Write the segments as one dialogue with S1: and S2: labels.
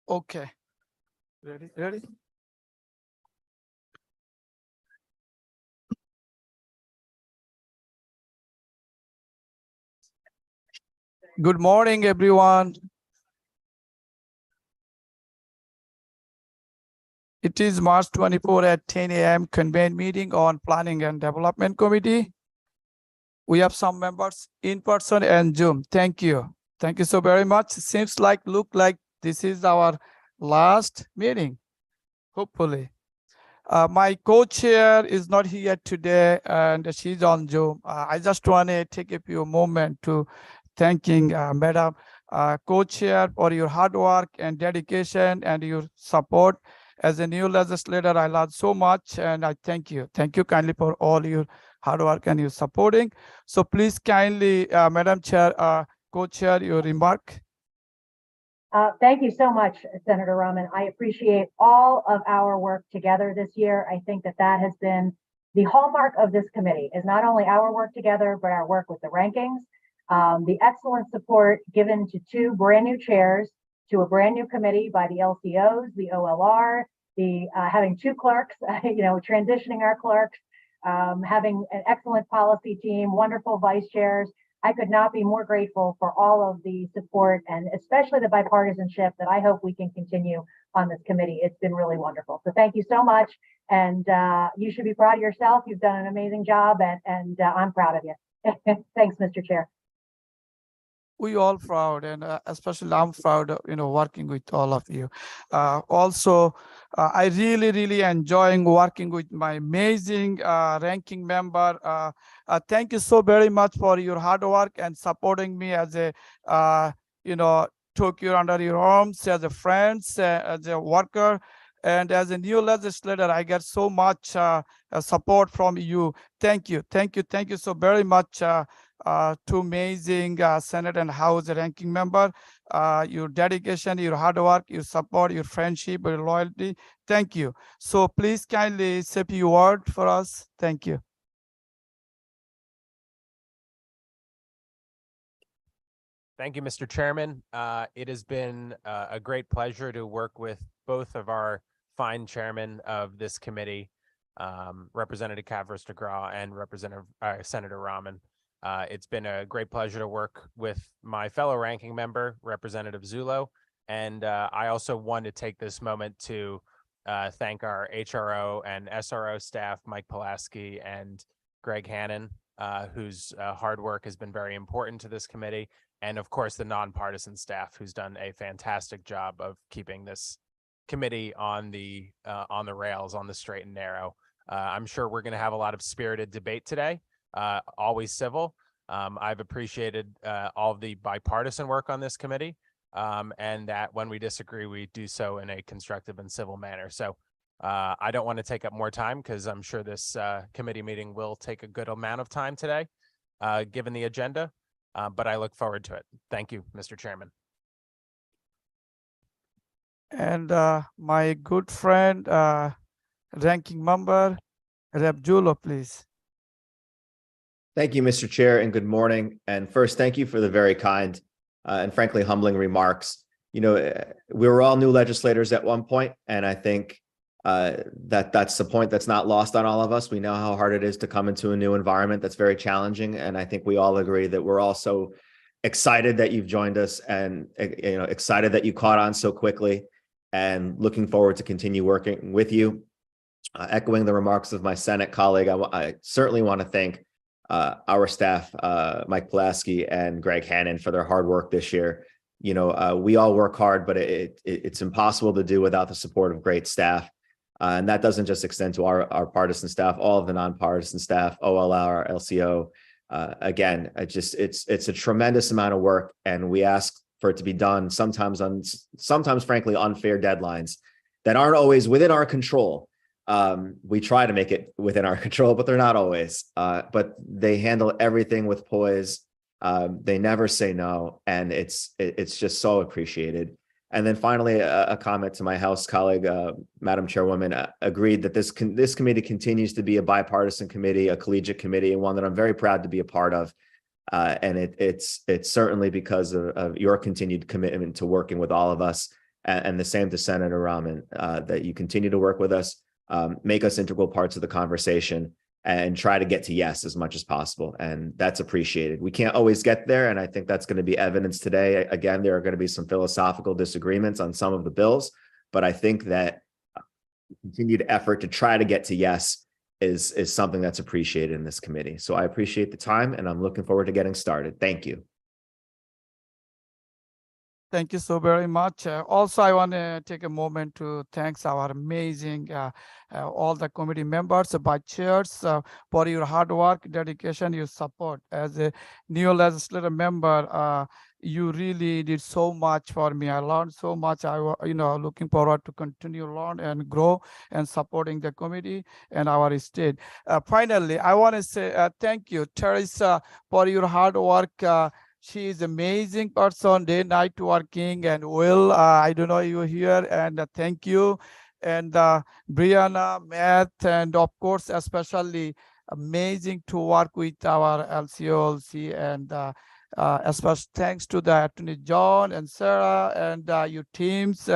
S1: Okay. Ready? Good morning, everyone. It is March 24 at 10 a.m. convened meeting on Planning and Development Committee. We have some members in person and Zoom. Thank you. Thank you so very much. Seems like, look like this is our last meeting, hopefully. My co-chair is not here today and she's on Zoom. I just want to take a few moments to thanking Madam co-chair for your hard work and dedication and your support. As a new legislator, I learned so much and I thank you. Thank you kindly for all your hard work and your supporting. So please kindly, Madam Chair, co-chair, your remark.
S2: Thank you so much, Senator Rahman. I appreciate all of our work together this year. I think that has been the hallmark of this committee, is not only our work together, but our work with the rankings, the excellent support given to two brand new chairs, to a brand new committee by the LCOs, the OLR, the having two clerks, transitioning our clerks, having an excellent policy team, wonderful vice chairs. I could not be more grateful for all of the support and especially the bipartisanship that I hope we can continue on this committee. It's been really wonderful. So thank you so much. And you should be proud of yourself. You've done an amazing job and I'm proud of you. Thanks, Mr. Chair.
S1: We all proud, and especially I'm proud of, working with all of you. Also, I really enjoying working with my amazing ranking member. Thank you so very much for your hard work and supporting me as a, took you under your arms as a friend, as a worker. And as a new legislator, I get so much support from you. Thank you so very much. Two amazing Senate and House ranking member, your dedication, your hard work, your support, your friendship, your loyalty. Thank you. So please kindly say a few words for us. Thank you.
S3: Thank you, Mr. Chairman. It has been a great pleasure to work with both of our fine chairmen of this committee, Representative Kavros-DeGraw and Representative Senator Rahman. It's been a great pleasure to work with my fellow ranking member, Representative Zullo. And I also want to take this moment to thank our HRO and SRO staff, Mike Pulaski and Greg Hannon, whose hard work has been very important to this committee. And of course, the nonpartisan staff, who's done a fantastic job of keeping this committee on the rails, on the straight and narrow. I'm sure we're going to have a lot of spirited debate today. Always civil. I've appreciated all of the bipartisan work on this committee, and that when we disagree, we do so in a constructive and civil manner. So I don't want to take up more time because I'm sure this committee meeting will take a good amount of time today, given the agenda, but I look forward to it. Thank you, Mr. Chairman.
S1: And my good friend, ranking member, Rep. Zullo, please.
S4: Thank you, Mr. Chair, and good morning. And first, thank you for the very kind and frankly humbling remarks. We were all new legislators at one point, and I think that's the point that's not lost on all of us. We know how hard it is to come into a new environment that's very challenging, and I think we all agree that we're also excited that you've joined us and excited that you caught on so quickly, and looking forward to continue working with you. Echoing the remarks of my Senate colleague, I certainly want to thank our staff, Mike Pulaski and Greg Hannon, for their hard work this year. We all work hard, but it's impossible to do without the support of great staff. And that doesn't just extend to our partisan staff, all of the nonpartisan staff, OLR, LCO. Again, it's a tremendous amount of work, and we ask for it to be done sometimes frankly unfair deadlines that aren't always within our control. We try to make it within our control, but they're not always. But they handle everything with poise. They never say no, and it's just so appreciated. And then finally, a comment to my House colleague, Madam Chairwoman, agreed that this committee continues to be a bipartisan committee, a collegiate committee, and one that I'm very proud to be a part of. And it's certainly because of your continued commitment to working with all of us And the same to Senator Rahman, that you continue to work with us, make us integral parts of the conversation, and try to get to yes as much as possible. And that's appreciated. We can't always get there. And I think that's going to be evidence today. Again, there are going to be some philosophical disagreements on some of the bills, but I think that continued effort to try to get to yes is something that's appreciated in this committee. So I appreciate the time, and I'm looking forward to getting started. Thank you.
S1: Thank you so very much. Also, I want to take a moment to thank our amazing, all the committee members, vice chairs, for your hard work, dedication, your support. As a new legislative member, you really did so much for me. I learned so much. Looking forward to continue learn and grow and supporting the committee and our state. Finally, I want to say thank you, Teresa, for your hard work. She is amazing person, day, night working, and Will, I don't know you here, and thank you. And Brianna, Matt, and of course, especially amazing to work with our LCOLC, and especially thanks to the Attorney John and Sarah and your teams.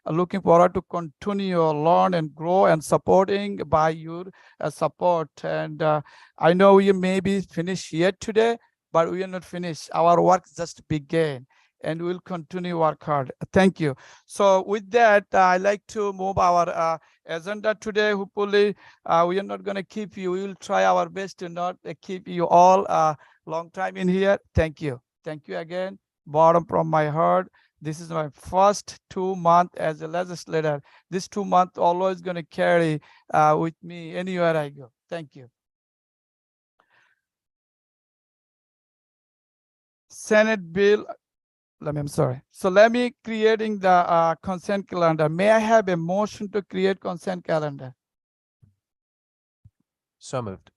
S1: Looking forward to continue learn and grow and supporting by your support. And I know we may be finished yet today, but we are not finished. Our work just began, and we'll continue work hard. Thank you. So with that, I'd like to move our agenda today. Hopefully, we are not going to keep you. We will try our best to not keep you all long time in here. Thank you. Thank you again, bottom from my heart. This is my first 2 months as a legislator. This 2 months always going to carry with me anywhere I go. Thank you. Senate bill, I'm sorry. So let me creating the consent calendar. May I have a motion to create consent calendar?
S3: So moved.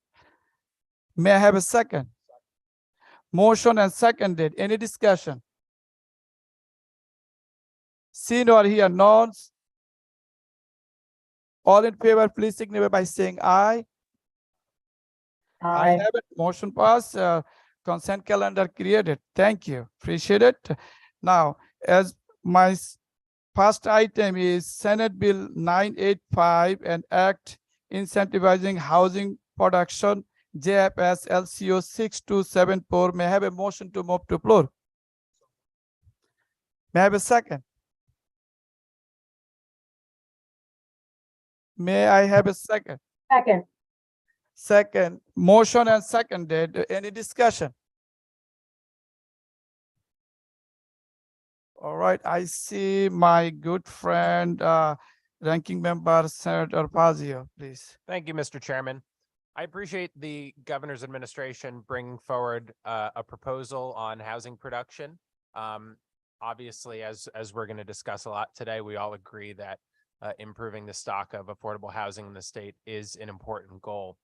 S1: May I have a second? Motion and seconded. Any discussion? Seen or hear nods? All in favor, please signify by saying aye. I have it. Motion passed. Consent calendar created. Thank you. Appreciate it. Now, as my first item is Senate Bill 985, an act incentivizing housing production, JFS LCO 6274. May I have a motion to move to floor? May I have a second? May I have a second?
S2: Second.
S1: Second, motion and seconded. Any discussion? All right, I see my good friend, ranking member, Senator Fazio, please.
S3: Thank you, Mr. Chairman. I appreciate the governor's administration bringing forward a proposal on housing production. Obviously, as we're going to discuss a lot today, we all agree that improving the stock of affordable housing in the state is an important goal.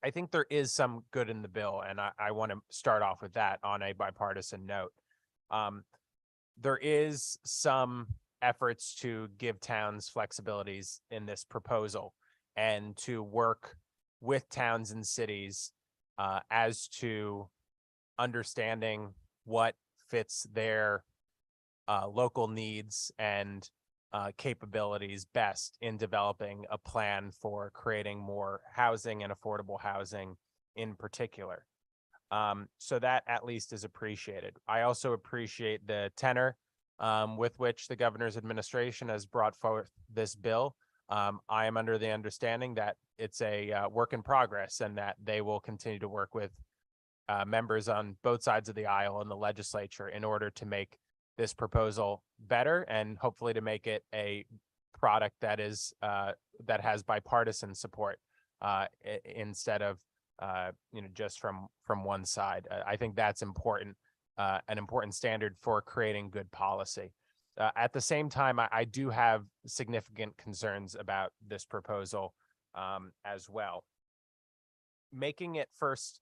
S3: I think there is some good in the bill, and I want to start off with that on a bipartisan note. There is some efforts to give towns flexibilities in this proposal and to work with towns and cities as to understanding what fits their local needs and capabilities best in developing a plan for creating more housing and affordable housing in particular. So that at least is appreciated. I also appreciate the tenor with which the governor's administration has brought forth this bill. I am under the understanding that it's a work in progress and that they will continue to work with members on both sides of the aisle in the legislature in order to make this proposal better and hopefully to make it a product that is that has bipartisan support instead of just from one side. I think that's important, an important standard for creating good policy. At the same time, I do have significant concerns about this proposal as well. Making it first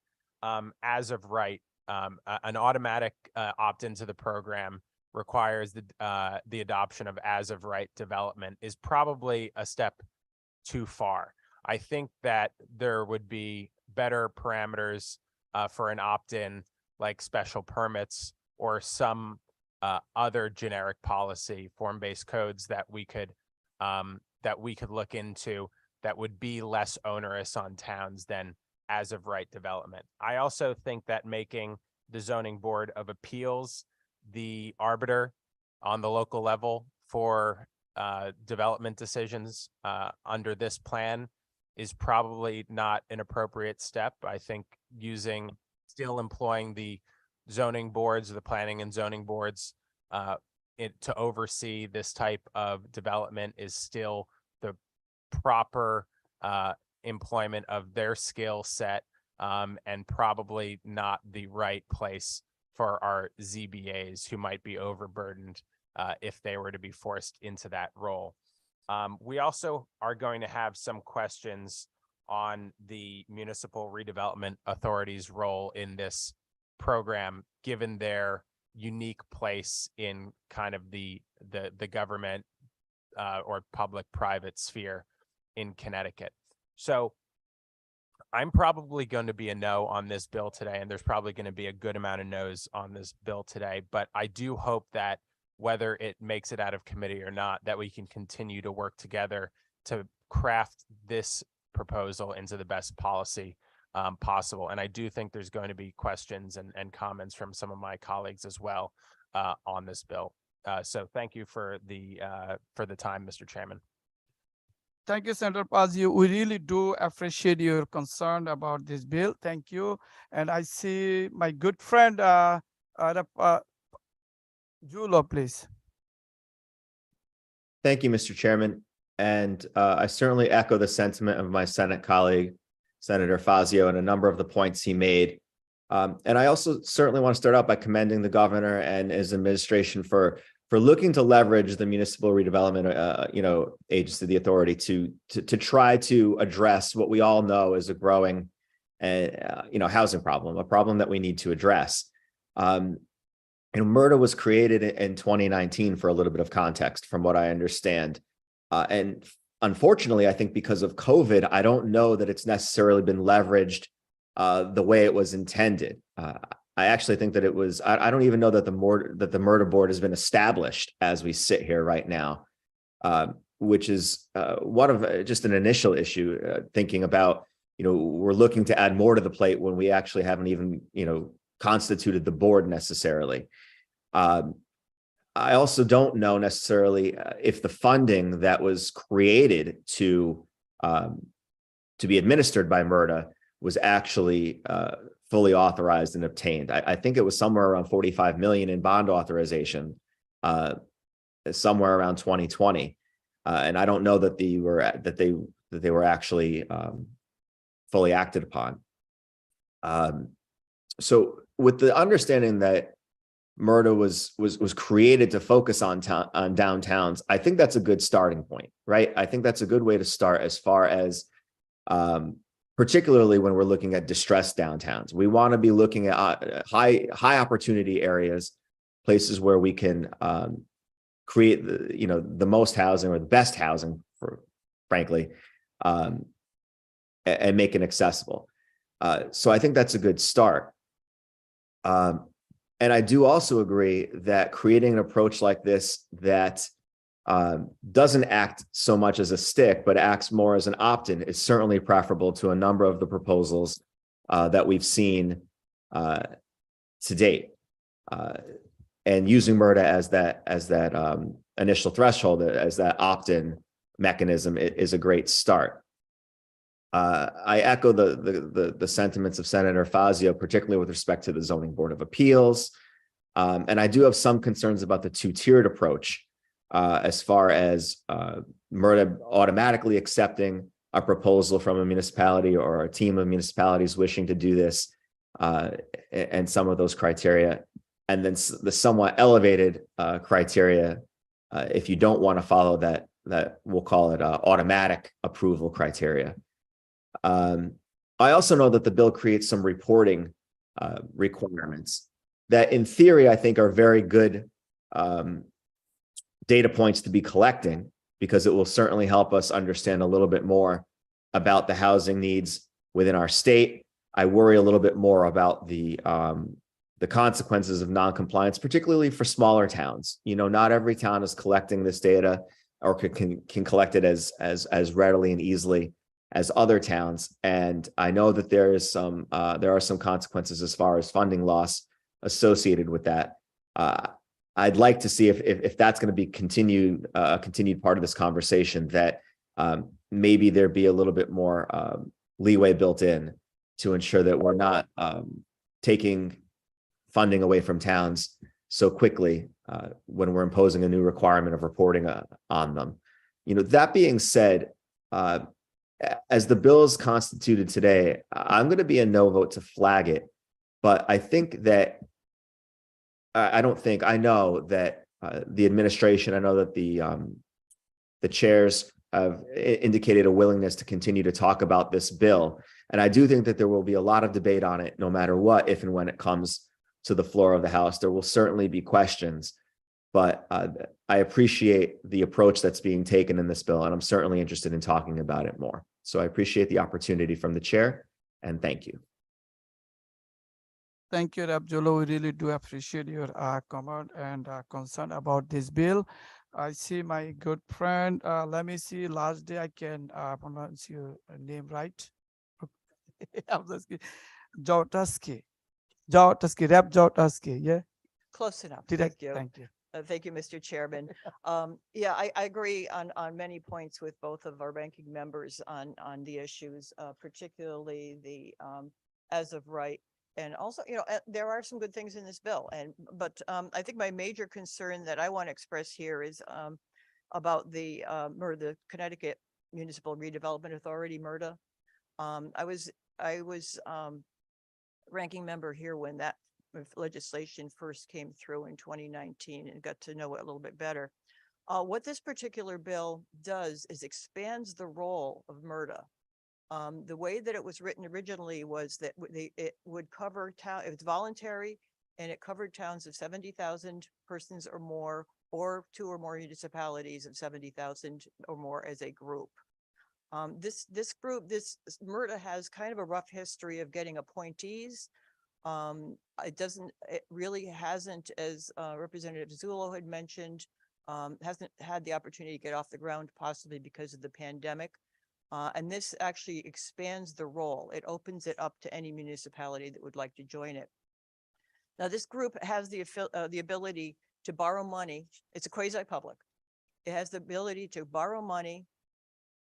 S3: as of right, an automatic opt-in to the program requires the adoption of as of right development is probably a step too far. I think that there would be better parameters for an opt-in, like special permits or some other generic policy, form-based codes that we could look into that would be less onerous on towns than as of right development. I also think that making the Zoning Board of Appeals the arbiter on the local level for development decisions under this plan is probably not an appropriate step. I think still employing the zoning boards, the planning and zoning boards to oversee this type of development is still the proper employment of their skill set, and probably not the right place for our ZBAs who might be overburdened if they were to be forced into that role. We also are going to have some questions on the Municipal Redevelopment Authority's role in this program, given their unique place in kind of the government or public-private sphere in Connecticut. So I'm probably going to be a no on this bill today, and there's probably going to be a good amount of no's on this bill today, but I do hope that whether it makes it out of committee or not, that we can continue to work together to craft this proposal into the best policy possible. And I do think there's going to be questions and comments from some of my colleagues as well on this bill. So thank you for the time, Mr. Chairman.
S1: Thank you, Senator Pazio. We really do appreciate your concern about this bill. Thank you. And I see my good friend, Julo, please.
S4: Thank you, Mr. Chairman. And I certainly echo the sentiment of my Senate colleague, Senator Fazio, and a number of the points he made. And I also certainly want to start out by commending the governor and his administration for looking to leverage the Municipal Redevelopment agency, the authority to try to address what we all know is a growing housing problem, a problem that we need to address. MRDA was created in 2019 for a little bit of context, from what I understand. And unfortunately, I think because of COVID, I don't know that it's necessarily been leveraged the way it was intended. I actually think that it was, I don't even know that the MRDA board has been established as we sit here right now, which is one of just an initial issue, thinking about, we're looking to add more to the plate when we actually haven't even, constituted the board necessarily. I also don't know necessarily if the funding that was created to be administered by MRDA was actually fully authorized and obtained. I think it was somewhere around 45 million in bond authorization, somewhere around 2020, and I don't know that they were actually fully acted upon. So, with the understanding that MRDA was created to focus on downtowns, I think that's a good starting point, right? I think that's a good way to start as far as particularly when we're looking at distressed downtowns. We want to be looking at high opportunity areas, places where we can create the most housing or the best housing, frankly, and make it accessible. So I think that's a good start. And I do also agree that creating an approach like this that doesn't act so much as a stick, but acts more as an opt-in is certainly preferable to a number of the proposals that we've seen to date. And using MRDA as that initial threshold, as that opt-in mechanism is a great start. I echo the sentiments of Senator Fazio, particularly with respect to the Zoning Board of Appeals. And I do have some concerns about the two-tiered approach as far as MRDA automatically accepting a proposal from a municipality or a team of municipalities wishing to do this, and some of those criteria, and then the somewhat elevated criteria if you don't want to follow that we'll call it automatic approval criteria. I also know that the bill creates some reporting requirements that in theory I think are very good data points to be collecting, because it will certainly help us understand a little bit more about the housing needs within our state. I worry a little bit more about the the consequences of non-compliance, particularly for smaller towns. You know, not every town is collecting this data or can collect it as readily and easily as other towns. And I know that there are some consequences as far as funding loss associated with that. I'd like to see if that's going to be a continued part of this conversation, that maybe there be a little bit more leeway built in to ensure that we're not taking funding away from towns so quickly when we're imposing a new requirement of reporting on them. You know, that being said, as the bill is constituted today, I'm going to be a no vote to flag it. But I think that I know that the administration, I know that the chairs have indicated a willingness to continue to talk about this bill. And I do think that there will be a lot of debate on it, no matter what, if and when it comes to the floor of the House. There will certainly be questions, but I appreciate the approach that's being taken in this bill, and I'm certainly interested in talking about it more. So I appreciate the opportunity from the chair, and thank you.
S1: Thank you, Rep. Jolo. We really do appreciate your comment and concern about this bill. I see my good friend. Let me see. Last day I can pronounce your name right. Jawtaski. Rep. Jawtaski. Yeah.
S5: Close enough.
S1: Direct.
S5: Thank you.
S1: Thank you.
S5: Thank you, Mr. Chairman. Yeah, I agree on many points with both of our ranking members on the issues, particularly the as of right. And also, you know, there are some good things in this bill, but I think my major concern that I want to express here is about the Connecticut Municipal Redevelopment Authority, MRDA. I was ranking member here when that legislation first came through in 2019 and got to know it a little bit better. What this particular bill does is expands the role of MRDA. The way that it was written originally was that it would cover town, it's voluntary, and it covered towns of 70,000 persons or more, or 2 or more municipalities of 70,000 or more as a group. This MRDA has kind of a rough history of getting appointees. It really hasn't, as Representative Zullo had mentioned, hasn't had the opportunity to get off the ground, possibly because of the pandemic. And this actually expands the role. It opens it up to any municipality that would like to join it. Now, this group has the ability to borrow money. It's a quasi-public. It has the ability to borrow money,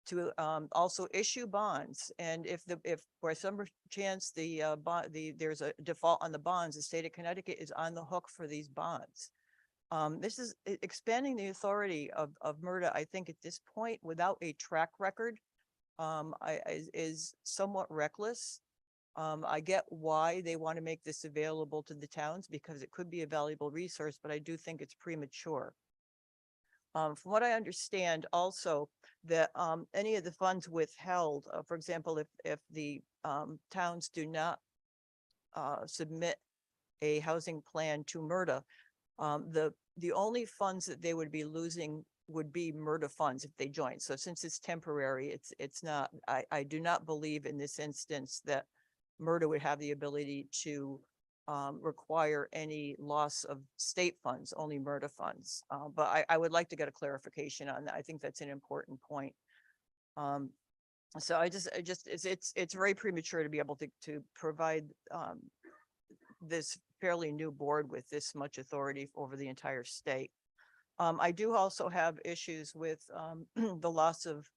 S5: to also issue bonds. And if for some chance there's a default on the bonds, the state of Connecticut is on the hook for these bonds. This is expanding the authority of MRDA, I think, at this point, without a track record, is somewhat reckless. I get why they want to make this available to the towns, because it could be a valuable resource, but I do think it's premature. From what I understand also, that any of the funds withheld, for example, if the towns do not submit a housing plan to MRDA, the only funds that they would be losing would be MRDA funds if they join. So since it's temporary, it's not, I do not believe in this instance that MRDA would have the ability to require any loss of state funds, only MRDA funds. But I would like to get a clarification on that. I think that's an important point. So it's very premature to be able to provide this fairly new board with this much authority over the entire state. I do also have issues with the loss of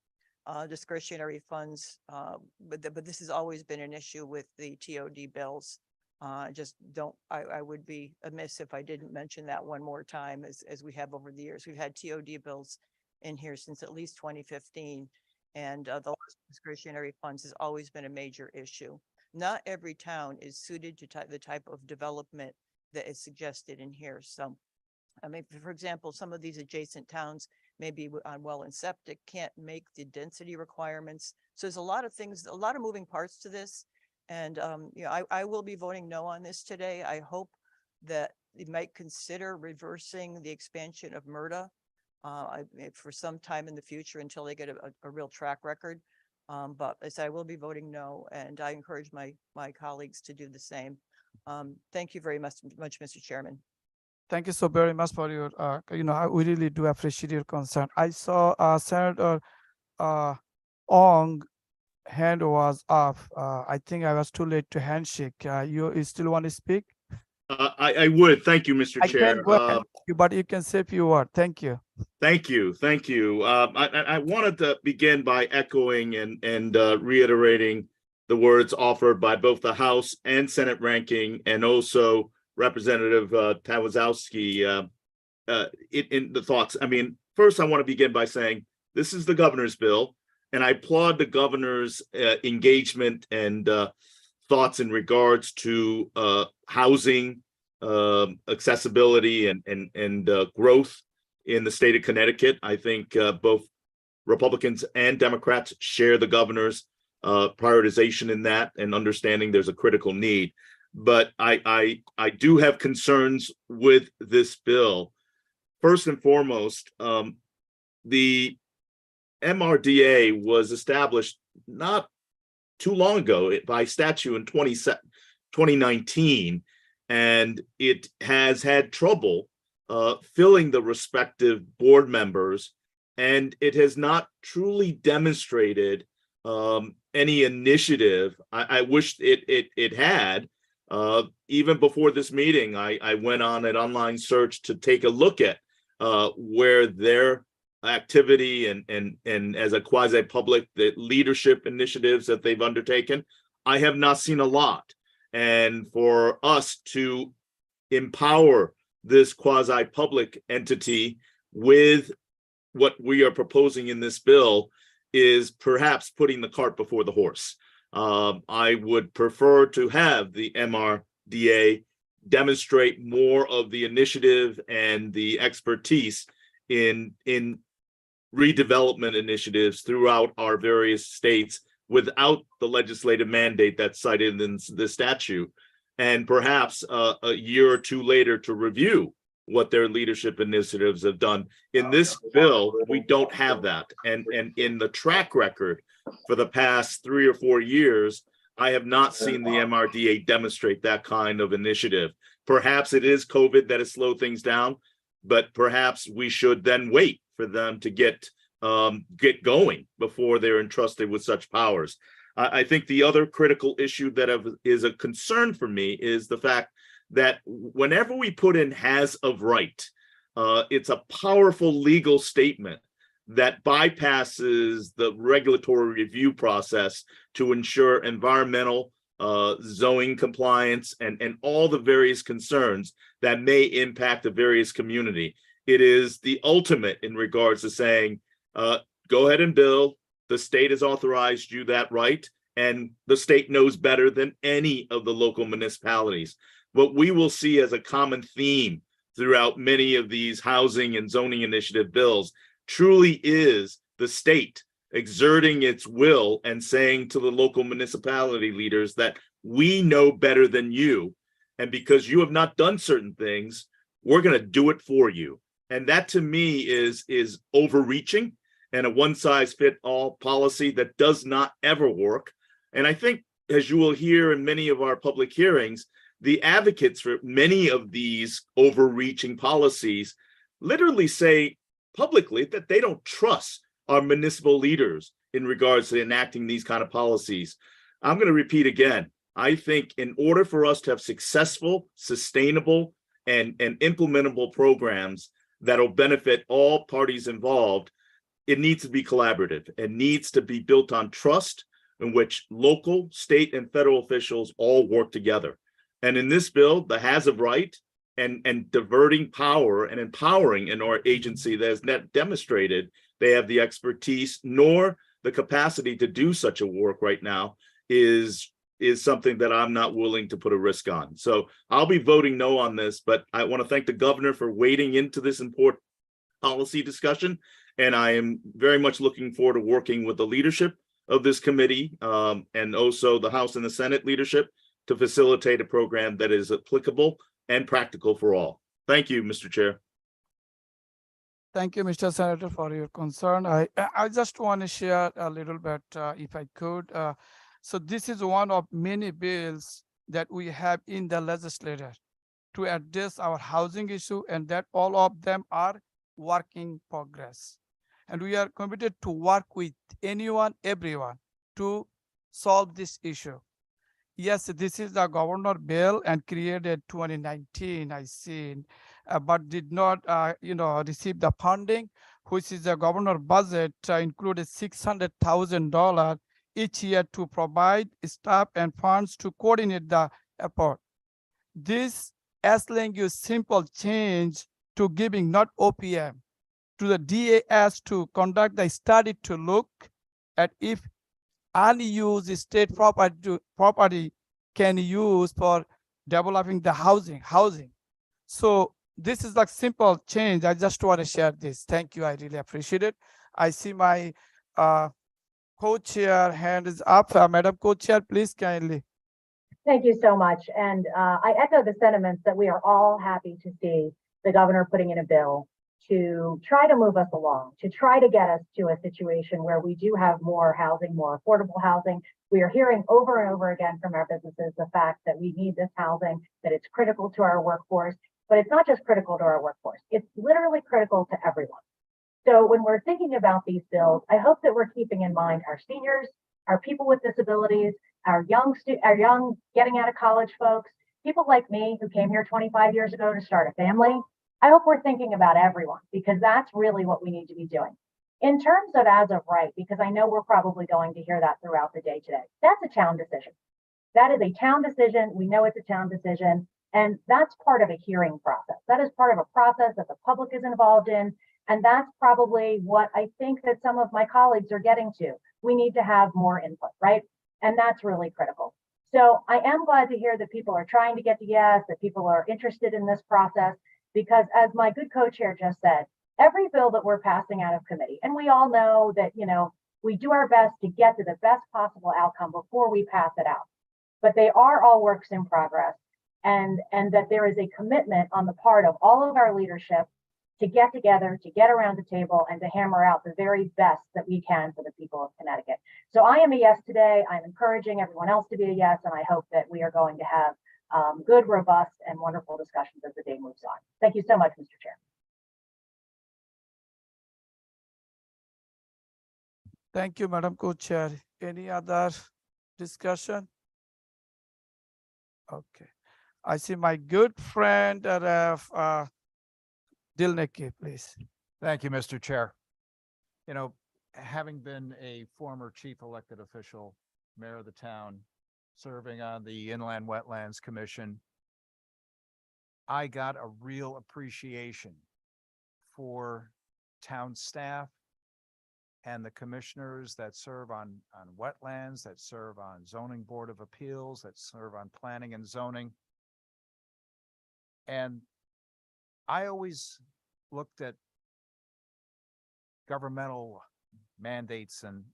S5: discretionary funds, but this has always been an issue with the TOD bills. I would be amiss if I didn't mention that one more time, as we have over the years. We've had TOD bills in here since at least 2015, and the loss of discretionary funds has always been a major issue. Not every town is suited to the type of development that is suggested in here. So, I mean, for example, some of these adjacent towns, maybe on well and septic, can't make the density requirements. So there's a lot of things, a lot of moving parts to this. And, you know, I will be voting no on this today. I hope that you might consider reversing the expansion of MRDA for some time in the future until they get a real track record. But as I will be voting no, and I encourage my colleagues to do the same. Thank you very much, Mr. Chairman.
S1: Thank you so very much for your, we really do appreciate your concern. I saw Senator Ong hand was up. I think I was too late to handshake. You still want to speak?
S6: I would. Thank you, Mr.
S1: I
S6: Chair.
S1: can go ahead, but you can say a few words. Thank you.
S6: Thank you. Thank you. I wanted to begin by echoing and reiterating the words offered by both the House and Senate ranking, and also Representative Tawazowski in the thoughts. I mean, first, I want to begin by saying this is the governor's bill, and I applaud the governor's engagement and thoughts in regards to housing, accessibility, and growth in the state of Connecticut. I think both Republicans and Democrats share the governor's prioritization in that and understanding there's a critical need. But I do have concerns with this bill. First and foremost, the MRDA was established not too long ago by statute in 2019, and it has had trouble filling the respective board members, and it has not truly demonstrated any initiative. I wish it had. Even before this meeting, I went on an online search to take a look at where their activity and as a quasi-public, the leadership initiatives that they've undertaken. I have not seen a lot. And for us to empower this quasi-public entity with what we are proposing in this bill is perhaps putting the cart before the horse. I would prefer to have the MRDA demonstrate more of the initiative and the expertise in redevelopment initiatives throughout our various states without the legislative mandate that's cited in the statute, and perhaps a year or two later to review what their leadership initiatives have done. In this bill, we don't have that. And in the track record for the past 3 or 4 years, I have not seen the MRDA demonstrate that kind of initiative. Perhaps it is COVID that has slowed things down, but perhaps we should then wait for them to get going before they're entrusted with such powers. I think the other critical issue that is a concern for me is the fact that whenever we put in has of right, it's a powerful legal statement that bypasses the regulatory review process to ensure environmental zoning compliance and all the various concerns that may impact the various community. It is the ultimate in regards to saying, go ahead and build. The state has authorized you that right, and the state knows better than any of the local municipalities. What we will see as a common theme throughout many of these housing and zoning initiative bills truly is the state exerting its will and saying to the local municipality leaders that we know better than you, and because you have not done certain things, we're going to do it for you. And that to me is overreaching and a one-size-fits-all policy that does not ever work. And I think, as you will hear in many of our public hearings, the advocates for many of these overreaching policies literally say publicly that they don't trust our municipal leaders in regards to enacting these kind of policies. I'm going to repeat again. I think in order for us to have successful, sustainable, and implementable programs that'll benefit all parties involved, it needs to be collaborative. It needs to be built on trust in which local, state, and federal officials all work together. And in this bill, the has of right and diverting power and empowering in our agency that has not demonstrated they have the expertise nor the capacity to do such a work right now is something that I'm not willing to put a risk on. So I'll be voting no on this, but I want to thank the governor for wading into this important policy discussion. And I am very much looking forward to working with the leadership of this committee and also the House and the Senate leadership to facilitate a program that is applicable and practical for all. Thank you, Mr. Chair.
S1: Thank you, Mr. Senator, for your concern. I just want to share a little bit, if I could. So this is one of many bills that we have in the legislature to address our housing issue, and that all of them are work in progress. And we are committed to work with anyone, everyone to solve this issue. Yes, this is the governor bill and created 2019, I seen, but did not, receive the funding, which is the governor budget included $600,000 each year to provide staff and funds to coordinate the effort. This asking you simple change to giving not OPM to the DAS to conduct the study to look at if unused state property can use for developing the housing. So this is like simple change. I just want to share this. Thank you. I really appreciate it. I see my co-chair hand is up. Madam Co-chair, please kindly.
S2: Thank you so much. And I echo the sentiments that we are all happy to see the governor putting in a bill to try to move us along, to try to get us to a situation where we do have more housing, more affordable housing. We are hearing over and over again from our businesses the fact that we need this housing, that it's critical to our workforce, but it's not just critical to our workforce. It's literally critical to everyone. So when we're thinking about these bills, I hope that we're keeping in mind our seniors, our people with disabilities, our young getting out of college folks, people like me who came here 25 years ago to start a family. I hope we're thinking about everyone because that's really what we need to be doing. In terms of as of right, because I know we're probably going to hear that throughout the day today, that's a town decision. That is a town decision. We know it's a town decision. And that's part of a hearing process. That is part of a process that the public is involved in. And that's probably what I think that some of my colleagues are getting to. We need to have more input, right? And that's really critical. So I am glad to hear that people are trying to get to yes, that people are interested in this process, because as my good co-chair just said, every bill that we're passing out of committee, and we all know that, we do our best to get to the best possible outcome before we pass it out. But they are all works in progress, and that there is a commitment on the part of all of our leadership to get together, to get around the table, and to hammer out the very best that we can for the people of Connecticut. So I am a yes today. I'm encouraging everyone else to be a yes, and I hope that we are going to have good, robust, and wonderful discussions as the day moves on. Thank you so much, Mr. Chair.
S1: Thank you, Madam Co-chair. Any other discussion? Okay. I see my good friend, Dilneki, please.
S7: Thank you, Mr. Chair. Having been a former chief elected official, mayor of the town, serving on the Inland Wetlands Commission, I got a real appreciation for town staff and the commissioners that serve on wetlands, that serve on zoning board of appeals, that serve on planning and zoning. And I always looked at governmental mandates and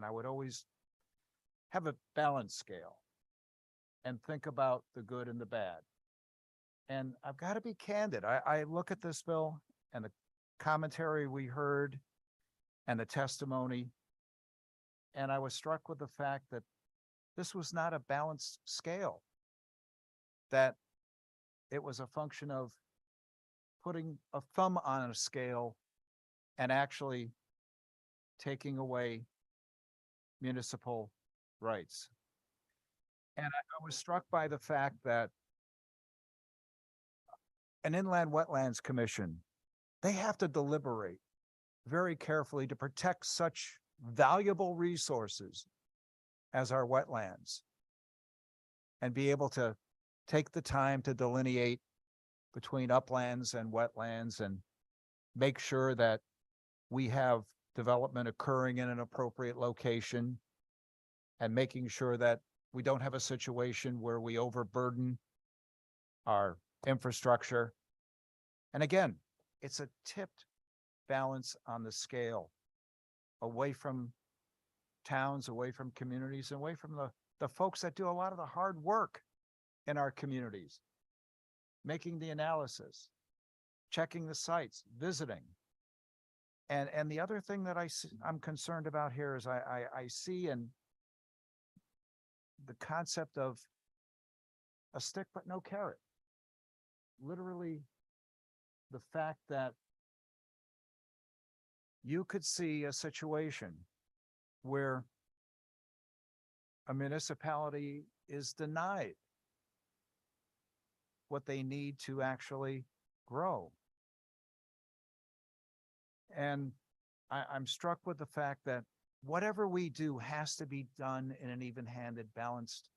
S7: I would always have a balance scale and think about the good and the bad. And I've got to be candid. I look at this bill and the commentary we heard and the testimony, and I was struck with the fact that this was not a balanced scale, that it was a function of putting a thumb on a scale and actually taking away municipal rights. And I was struck by the fact that an Inland Wetlands Commission, they have to deliberate very carefully to protect such valuable resources as our wetlands and be able to take the time to delineate between uplands and wetlands and make sure that we have development occurring in an appropriate location and making sure that we don't have a situation where we overburden our infrastructure. And again, it's a tipped balance on the scale away from towns, away from communities, away from the folks that do a lot of the hard work in our communities, making the analysis, checking the sites, visiting. And the other thing that I'm concerned about here is I see in the concept of a stick but no carrot. Literally, the fact that you could see a situation where a municipality is denied what they need to actually grow. And I'm struck with the fact that whatever we do has to be done in an even-handed, balanced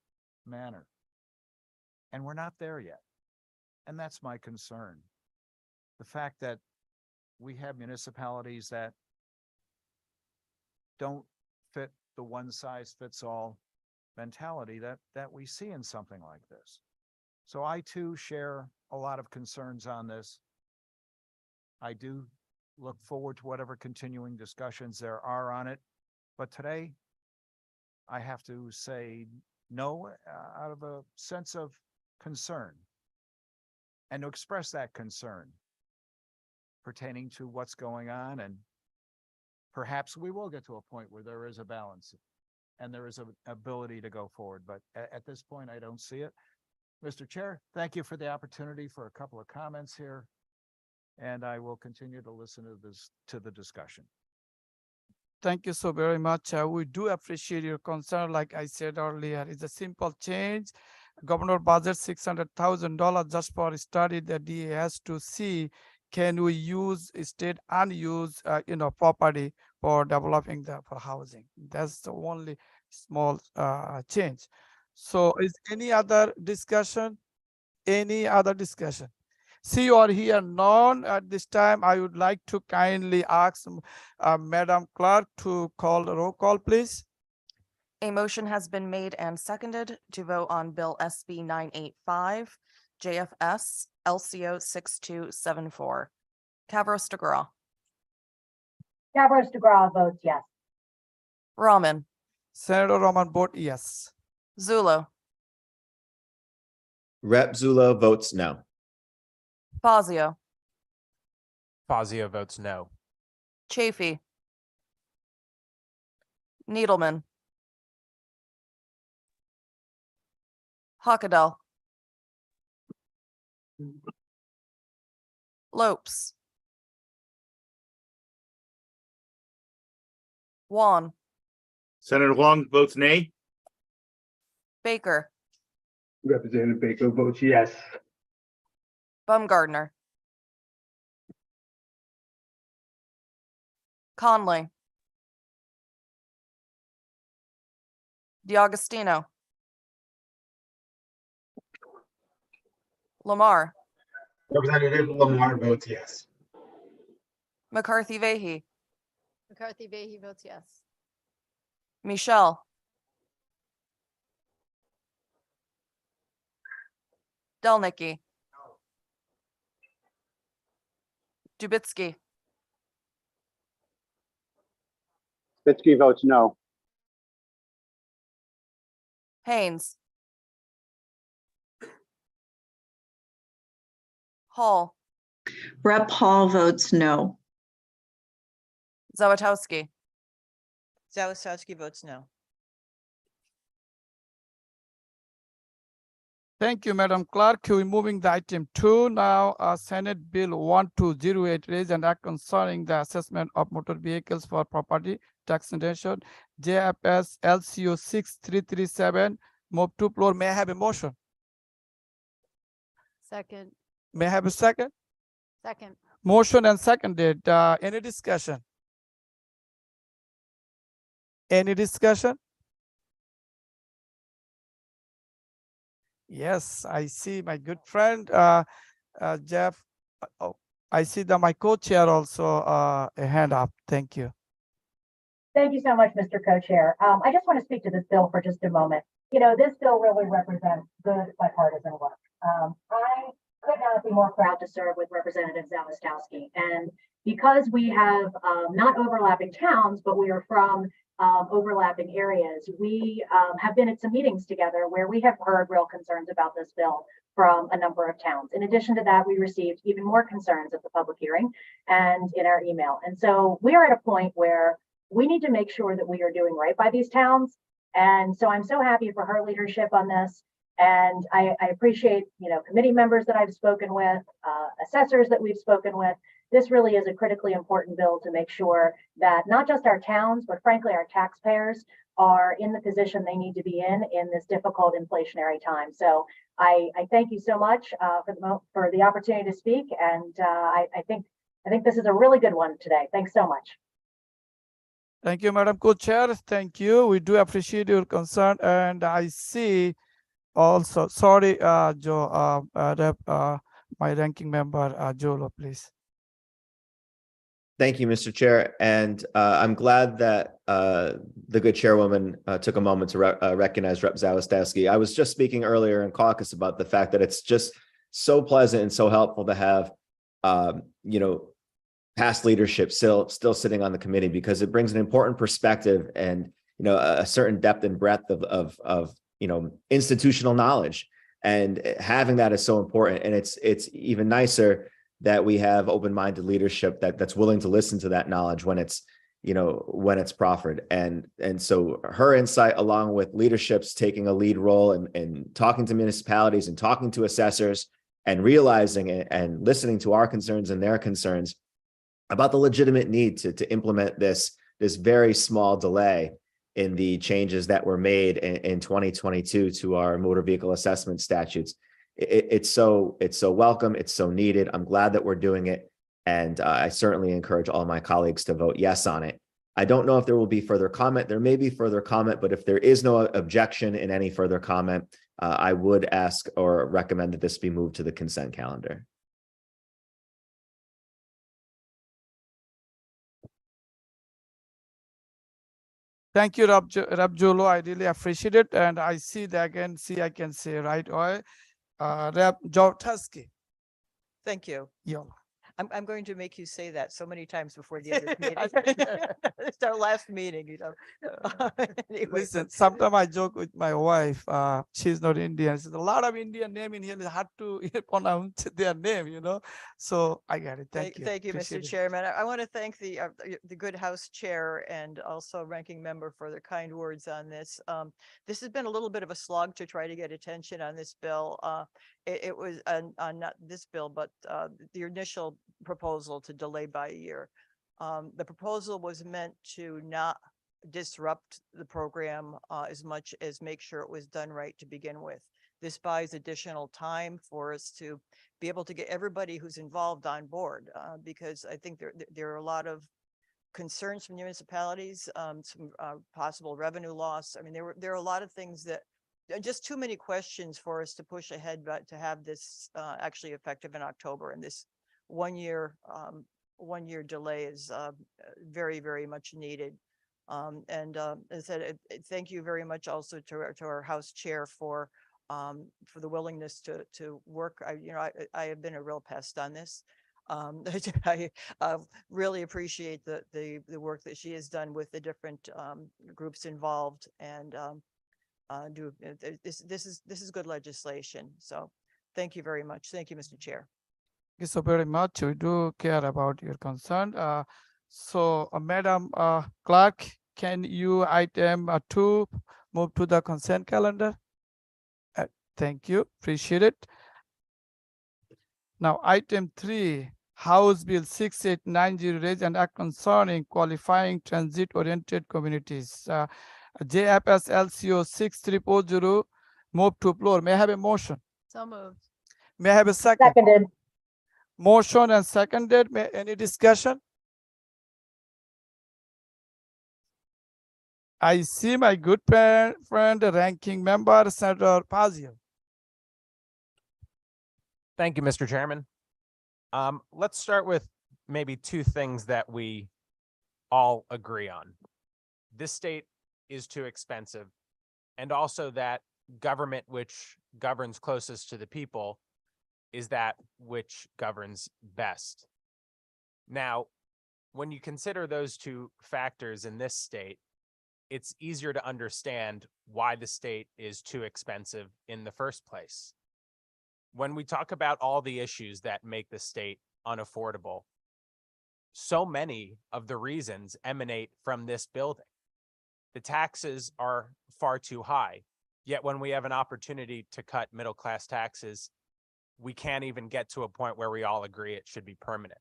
S7: manner. And we're not there yet. And that's my concern. The fact that we have municipalities that don't fit the one-size-fits-all mentality that we see in something like this. So I too share a lot of concerns on this. I do look forward to whatever continuing discussions there are on it. But today, I have to say no out of a sense of concern and to express that concern pertaining to what's going on. And perhaps we will get to a point where there is a balance and there is an ability to go forward. But at this point, I don't see it. Mr. Chair, thank you for the opportunity for a couple of comments here. And I will continue to listen to the discussion.
S1: Thank you so very much. We do appreciate your concern. Like I said earlier, it's a simple change. Governor budget $600,000 just for a study. The DA has to see, can we use state unused, property for developing for housing. That's the only small change. So is any other discussion? Any other discussion? See or hear none at this time. I would like to kindly ask Madam Clerk to call the roll call, please.
S8: A motion has been made and seconded to vote on Bill SB 985, JFS LCO 6274. Kavros DeGraw,
S2: Davros DeGraw votes yes.
S8: Rahman,
S1: Senator Roman vote yes.
S8: Zullo,
S4: Rep. Zullo votes no.
S8: Fazio,
S3: Fazio votes no.
S8: Chafee, Needleman, Hockedal, Lopes, Juan,
S6: Senator Huang votes nay.
S8: Baker,
S9: Representative Baker votes yes.
S8: Baumgardner, Conley, DiAugustino, Lamar,
S9: Representative Lamar votes yes.
S8: McCarthy Vehy,
S10: McCarthy Vehy votes yes.
S8: Michelle, Delnicki, Dubitsky,
S9: Spitzky votes no.
S8: Haynes, Hall,
S11: Rep. Hall votes no.
S8: Zawitowski,
S5: Zawistowski votes no.
S1: Thank you, Madam Clerk. We're moving the item 2 now. Senate Bill 1208 raise and act concerning the assessment of motor vehicles for property tax nation. JFS LCO 6337. Move to floor. May I have a motion?
S10: Second,
S1: May I have a second?
S10: second,
S1: Motion and seconded. Any discussion? Any discussion? Yes, I see my good friend, Jeff. Oh, I see that my co-chair also a hand up. Thank you.
S2: Thank you so much, Mr. Co-Chair. I just want to speak to this bill for just a moment. You know, this bill really represents good bipartisan work. I could not be more proud to serve with Representative Zawistowski. And because we have not overlapping towns, but we are from overlapping areas, we have been at some meetings together where we have heard real concerns about this bill from a number of towns. In addition to that, we received even more concerns at the public hearing and in our email. And so we are at a point where we need to make sure that we are doing right by these towns. And so I'm so happy for her leadership on this. And I appreciate, committee members that I've spoken with, assessors that we've spoken with. This really is a critically important bill to make sure that not just our towns, but frankly, our taxpayers are in the position they need to be in this difficult inflationary time. So I thank you so much for the opportunity to speak. And I think this is a really good one today. Thanks so much.
S1: Thank you, Madam Co-Chair. Thank you. We do appreciate your concern. And I see also, sorry, Joe, my ranking member, Joe, please.
S4: Thank you, Mr. Chair. And I'm glad that the good chairwoman took a moment to recognize Rep. Zawistowski. I was just speaking earlier in caucus about the fact that it's just so pleasant and so helpful to have, past leadership still sitting on the committee, because it brings an important perspective and, a certain depth and breadth of institutional knowledge. And having that is so important. And it's even nicer that we have open-minded leadership that's willing to listen to that knowledge when it's proffered. And so her insight, along with leadership's taking a lead role in talking to municipalities and talking to assessors and realizing and listening to our concerns and their concerns about the legitimate need to implement this very small delay in the changes that were made in 2022 to our motor vehicle assessment statutes. It's so welcome. It's so needed. I'm glad that we're doing it. And I certainly encourage all my colleagues to vote yes on it. I don't know if there will be further comment. There may be further comment, but if there is no objection in any further comment, I would ask or recommend that this be moved to the consent calendar.
S1: Thank you, Rep. Jolo. I really appreciate it. And I see that again, I can say right away. Rep. Zawistowski.
S5: Thank you.
S1: Yeah.
S5: I'm going to make you say that so many times before the end of the meeting. It's our last meeting, Anyway,
S1: Listen, sometimes I joke with my wife. She's not Indian. There's a lot of Indian name in here. It's hard to pronounce their name, So I get it. Thank you.
S5: Thank you, Mr.
S1: Appreciate it.
S5: Chairman. I want to thank the good House Chair and also Ranking Member for their kind words on this. This has been a little bit of a slog to try to get attention on this bill. It was on not this bill, but the initial proposal to delay by a year. The proposal was meant to not disrupt the program as much as make sure it was done right to begin with. This buys additional time for us to be able to get everybody who's involved on board, because I think there are a lot of concerns from municipalities, some possible revenue loss. I mean, there are a lot of things that just too many questions for us to push ahead, but to have this actually effective in October. And this 1 year delay is very, very much needed. And as I said, thank you very much also to our House Chair for the willingness to work. I have been a real pest on this. I really appreciate the work that she has done with the different groups involved, and this is good legislation. So thank you very much. Thank you, Mr. Chair.
S1: Thank you so very much. We do care about your concern. Madam Clerk, can you item 2 move to the consent calendar? Thank you. Appreciate it. Now, item 3, House Bill 6890, raise and act concerning qualifying transit-oriented communities. JFS LCO 6340, move to floor. May I have a motion?
S10: So moved.
S1: May I have a second?
S2: Seconded.
S1: Motion and seconded. Any discussion? I see my good friend, ranking member, Senator Pazio.
S3: Thank you, Mr. Chairman. Let's start with maybe 2 things that we all agree on. This state is too expensive, and also that government which governs closest to the people is that which governs best. Now, when you consider those 2 factors in this state, it's easier to understand why the state is too expensive in the first place. When we talk about all the issues that make the state unaffordable, so many of the reasons emanate from this building. The taxes are far too high. Yet when we have an opportunity to cut middle-class taxes, we can't even get to a point where we all agree it should be permanent.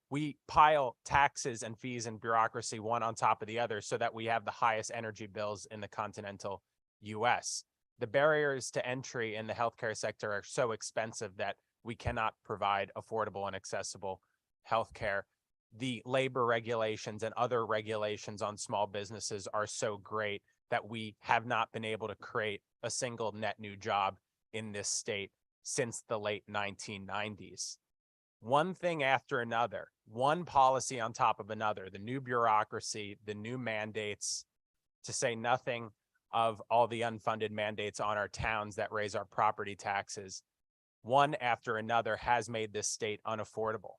S3: We pile taxes and fees and bureaucracy one on top of the other so that we have the highest energy bills in the continental US. The barriers to entry in the healthcare sector are so expensive that we cannot provide affordable and accessible healthcare. The labor regulations and other regulations on small businesses are so great that we have not been able to create a single net new job in this state since the late 1990s. One thing after another, one policy on top of another, the new bureaucracy, the new mandates, to say nothing of all the unfunded mandates on our towns that raise our property taxes, one after another has made this state unaffordable.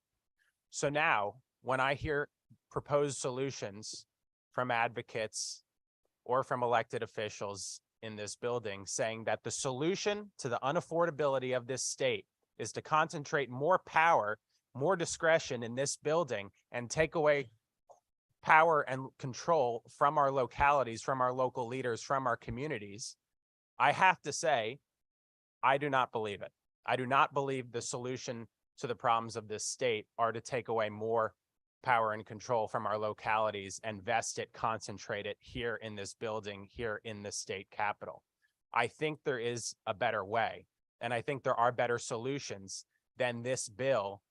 S3: So now, when I hear proposed solutions from advocates or from elected officials in this building saying that the solution to the unaffordability of this state is to concentrate more power, more discretion in this building and take away power and control from our localities, from our local leaders, from our communities, I have to say, I do not believe it. I do not believe the solution to the problems of this state are to take away more power and control from our localities and vest it, concentrate it here in this building, here in the state capitol. I think there is a better way, and I think there are better solutions than this bill,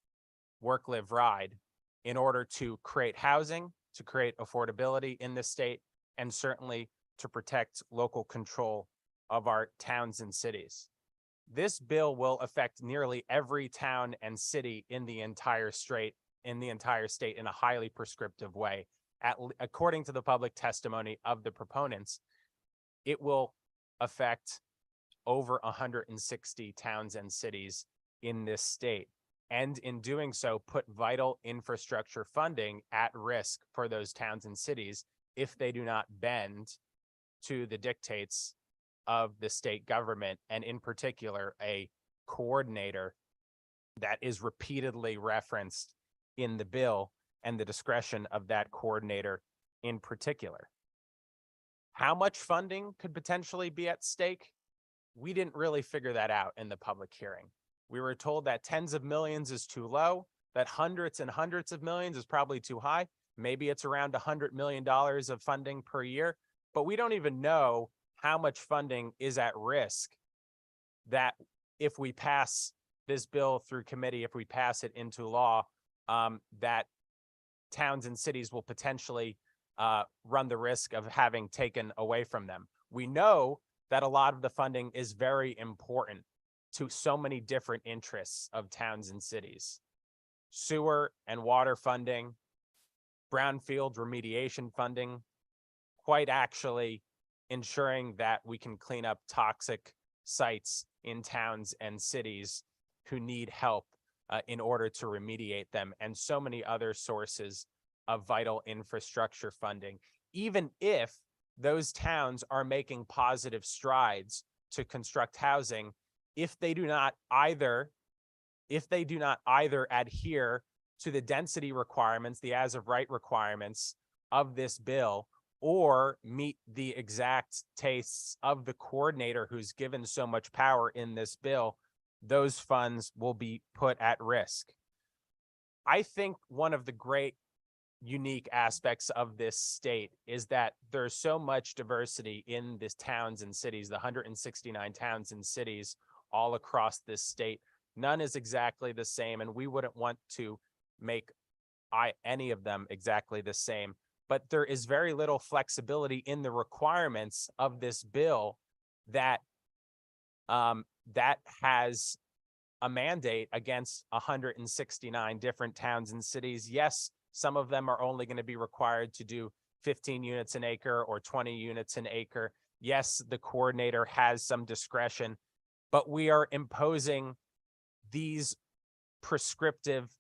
S3: Work, Live, Ride, in order to create housing, to create affordability in this state, and certainly to protect local control of our towns and cities. This bill will affect nearly every town and city in the entire state in a highly prescriptive way. According to the public testimony of the proponents, it will affect over 160 towns and cities in this state. And in doing so, put vital infrastructure funding at risk for those towns and cities if they do not bend to the dictates of the state government, and in particular, a coordinator that is repeatedly referenced in the bill and the discretion of that coordinator in particular. How much funding could potentially be at stake? We didn't really figure that out in the public hearing. We were told that tens of millions is too low, that hundreds and hundreds of millions is probably too high. Maybe it's around $100 million of funding per year, but we don't even know how much funding is at risk that if we pass this bill through committee, if we pass it into law, that towns and cities will potentially run the risk of having taken away from them. We know that a lot of the funding is very important to so many different interests of towns and cities. Sewer and water funding, brownfield remediation funding, quite actually ensuring that we can clean up toxic sites in towns and cities who need help in order to remediate them, and so many other sources of vital infrastructure funding. Even if those towns are making positive strides to construct housing, if they do not either adhere to the density requirements, the as of right requirements of this bill, or meet the exact tastes of the coordinator who's given so much power in this bill, those funds will be put at risk. I think one of the great unique aspects of this state is that there's so much diversity in these towns and cities, the 169 towns and cities all across this state. None is exactly the same, and we wouldn't want to make any of them exactly the same. But there is very little flexibility in the requirements of this bill that that has a mandate against 169 different towns and cities. Yes, some of them are only going to be required to do 15 units an acre or 20 units an acre. Yes, the coordinator has some discretion, but we are imposing these prescriptive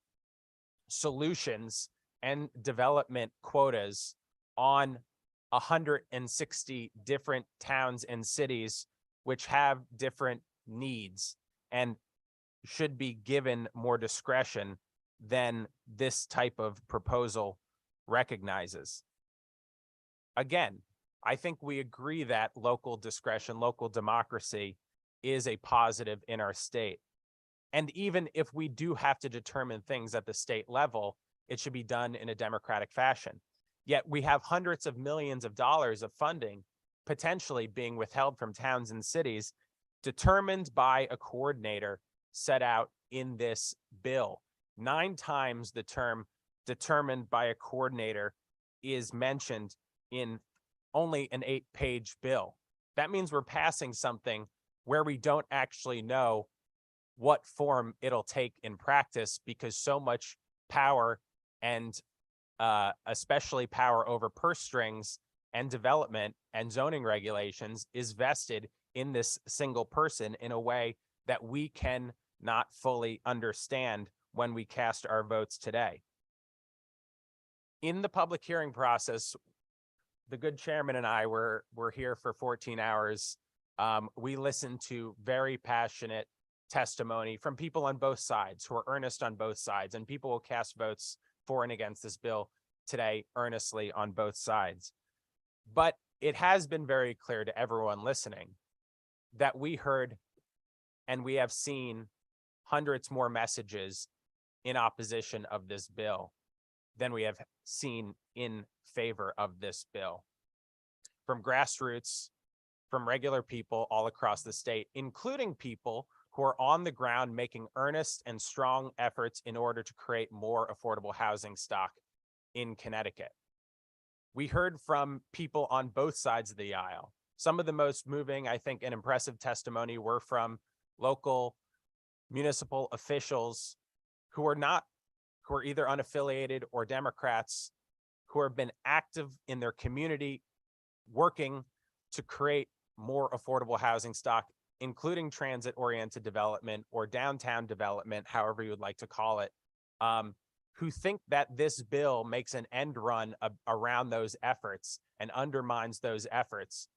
S3: solutions and development quotas on 160 different towns and cities, which have different needs and should be given more discretion than this type of proposal recognizes. Again, I think we agree that local discretion, local democracy is a positive in our state. And even if we do have to determine things at the state level, it should be done in a democratic fashion. Yet we have hundreds of millions of dollars of funding potentially being withheld from towns and cities determined by a coordinator set out in this bill. 9 times the term determined by a coordinator is mentioned in only an 8-page bill. That means we're passing something where we don't actually know what form it'll take in practice, because so much power and especially power over purse strings and development and zoning regulations is vested in this single person in a way that we can not fully understand when we cast our votes today. In the public hearing process, the good chairman and I were here for 14 hours. We listened to very passionate testimony from people on both sides who are earnest on both sides, and people will cast votes for and against this bill today earnestly on both sides. But it has been very clear to everyone listening that we heard and we have seen hundreds more messages in opposition of this bill than we have seen in favor of this bill. From grassroots, from regular people all across the state, including people who are on the ground making earnest and strong efforts in order to create more affordable housing stock in Connecticut. We heard from people on both sides of the aisle. Some of the most moving, I think, and impressive testimony were from local municipal officials who are either unaffiliated or Democrats, who have been active in their community, working to create more affordable housing stock, including transit-oriented development or downtown development, however you would like to call it, who think that this bill makes an end run around those efforts and undermines those efforts.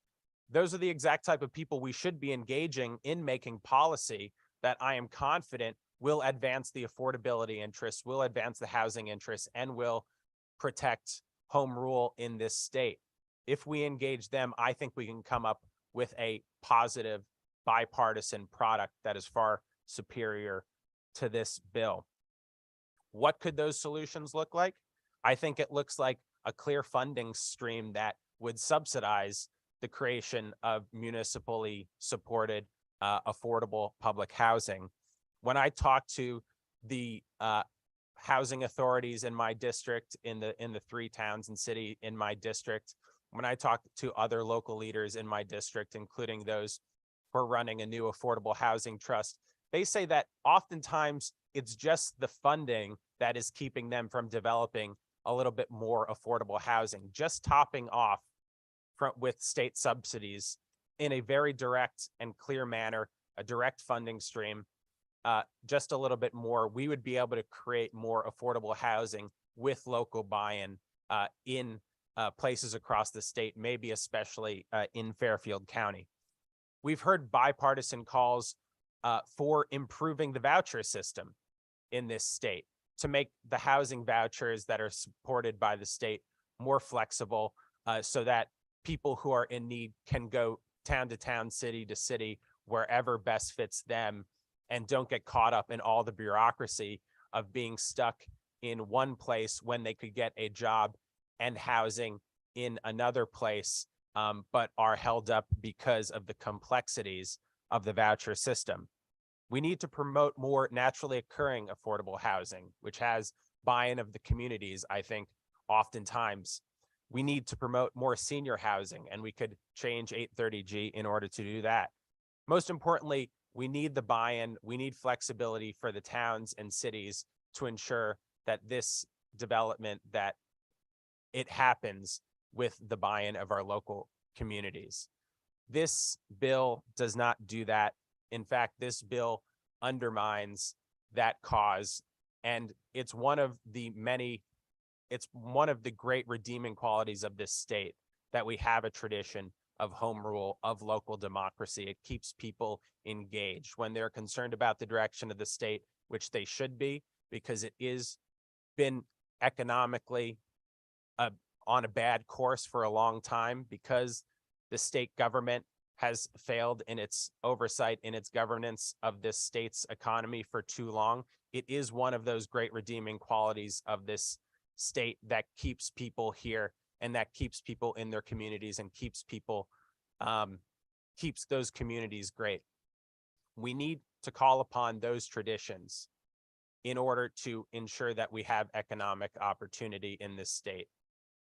S3: Those are the exact type of people we should be engaging in making policy that I am confident will advance the affordability interests, will advance the housing interests, and will protect home rule in this state. If we engage them, I think we can come up with a positive bipartisan product that is far superior to this bill. What could those solutions look like? I think it looks like a clear funding stream that would subsidize the creation of municipally supported affordable public housing. When I talk to the housing authorities in my district, in the 3 towns and city in my district, when I talk to other local leaders in my district, including those who are running a new affordable housing trust, they say that oftentimes it's just the funding that is keeping them from developing a little bit more affordable housing, just topping off with state subsidies in a very direct and clear manner, a direct funding stream, just a little bit more, we would be able to create more affordable housing with local buy-in in places across the state, maybe especially in Fairfield County. We've heard bipartisan calls for improving the voucher system in this state to make the housing vouchers that are supported by the state more flexible so that people who are in need can go town to town, city to city, wherever best fits them, and don't get caught up in all the bureaucracy of being stuck in one place when they could get a job and housing in another place, but are held up because of the complexities of the voucher system. We need to promote more naturally occurring affordable housing, which has buy-in of the communities, I think, oftentimes. We need to promote more senior housing, and we could change 830G in order to do that. Most importantly, we need the buy-in, we need flexibility for the towns and cities to ensure that this development, that it happens with the buy-in of our local communities. This bill does not do that. In fact, this bill undermines that cause, and it's one of the great redeeming qualities of this state, that we have a tradition of home rule, of local democracy. It keeps people engaged when they're concerned about the direction of the state, which they should be, because it is been economically on a bad course for a long time because the state government has failed in its oversight, in its governance of this state's economy for too long. It is one of those great redeeming qualities of this state that keeps people here and that keeps people in their communities and keeps people, keeps those communities great. We need to call upon those traditions in order to ensure that we have economic opportunity in this state.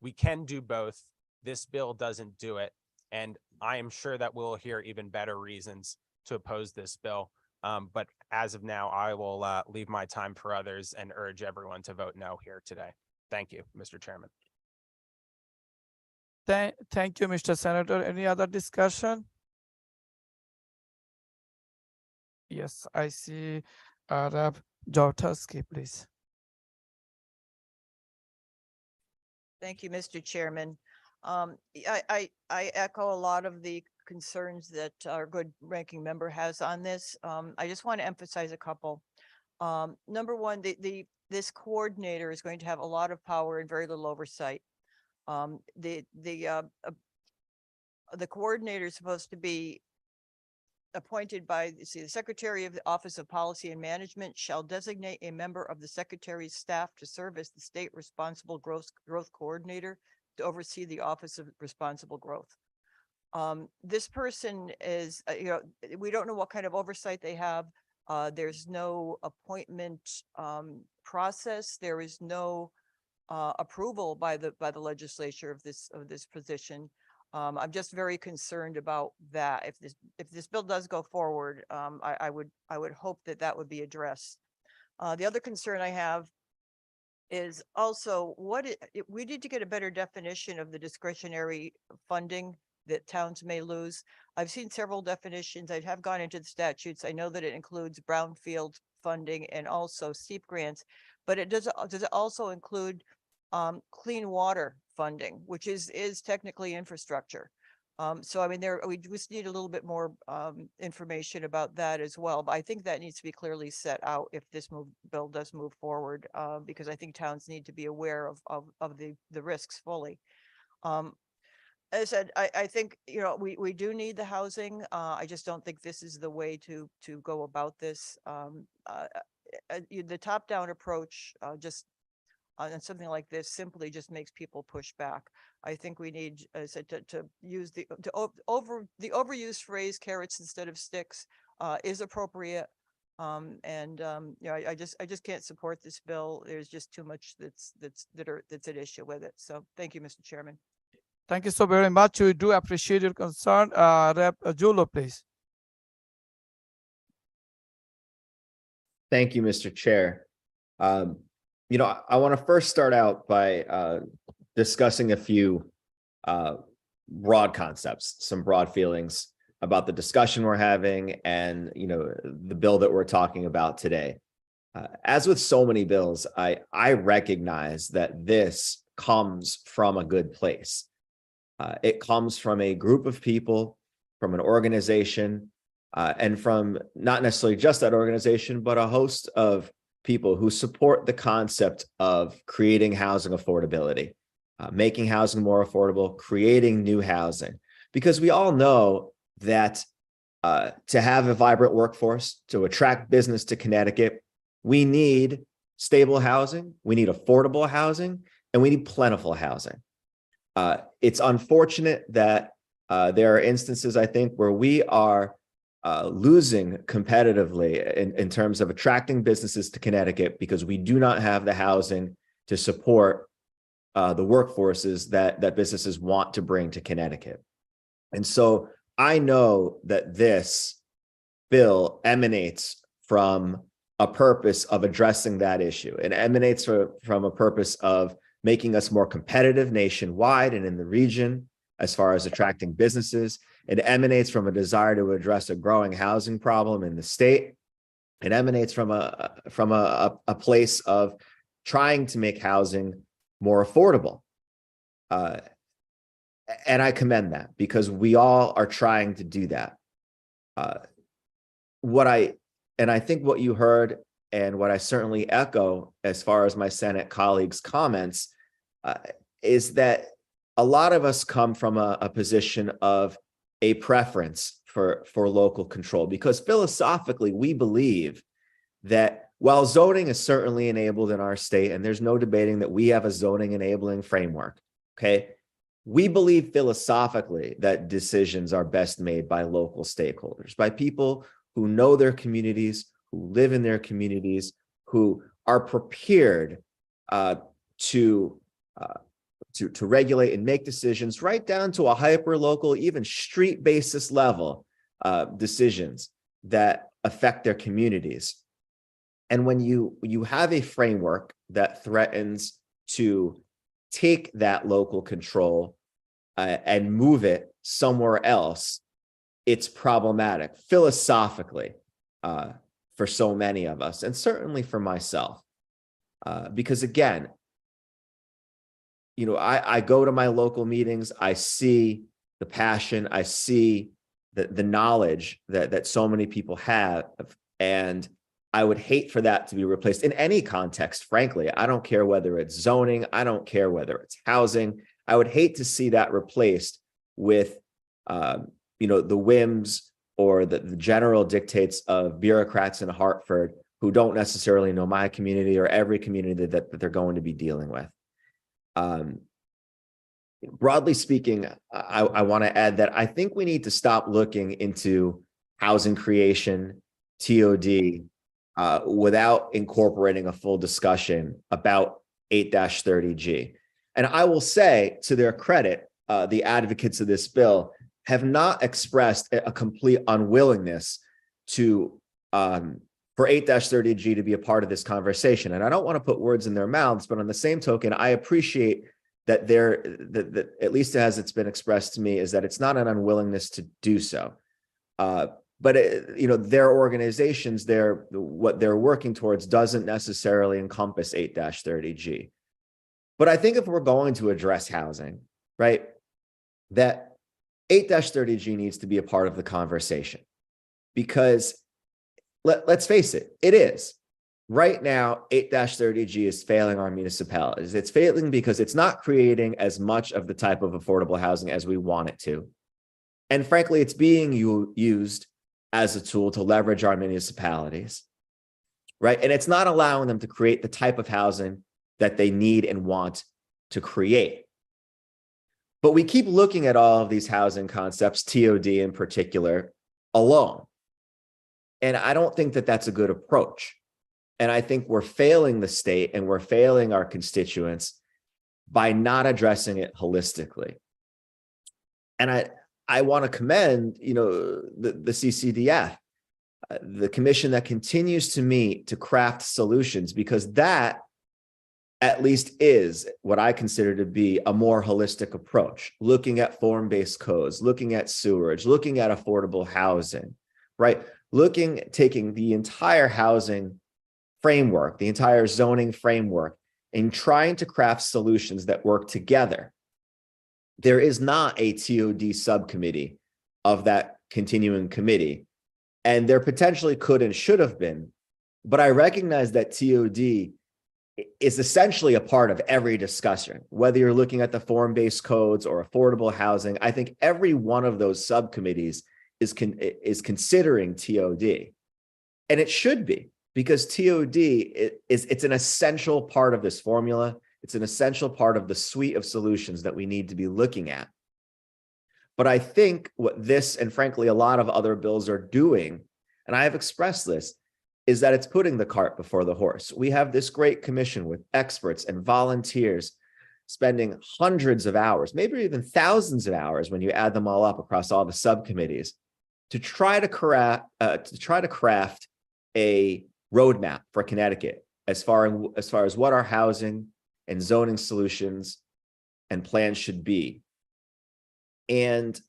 S3: We can do both. This bill doesn't do it. And I am sure that we'll hear even better reasons to oppose this bill. But as of now, I will leave my time for others and urge everyone to vote no here today. Thank you, Mr. Chairman.
S1: Thank you, Mr. Senator. Any other discussion? Yes, I see Rep. Jaworski, please.
S5: Thank you, Mr. Chairman. I echo a lot of the concerns that our good ranking member has on this. I just want to emphasize a couple. Number one, this coordinator is going to have a lot of power and very little oversight. The coordinator is supposed to be appointed by the Secretary of the Office of Policy and Management shall designate a member of the Secretary's staff to serve as the state responsible growth coordinator to oversee the Office of Responsible Growth. This person is, we don't know what kind of oversight they have. There's no appointment process. There is no approval by the legislature of this position. I'm just very concerned about that. If this bill does go forward, I would hope that would be addressed. The other concern I have is also we need to get a better definition of the discretionary funding that towns may lose. I've seen several definitions. I have gone into the statutes. I know that it includes brownfield funding and also steep grants, but does it also include clean water funding, which is technically infrastructure. So I mean, we just need a little bit more information about that as well. But I think that needs to be clearly set out if this bill does move forward, because I think towns need to be aware of the risks fully. As I said, I think, we do need the housing. I just don't think this is the way to go about this. The top-down approach just on something like this simply just makes people push back. I think we need, as I said, to use the overused phrase carrots instead of sticks is appropriate. I just can't support this bill. There's just too much that's at issue with it. So thank you, Mr. Chairman.
S1: Thank you so very much. We do appreciate your concern. Rep. Jullo, please.
S4: Thank you, Mr. Chair. I want to first start out by discussing a few broad concepts, some broad feelings about the discussion we're having and, the bill that we're talking about today. As with so many bills, I recognize that this comes from a good place. It comes from a group of people, from an organization, and from not necessarily just that organization, but a host of people who support the concept of creating housing affordability, making housing more affordable, creating new housing. Because we all know that to have a vibrant workforce, to attract business to Connecticut, we need stable housing, we need affordable housing, and we need plentiful housing. It's unfortunate that there are instances, I think, where we are losing competitively in terms of attracting businesses to Connecticut because we do not have the housing to support the workforces that businesses want to bring to Connecticut. And so I know that this bill emanates from a purpose of addressing that issue. It emanates from a purpose of making us more competitive nationwide and in the region as far as attracting businesses. It emanates from a desire to address a growing housing problem in the state. It emanates from a place of trying to make housing more affordable. And I commend that because we all are trying to do that. I think what you heard and what I certainly echo as far as my Senate colleagues' comments is that a lot of us come from a position of a preference for local control, because philosophically, we believe that while zoning is certainly enabled in our state, and there's no debating that we have a zoning enabling framework, okay, we believe philosophically that decisions are best made by local stakeholders, by people who know their communities, who live in their communities, who are prepared to regulate and make decisions right down to a hyper local, even street basis level decisions that affect their communities. And when you have a framework that threatens to take that local control and move it somewhere else, it's problematic philosophically for so many of us, and certainly for myself. Because again, you know, I go to my local meetings, I see the passion, I see the knowledge that so many people have, and I would hate for that to be replaced in any context, frankly. I don't care whether it's zoning, I don't care whether it's housing. I would hate to see that replaced with, you know, the whims or the general dictates of bureaucrats in Hartford who don't necessarily know my community or every community that they're going to be dealing with. Broadly speaking, I want to add that I think we need to stop looking into housing creation, TOD, without incorporating a full discussion about 8-30G. And I will say, to their credit, the advocates of this bill have not expressed a complete unwillingness to for 8-30G to be a part of this conversation. And I don't want to put words in their mouths, but on the same token, I appreciate that that at least as it's been expressed to me, is that it's not an unwillingness to do so. But you know, their organizations, what they're working towards doesn't necessarily encompass 8-30G. But I think if we're going to address housing, right, that 8-30G needs to be a part of the conversation, because let's face it, it is. Right now, 8-30G is failing our municipalities. It's failing because it's not creating as much of the type of affordable housing as we want it to. And frankly, it's being used as a tool to leverage our municipalities, right? And it's not allowing them to create the type of housing that they need and want to create. But we keep looking at all of these housing concepts, TOD in particular, alone. And I don't think that that's a good approach. And I think we're failing the state and we're failing our constituents by not addressing it holistically. And I want to commend, you know, the CCDF, the commission that continues to meet to craft solutions, because that at least is what I consider to be a more holistic approach, looking at form-based codes, looking at sewerage, looking at affordable housing, right? Taking the entire housing framework, the entire zoning framework, and trying to craft solutions that work together. There is not a TOD subcommittee of that continuing committee, and there potentially could and should have been, but I recognize that TOD is essentially a part of every discussion, whether you're looking at the form-based codes or affordable housing. I think every one of those subcommittees is considering TOD, and it should be, because TOD it's an essential part of this formula. It's an essential part of the suite of solutions that we need to be looking at. But I think what this, and frankly, a lot of other bills are doing, and I have expressed this, is that it's putting the cart before the horse. We have this great commission with experts and volunteers spending hundreds of hours, maybe even thousands of hours when you add them all up across all the subcommittees, to try to craft a roadmap for Connecticut as far as what our housing and zoning solutions and plans should be. And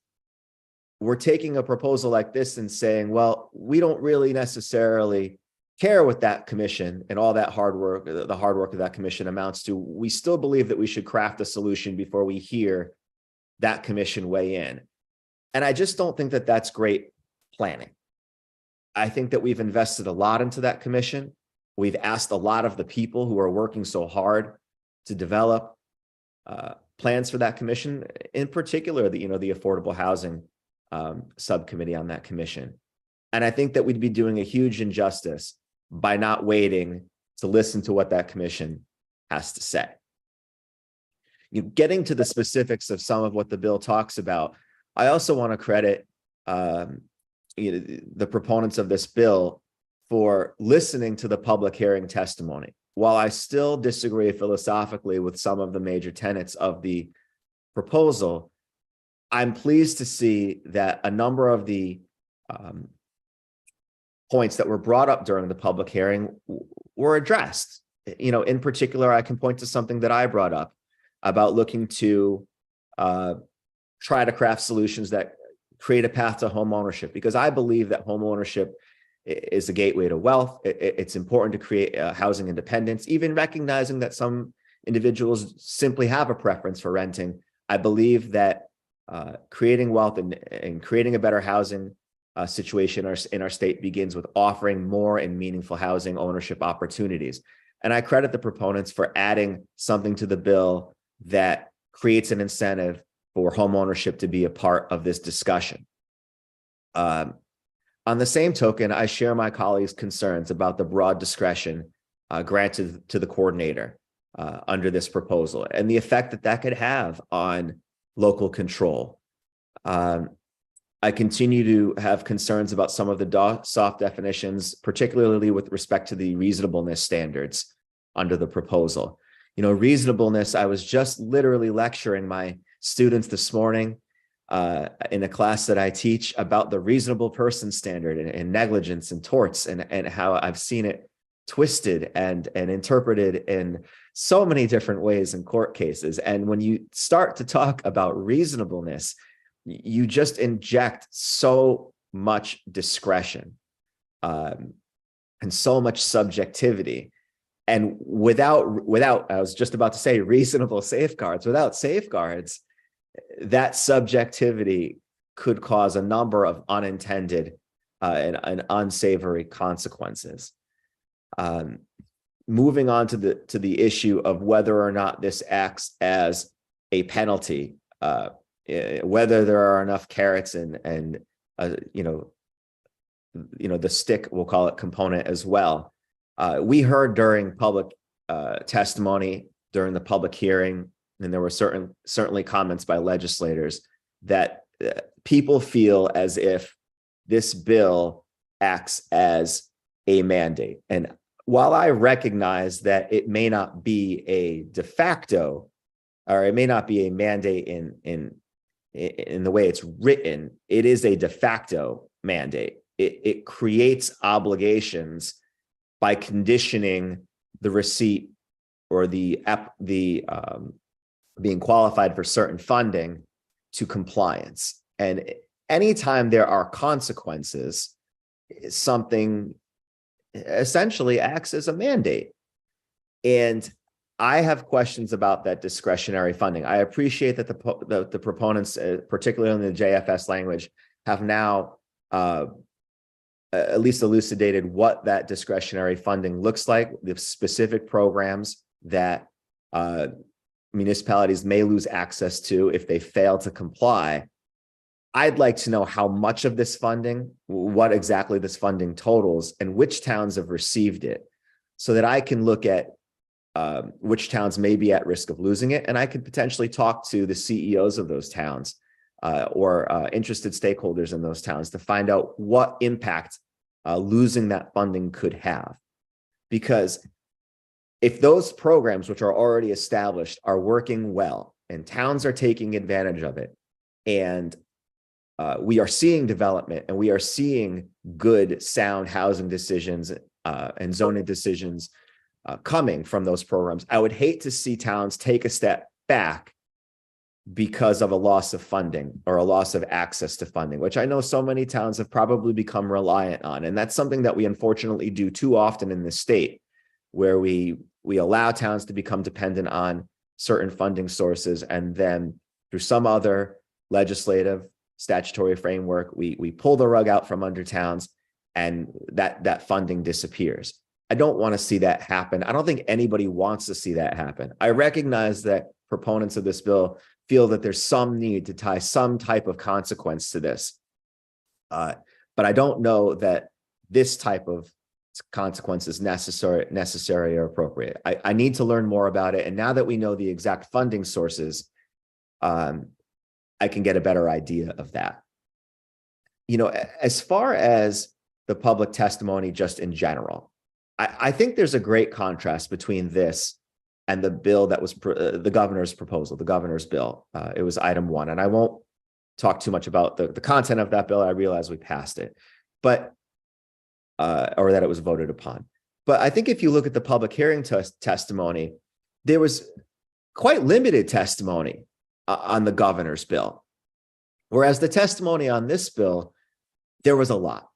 S4: we're taking a proposal like this and saying, well, we don't really necessarily care what that commission and all that hard work, the hard work of that commission amounts to. We still believe that we should craft a solution before we hear that commission weigh in. And I just don't think that that's great planning. I think that we've invested a lot into that commission. We've asked a lot of the people who are working so hard to develop plans for that commission, in particular, the affordable housing subcommittee on that commission. And I think that we'd be doing a huge injustice by not waiting to listen to what that commission has to say. Getting to the specifics of some of what the bill talks about, I also want to credit the proponents of this bill for listening to the public hearing testimony. While I still disagree philosophically with some of the major tenets of the proposal, I'm pleased to see that a number of the points that were brought up during the public hearing were addressed. In particular, I can point to something that I brought up about looking to try to craft solutions that create a path to home ownership, because I believe that home ownership is a gateway to wealth. It's important to create housing independence, even recognizing that some individuals simply have a preference for renting. I believe that creating wealth and creating a better housing situation in our state begins with offering more and meaningful housing ownership opportunities. And I credit the proponents for adding something to the bill that creates an incentive for home ownership to be a part of this discussion. On the same token, I share my colleagues' concerns about the broad discretion granted to the coordinator under this proposal and the effect that that could have on local control. I continue to have concerns about some of the soft definitions, particularly with respect to the reasonableness standards under the proposal. Reasonableness, I was just literally lecturing my students this morning in a class that I teach about the reasonable person standard and negligence and torts and how I've seen it twisted and interpreted in so many different ways in court cases. And when you start to talk about reasonableness, you just inject so much discretion and so much subjectivity. And without, I was just about to say reasonable safeguards, without safeguards, that subjectivity could cause a number of unintended and unsavory consequences. Moving on to the issue of whether or not this acts as a penalty, whether there are enough carrots and the stick, we'll call it, component as well. We heard during public testimony during the public hearing, and there were certainly comments by legislators that people feel as if this bill acts as a mandate. And while I recognize that it may not be a de facto, or it may not be a mandate in the way it's written, it is a de facto mandate. It creates obligations by conditioning the receipt or the being qualified for certain funding to compliance. And anytime there are consequences, something essentially acts as a mandate. And I have questions about that discretionary funding. I appreciate that the proponents, particularly in the JFS language, have now at least elucidated what that discretionary funding looks like, the specific programs that municipalities may lose access to if they fail to comply. I'd like to know how much of this funding, what exactly this funding totals, and which towns have received it, so that I can look at which towns may be at risk of losing it, and I could potentially talk to the CEOs of those towns or interested stakeholders in those towns to find out what impact losing that funding could have. Because if those programs, which are already established, are working well and towns are taking advantage of it, and we are seeing development and we are seeing good, sound housing decisions and zoning decisions coming from those programs, I would hate to see towns take a step back because of a loss of funding or a loss of access to funding, which I know so many towns have probably become reliant on. And that's something that we unfortunately do too often in this state, where we allow towns to become dependent on certain funding sources, and then through some other legislative statutory framework, we pull the rug out from under towns, and that funding disappears. I don't want to see that happen. I don't think anybody wants to see that happen. I recognize that proponents of this bill feel that there's some need to tie some type of consequence to this. But I don't know that this type of consequence is necessary or appropriate. I need to learn more about it. And now that we know the exact funding sources, I can get a better idea of that. You know, as far as the public testimony just in general, I think there's a great contrast between this and the bill that was the governor's proposal, the governor's bill. It was item 1, and I won't talk too much about the content of that bill. I realize we passed it, but or that it was voted upon. But I think if you look at the public hearing testimony, there was quite limited testimony on the governor's bill, whereas the testimony on this bill, there was a lot.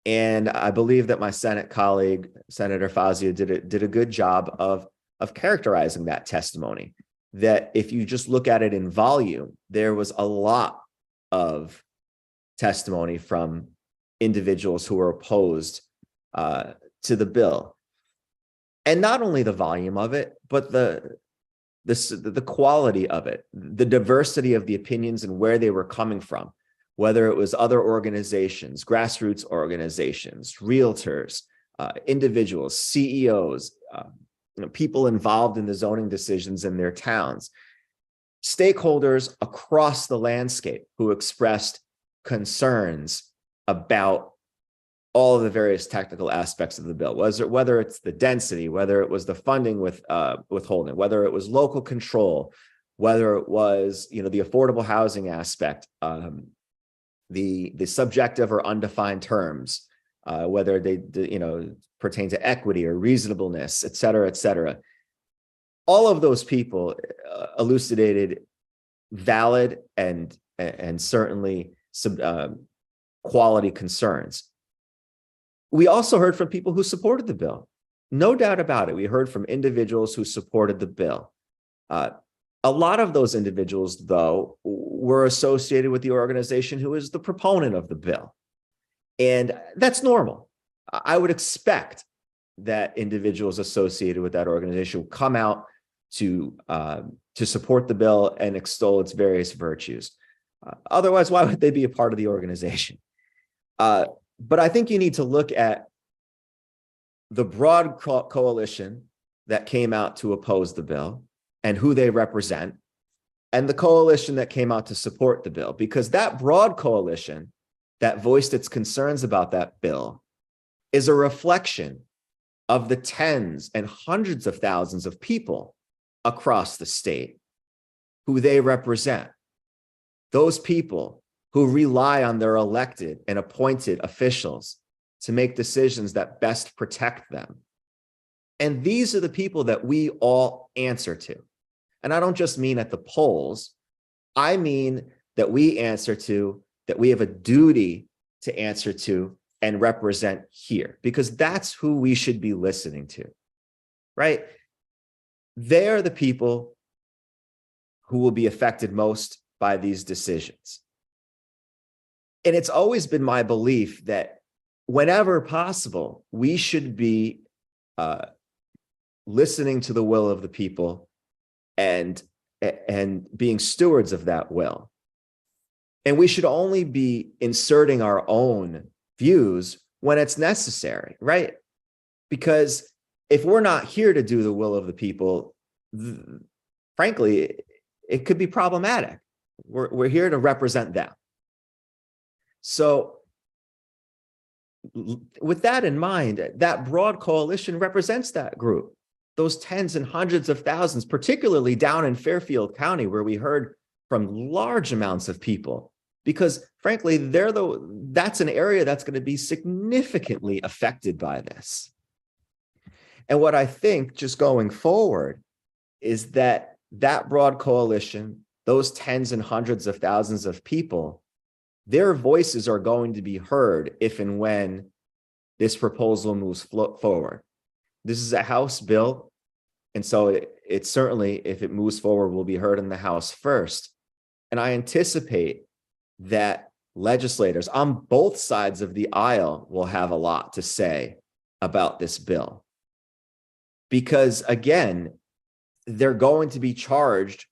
S4: And I believe that my Senate colleague, Senator Fazio, did a good job of characterizing that testimony. That if you just look at it in volume, there was a lot of testimony from individuals who were opposed to the bill. And not only the volume of it, but the quality of it, the diversity of the opinions and where they were coming from, whether it was other organizations, grassroots organizations, realtors, individuals, CEOs, people involved in the zoning decisions in their towns, stakeholders across the landscape who expressed concerns about all of the various technical aspects of the bill, whether it's the density, whether it was the funding withholding, whether it was local control, whether it was the affordable housing aspect, the subjective or undefined terms, whether they pertain to equity or reasonableness, et cetera, et cetera. All of those people elucidated valid and certainly quality concerns. We also heard from people who supported the bill. No doubt about it. We heard from individuals who supported the bill. A lot of those individuals, though, were associated with the organization who is the proponent of the bill. And that's normal. I would expect that individuals associated with that organization will come out to support the bill and extol its various virtues. Otherwise, why would they be a part of the organization? But I think you need to look at the broad coalition that came out to oppose the bill and who they represent, and the coalition that came out to support the bill, because that broad coalition that voiced its concerns about that bill is a reflection of the tens and hundreds of thousands of people across the state who they represent. Those people who rely on their elected and appointed officials to make decisions that best protect them. And these are the people that we all answer to. And I don't just mean at the polls. I mean that we answer to, that we have a duty to answer to and represent here, because that's who we should be listening to, right? They're the people who will be affected most by these decisions. And it's always been my belief that whenever possible, we should be listening to the will of the people and being stewards of that will. And we should only be inserting our own views when it's necessary, right? Because if we're not here to do the will of the people, frankly, it could be problematic. We're here to represent them. So with that in mind, that broad coalition represents that group, those tens and hundreds of thousands, particularly down in Fairfield County, where we heard from large amounts of people, because frankly, that's an area that's going to be significantly affected by this. And what I think just going forward is that broad coalition, those tens and hundreds of thousands of people, their voices are going to be heard if and when this proposal moves forward. This is a House bill, and so it certainly, if it moves forward, will be heard in the House first. And I anticipate that legislators on both sides of the aisle will have a lot to say about this bill. Because again, they're going to be charged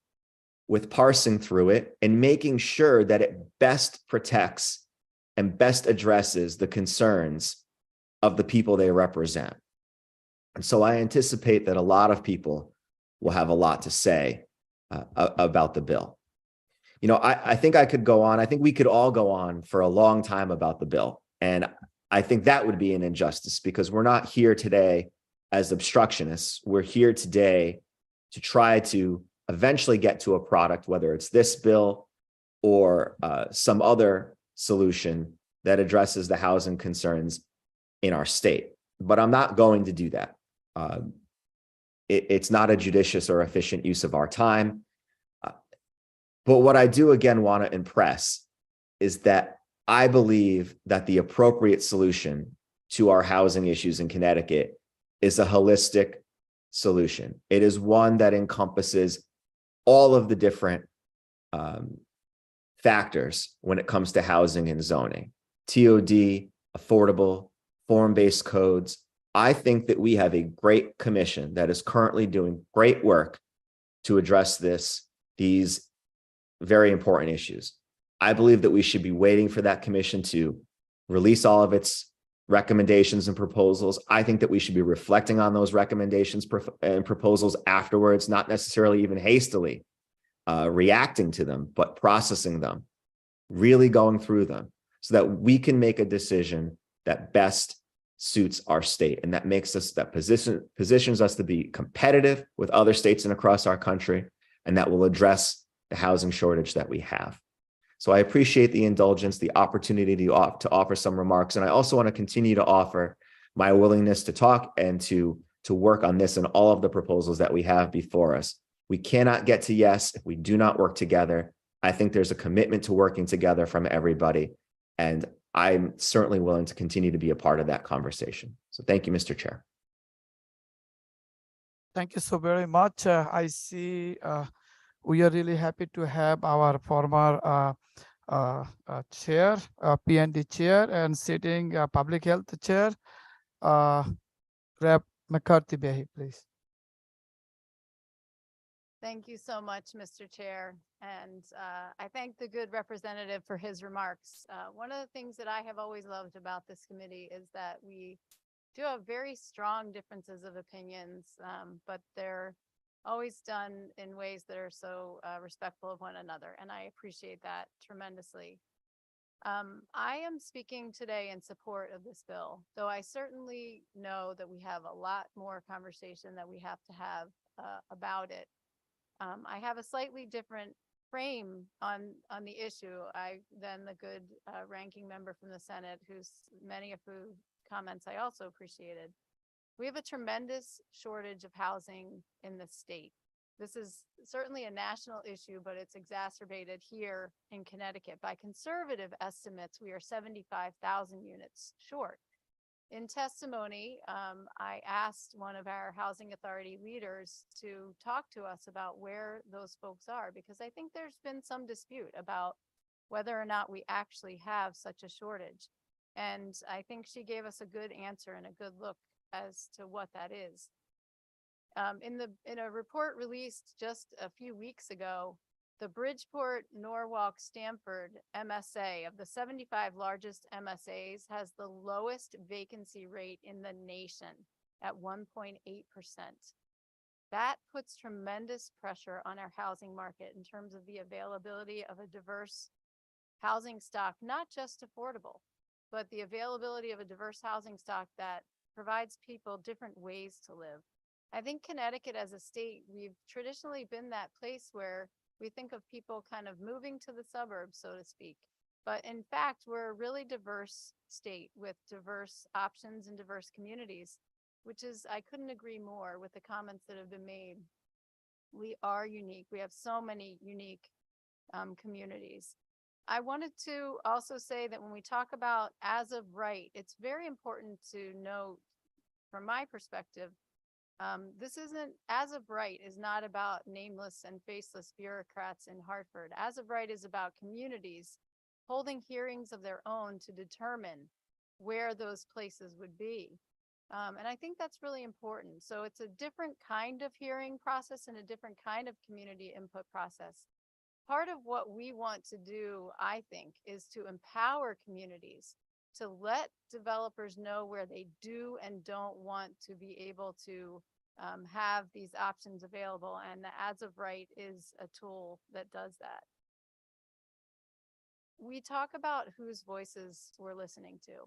S4: with parsing through it and making sure that it best protects and best addresses the concerns of the people they represent. And so I anticipate that a lot of people will have a lot to say about the bill. You know, I think I could go on. I think we could all go on for a long time about the bill. And I think that would be an injustice because we're not here today as obstructionists. We're here today to try to eventually get to a product, whether it's this bill or some other solution that addresses the housing concerns in our state. But I'm not going to do that. It's not a judicious or efficient use of our time. But what I do again want to impress is that I believe that the appropriate solution to our housing issues in Connecticut is a holistic solution. It is one that encompasses all of the different factors when it comes to housing and zoning, TOD, affordable, form-based codes. I think that we have a great commission that is currently doing great work to address these very important issues. I believe that we should be waiting for that commission to release all of its recommendations and proposals. I think that we should be reflecting on those recommendations and proposals afterwards, not necessarily even hastily reacting to them, but processing them, really going through them so that we can make a decision that best suits our state and that makes us, that positions us to be competitive with other states and across our country, and that will address the housing shortage that we have. So I appreciate the indulgence, the opportunity to offer some remarks. And I also want to continue to offer my willingness to talk and to work on this and all of the proposals that we have before us. We cannot get to yes if we do not work together. I think there's a commitment to working together from everybody. And I'm certainly willing to continue to be a part of that conversation. So thank you, Mr. Chair.
S1: Thank you so very much. I see we are really happy to have our former chair, P&D chair, and sitting public health chair, Rep. McCarthy Behe, please.
S10: Thank you so much, Mr. Chair. And I thank the good representative for his remarks. One of the things that I have always loved about this committee is that we do have very strong differences of opinions, but they're always done in ways that are so respectful of one another. And I appreciate that tremendously. I am speaking today in support of this bill, though I certainly know that we have a lot more conversation that we have to have about it. I have a slightly different frame on the issue than the good ranking member from the Senate, many of whose comments I also appreciated. We have a tremendous shortage of housing in the state. This is certainly a national issue, but it's exacerbated here in Connecticut. By conservative estimates, we are 75,000 units short. In testimony, I asked one of our housing authority leaders to talk to us about where those folks are, because I think there's been some dispute about whether or not we actually have such a shortage. And I think she gave us a good answer and a good look as to what that is. In a report released just a few weeks ago, the Bridgeport, Norwalk, Stamford MSA of the 75 largest MSAs has the lowest vacancy rate in the nation at 1.8%. That puts tremendous pressure on our housing market in terms of the availability of a diverse housing stock, not just affordable, but the availability of a diverse housing stock that provides people different ways to live. I think Connecticut as a state, we've traditionally been that place where we think of people kind of moving to the suburbs, so to speak. But in fact, we're a really diverse state with diverse options and diverse communities, which is, I couldn't agree more with the comments that have been made. We are unique. We have so many unique communities. I wanted to also say that when we talk about as of right, it's very important to note from my perspective, this isn't, as of right is not about nameless and faceless bureaucrats in Hartford. As of right is about communities holding hearings of their own to determine where those places would be. And I think that's really important. So it's a different kind of hearing process and a different kind of community input process. Part of what we want to do, I think, is to empower communities to let developers know where they do and don't want to be able to have these options available. And the Ads of Right is a tool that does that. We talk about whose voices we're listening to.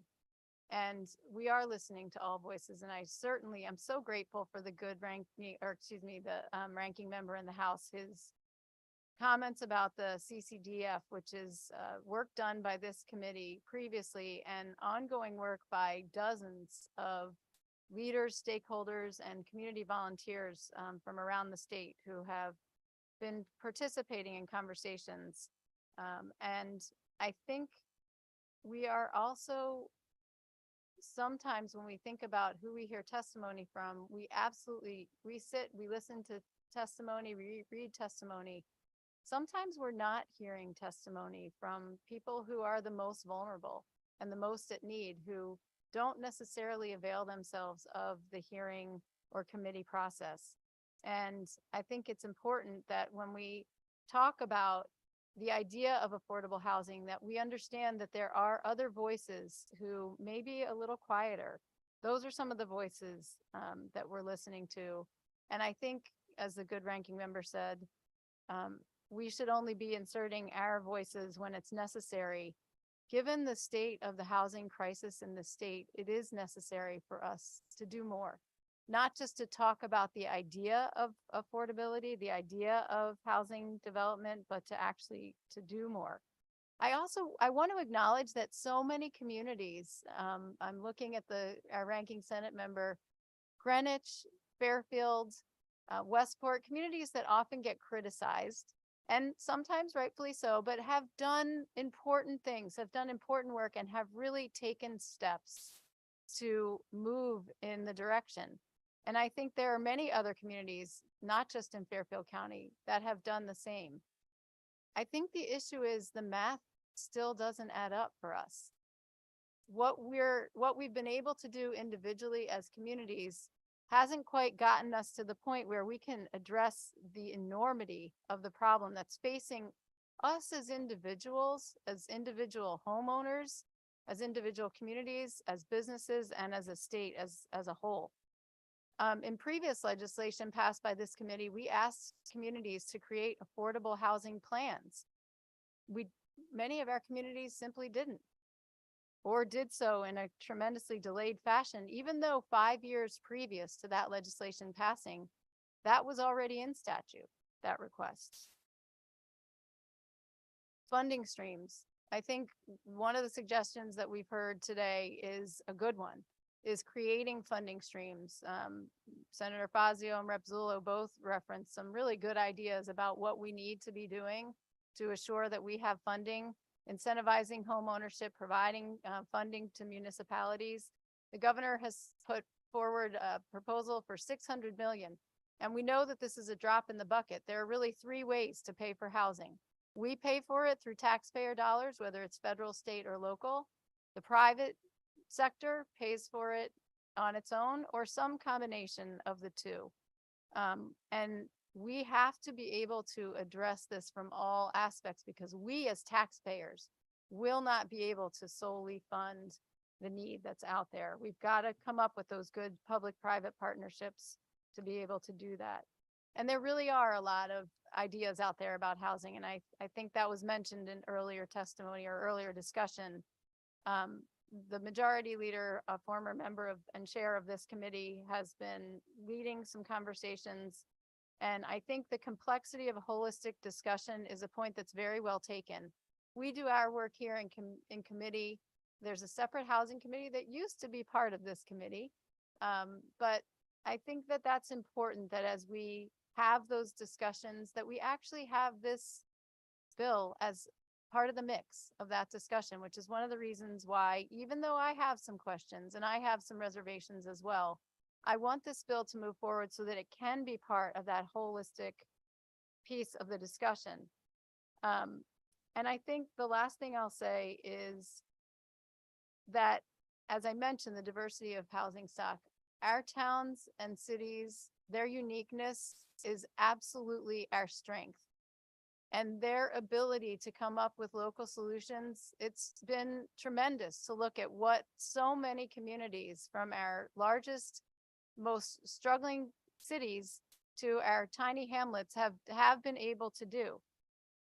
S10: And we are listening to all voices. And I certainly am so grateful for the good ranking, or excuse me, the ranking member in the House, his comments about the CCDF, which is work done by this committee previously and ongoing work by dozens of leaders, stakeholders, and community volunteers from around the state who have been participating in conversations. And I think we are also, sometimes when we think about who we hear testimony from, we listen to testimony, we read testimony. Sometimes we're not hearing testimony from people who are the most vulnerable and the most at need, who don't necessarily avail themselves of the hearing or committee process. And I think it's important that when we talk about the idea of affordable housing, that we understand that there are other voices who may be a little quieter. Those are some of the voices that we're listening to. And I think, as the good ranking member said, we should only be inserting our voices when it's necessary. Given the state of the housing crisis in the state, it is necessary for us to do more, not just to talk about the idea of affordability, the idea of housing development, but to actually to do more. I want to acknowledge that so many communities, I'm looking at our ranking Senate member, Greenwich, Fairfield, Westport, communities that often get criticized, and sometimes rightfully so, but have done important things, have done important work, and have really taken steps to move in the direction. And I think there are many other communities, not just in Fairfield County, that have done the same. I think the issue is the math still doesn't add up for us. What we've been able to do individually as communities hasn't quite gotten us to the point where we can address the enormity of the problem that's facing us as individuals, as individual homeowners, as individual communities, as businesses, and as a state as a whole. In previous legislation passed by this committee, we asked communities to create affordable housing plans. Many of our communities simply didn't, or did so in a tremendously delayed fashion, even though 5 years previous to that legislation passing, that was already in statute, that request. Funding streams. I think one of the suggestions that we've heard today is a good one, is creating funding streams. Senator Fazio and Rep. Zullo both referenced some really good ideas about what we need to be doing to assure that we have funding, incentivizing home ownership, providing funding to municipalities. The governor has put forward a proposal for $600 million. And we know that this is a drop in the bucket. There are really 3 ways to pay for housing. We pay for it through taxpayer dollars, whether it's federal, state, or local. The private sector pays for it on its own, or some combination of the two. And we have to be able to address this from all aspects, because we as taxpayers will not be able to solely fund the need that's out there. We've got to come up with those good public-private partnerships to be able to do that. And there really are a lot of ideas out there about housing. And I think that was mentioned in earlier testimony or earlier discussion. The majority leader, a former member and chair of this committee, has been leading some conversations. And I think the complexity of a holistic discussion is a point that's very well taken. We do our work here in committee. There's a separate housing committee that used to be part of this committee. But I think that that's important, that as we have those discussions, that we actually have this bill as part of the mix of that discussion, which is one of the reasons why, even though I have some questions and I have some reservations as well, I want this bill to move forward so that it can be part of that holistic piece of the discussion. And I think the last thing I'll say is that, as I mentioned, the diversity of housing stock, Our towns and cities, their uniqueness is absolutely our strength. And their ability to come up with local solutions, it's been tremendous to look at what so many communities from our largest, most struggling cities to our tiny hamlets have been able to do.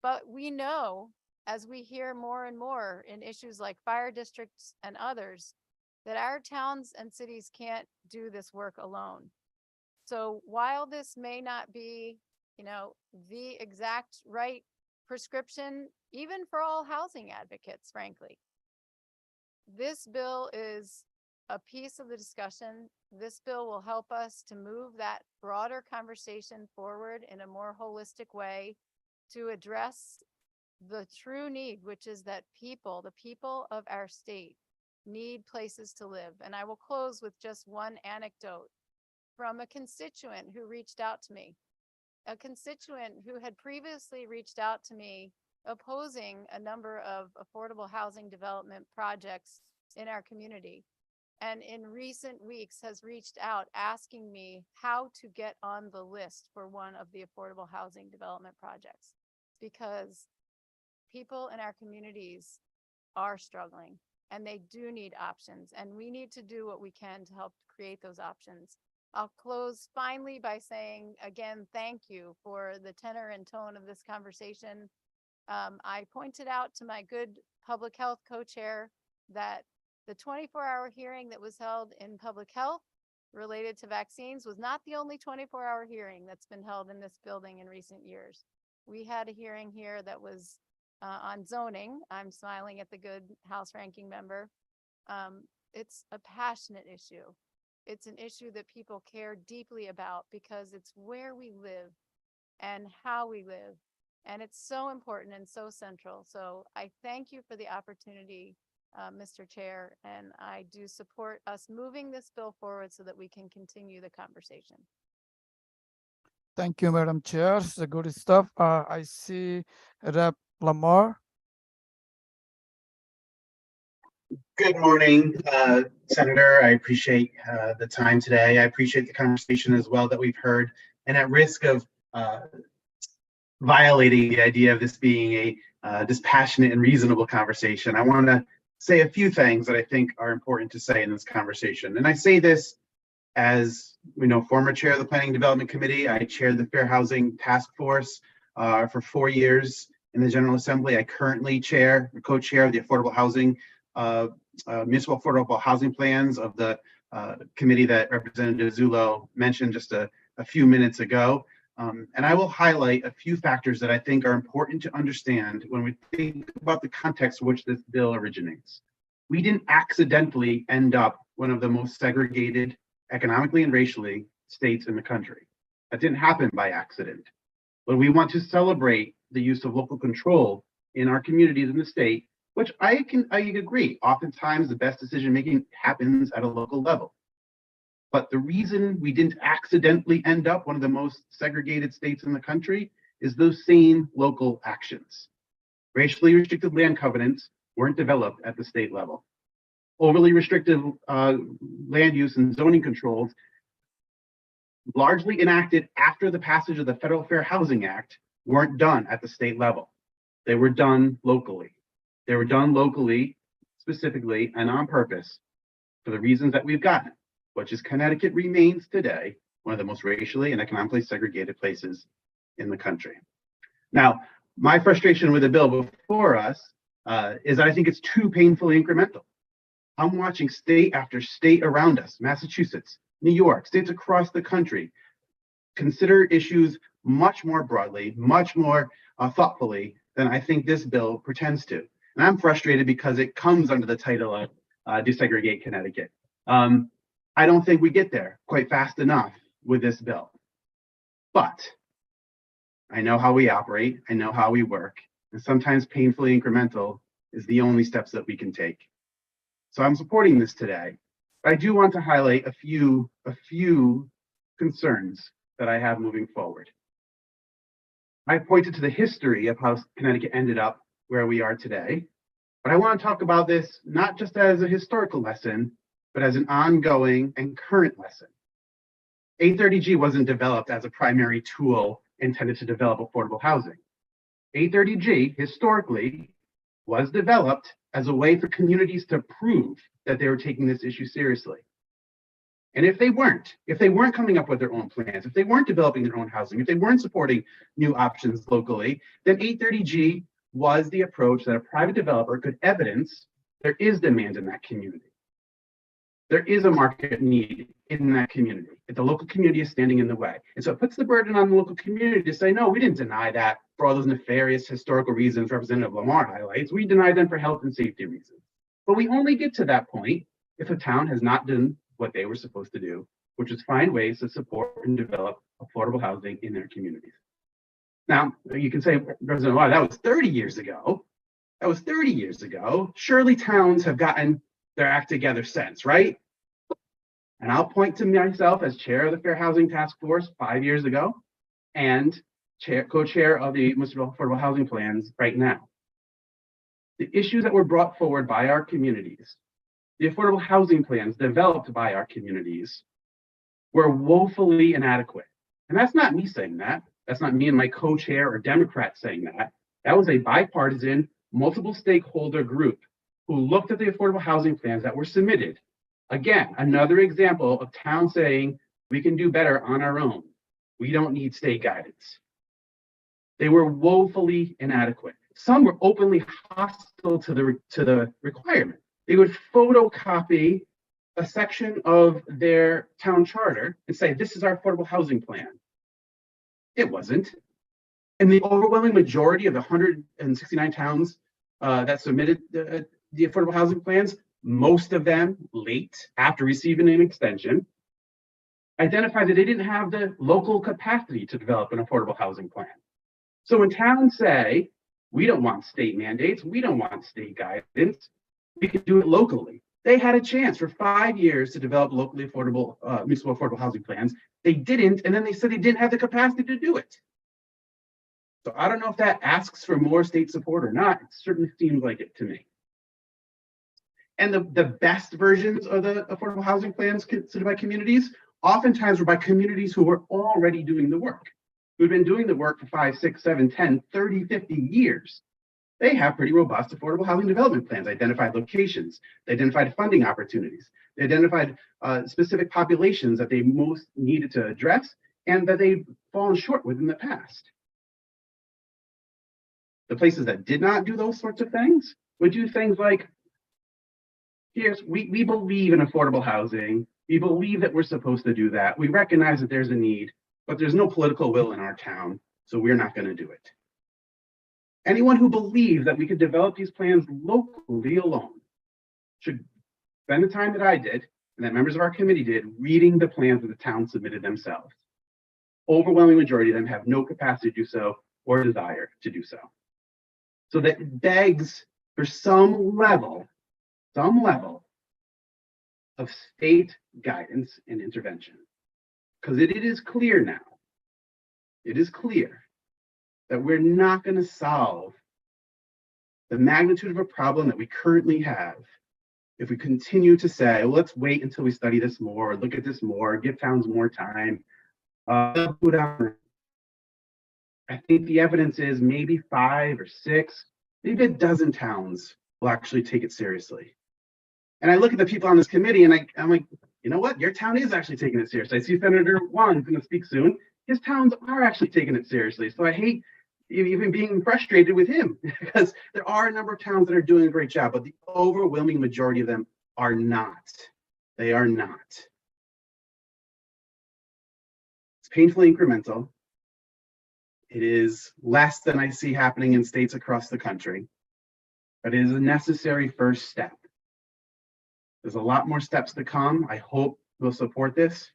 S10: But we know, as we hear more and more in issues like fire districts and others, that our towns and cities can't do this work alone. So while this may not be, the exact right prescription, even for all housing advocates, frankly, this bill is a piece of the discussion. This bill will help us to move that broader conversation forward in a more holistic way to address the true need, which is that the people of our state need places to live. And I will close with just one anecdote from a constituent who reached out to me, a constituent who had previously reached out to me opposing a number of affordable housing development projects in our community. And in recent weeks has reached out asking me how to get on the list for one of the affordable housing development projects, because people in our communities are struggling and they do need options, and we need to do what we can to help create those options. I'll close finally by saying again, thank you for the tenor and tone of this conversation. I pointed out to my good public health co-chair that the 24-hour hearing that was held in public health related to vaccines was not the only 24-hour hearing that's been held in this building in recent years. We had a hearing here that was on zoning. I'm smiling at the good House ranking member. It's a passionate issue. It's an issue that people care deeply about because it's where we live and how we live. And it's so important and so central. So I thank you for the opportunity, Mr. Chair, and I do support us moving this bill forward so that we can continue the conversation.
S1: Thank you, Madam Chair. It's a good stuff. I see Rep. Lamar.
S9: Good morning, Senator. I appreciate the time today. I appreciate the conversation as well that we've heard. And at risk of violating the idea of this being a dispassionate and reasonable conversation, I want to say a few things that I think are important to say in this conversation. And I say this as former chair of the Planning and Development Committee. I chaired the Fair Housing Task Force for 4 years in the General Assembly. I currently co-chair of the Affordable Housing Municipal Affordable Housing Plans of the committee that Representative Zullo mentioned just a few minutes ago. And I will highlight a few factors that I think are important to understand when we think about the context in which this bill originates. We didn't accidentally end up one of the most segregated economically and racially states in the country. That didn't happen by accident. But we want to celebrate the use of local control in our communities in the state, which I agree. Oftentimes the best decision-making happens at a local level. But the reason we didn't accidentally end up one of the most segregated states in the country is those same local actions. Racially restricted land covenants weren't developed at the state level. Overly restrictive land use and zoning controls, largely enacted after the passage of the Federal Fair Housing Act, weren't done at the state level. They were done locally. They were done locally, specifically, and on purpose for the reasons that we've gotten, which is Connecticut remains today one of the most racially and economically segregated places in the country. Now, my frustration with the bill before us is that I think it's too painfully incremental. I'm watching state after state around us, Massachusetts, New York, states across the country, consider issues much more broadly, much more thoughtfully than I think this bill pretends to. And I'm frustrated because it comes under the title of Desegregate Connecticut. I don't think we get there quite fast enough with this bill. But I know how we operate, I know how we work, and sometimes painfully incremental is the only steps that we can take. So I'm supporting this today. But I do want to highlight a few concerns that I have moving forward. I pointed to the history of how Connecticut ended up where we are today, but I want to talk about this not just as a historical lesson, but as an ongoing and current lesson. 830G wasn't developed as a primary tool intended to develop affordable housing. 830G historically was developed as a way for communities to prove that they were taking this issue seriously. And if they weren't coming up with their own plans, if they weren't developing their own housing, if they weren't supporting new options locally, then 830G was the approach that a private developer could evidence there is demand in that community. There is a market need in that community. If the local community is standing in the way. And so it puts the burden on the local community to say, no, we didn't deny that for all those nefarious historical reasons Representative Lamar highlights. We denied them for health and safety reasons. But we only get to that point if a town has not done what they were supposed to do, which is find ways to support and develop affordable housing in their communities. Now, you can say, President, wow, that was 30 years ago. That was 30 years ago. Surely towns have gotten their act together since, right? And I'll point to myself as chair of the Fair Housing Task Force 5 years ago and co-chair of the Municipal Affordable Housing Plans right now. The issues that were brought forward by our communities, the affordable housing plans developed by our communities, were woefully inadequate. And that's not me saying that. That's not me and my co-chair or Democrat saying that. That was a bipartisan, multiple stakeholder group who looked at the affordable housing plans that were submitted. Again, another example of towns saying we can do better on our own. We don't need state guidance. They were woefully inadequate. Some were openly hostile to the requirement. They would photocopy a section of their town charter and say, this is our affordable housing plan. It wasn't. And the overwhelming majority of the 169 towns that submitted the affordable housing plans, most of them late after receiving an extension, identified that they didn't have the local capacity to develop an affordable housing plan. So when towns say, we don't want state mandates, we don't want state guidance, we can do it locally. They had a chance for 5 years to develop locally affordable, municipal affordable housing plans. They didn't, and then they said they didn't have the capacity to do it. So I don't know if that asks for more state support or not. It certainly seems like it to me. And the best versions of the affordable housing plans considered by communities, oftentimes were by communities who were already doing the work, who've been doing the work for 5, 6, 7, 10, 30, 50 years. They have pretty robust affordable housing development plans, identified locations, they identified funding opportunities, they identified specific populations that they most needed to address and that they've fallen short with in the past. The places that did not do those sorts of things would do things like, we believe in affordable housing. We believe that we're supposed to do that. We recognize that there's a need, but there's no political will in our town, so we're not going to do it. Anyone who believes that we could develop these plans locally alone should spend the time that I did and that members of our committee did reading the plans that the town submitted themselves. Overwhelming majority of them have no capacity to do so or desire to do so. So that begs for some level of state guidance and intervention. Because it is clear now, it is clear that we're not going to solve the magnitude of a problem that we currently have if we continue to say, well, let's wait until we study this more, look at this more, give towns more time. I think the evidence is maybe 5 or 6, maybe a dozen towns will actually take it seriously. And I look at the people on this committee and I'm like, you know what? Your town is actually taking it seriously. I see Senator Juan is going to speak soon. His towns are actually taking it seriously. So I hate even being frustrated with him because there are a number of towns that are doing a great job, but the overwhelming majority of them are not. They are not. It's painfully incremental. It is less than I see happening in states across the country, but it is a necessary first step. There's a lot more steps to come. I hope we'll support this.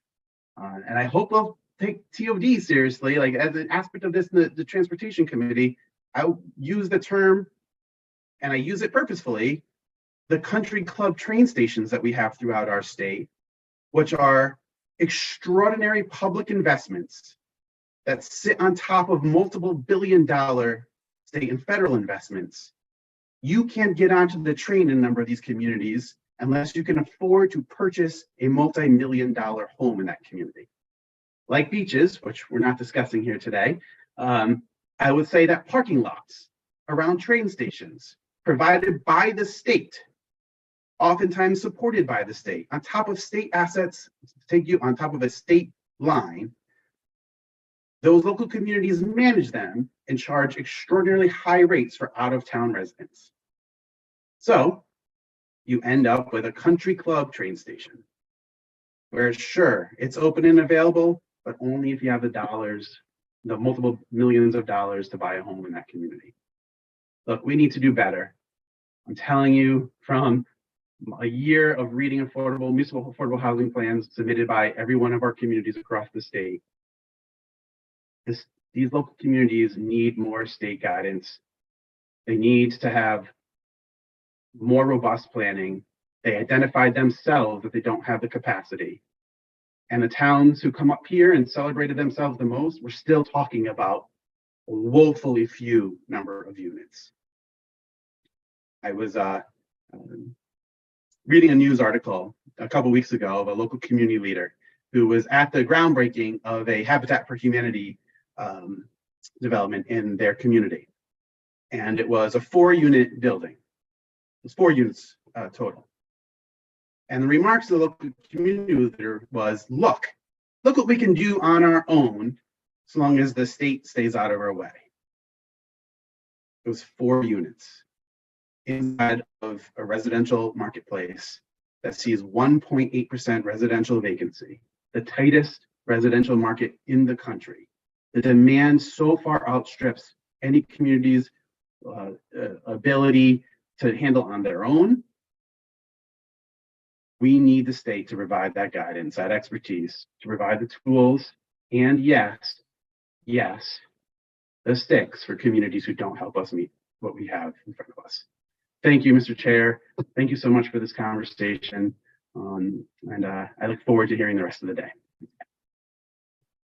S9: And I hope we'll take TOD seriously, like as an aspect of this, the Transportation Committee. I use the term, and I use it purposefully, the country club train stations that we have throughout our state, which are extraordinary public investments that sit on top of multiple billion-dollar state and federal investments. You can't get onto the train in a number of these communities unless you can afford to purchase a multi-million-dollar home in that community. Like beaches, which we're not discussing here today, I would say that parking lots around train stations provided by the state, oftentimes supported by the state, on top of state assets, take you on top of a state line, those local communities manage them and charge extraordinarily high rates for out-of-town residents. So you end up with a country club train station where, sure, it's open and available, but only if you have the dollars, the multiple millions of dollars to buy a home in that community. Look, we need to do better. I'm telling you, from a year of reading municipal affordable housing plans submitted by every one of our communities across the state, these local communities need more state guidance. They need to have more robust planning. They identified themselves that they don't have the capacity. And the towns who come up here and celebrated themselves the most, we're still talking about a woefully few number of units. I was reading a news article a couple weeks ago of a local community leader who was at the groundbreaking of a Habitat for Humanity development in their community. And it was a 4-unit building. It was 4 units total. And the remarks of the local community leader was, look what we can do on our own as long as the state stays out of our way. It was 4 units inside of a residential marketplace that sees 1.8% residential vacancy, the tightest residential market in the country. The demand so far outstrips any community's ability to handle on their own. We need the state to provide that guidance, that expertise, to provide the tools, and yes, the sticks for communities who don't help us meet what we have in front of us. Thank you, Mr. Chair. Thank you so much for this conversation. And I look forward to hearing the rest of the day.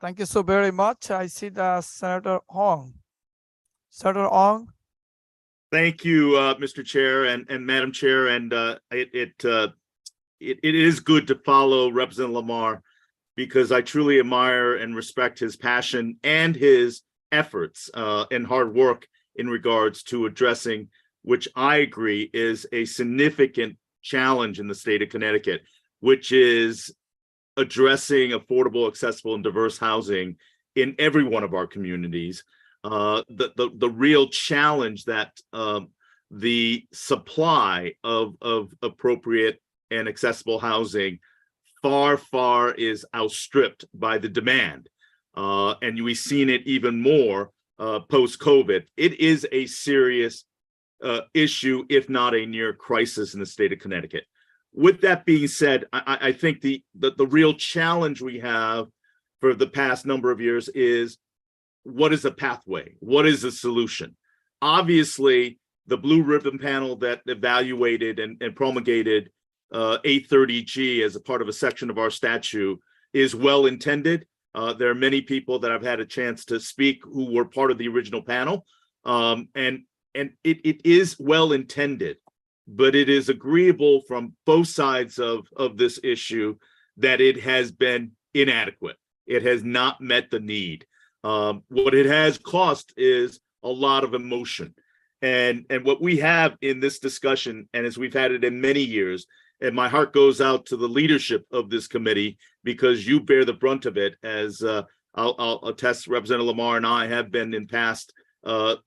S1: Thank you so very much. I see the Senator Ong. Senator Ong.
S6: Thank you, Mr. Chair and Madam Chair. And it is good to follow Representative Lamar, because I truly admire and respect his passion and his efforts and hard work in regards to addressing, which I agree is a significant challenge in the state of Connecticut, which is addressing affordable, accessible, and diverse housing in every one of our communities. The real challenge that the supply of appropriate and accessible housing far is outstripped by the demand. And we've seen it even more post-COVID. It is a serious issue, if not a near crisis in the state of Connecticut. With that being said, I think the real challenge we have for the past number of years is, what is the pathway? What is the solution? Obviously, the Blue Ribbon Panel that evaluated and promulgated 830G as a part of a section of our statute is well intended. There are many people that I've had a chance to speak who were part of the original panel, and it is well intended, but it is agreeable from both sides of this issue that it has been inadequate. It has not met the need. What it has cost is a lot of emotion. And what we have in this discussion, and as we've had it in many years, and my heart goes out to the leadership of this committee, because you bear the brunt of it, as I'll attest, Representative Lamar and I have been in past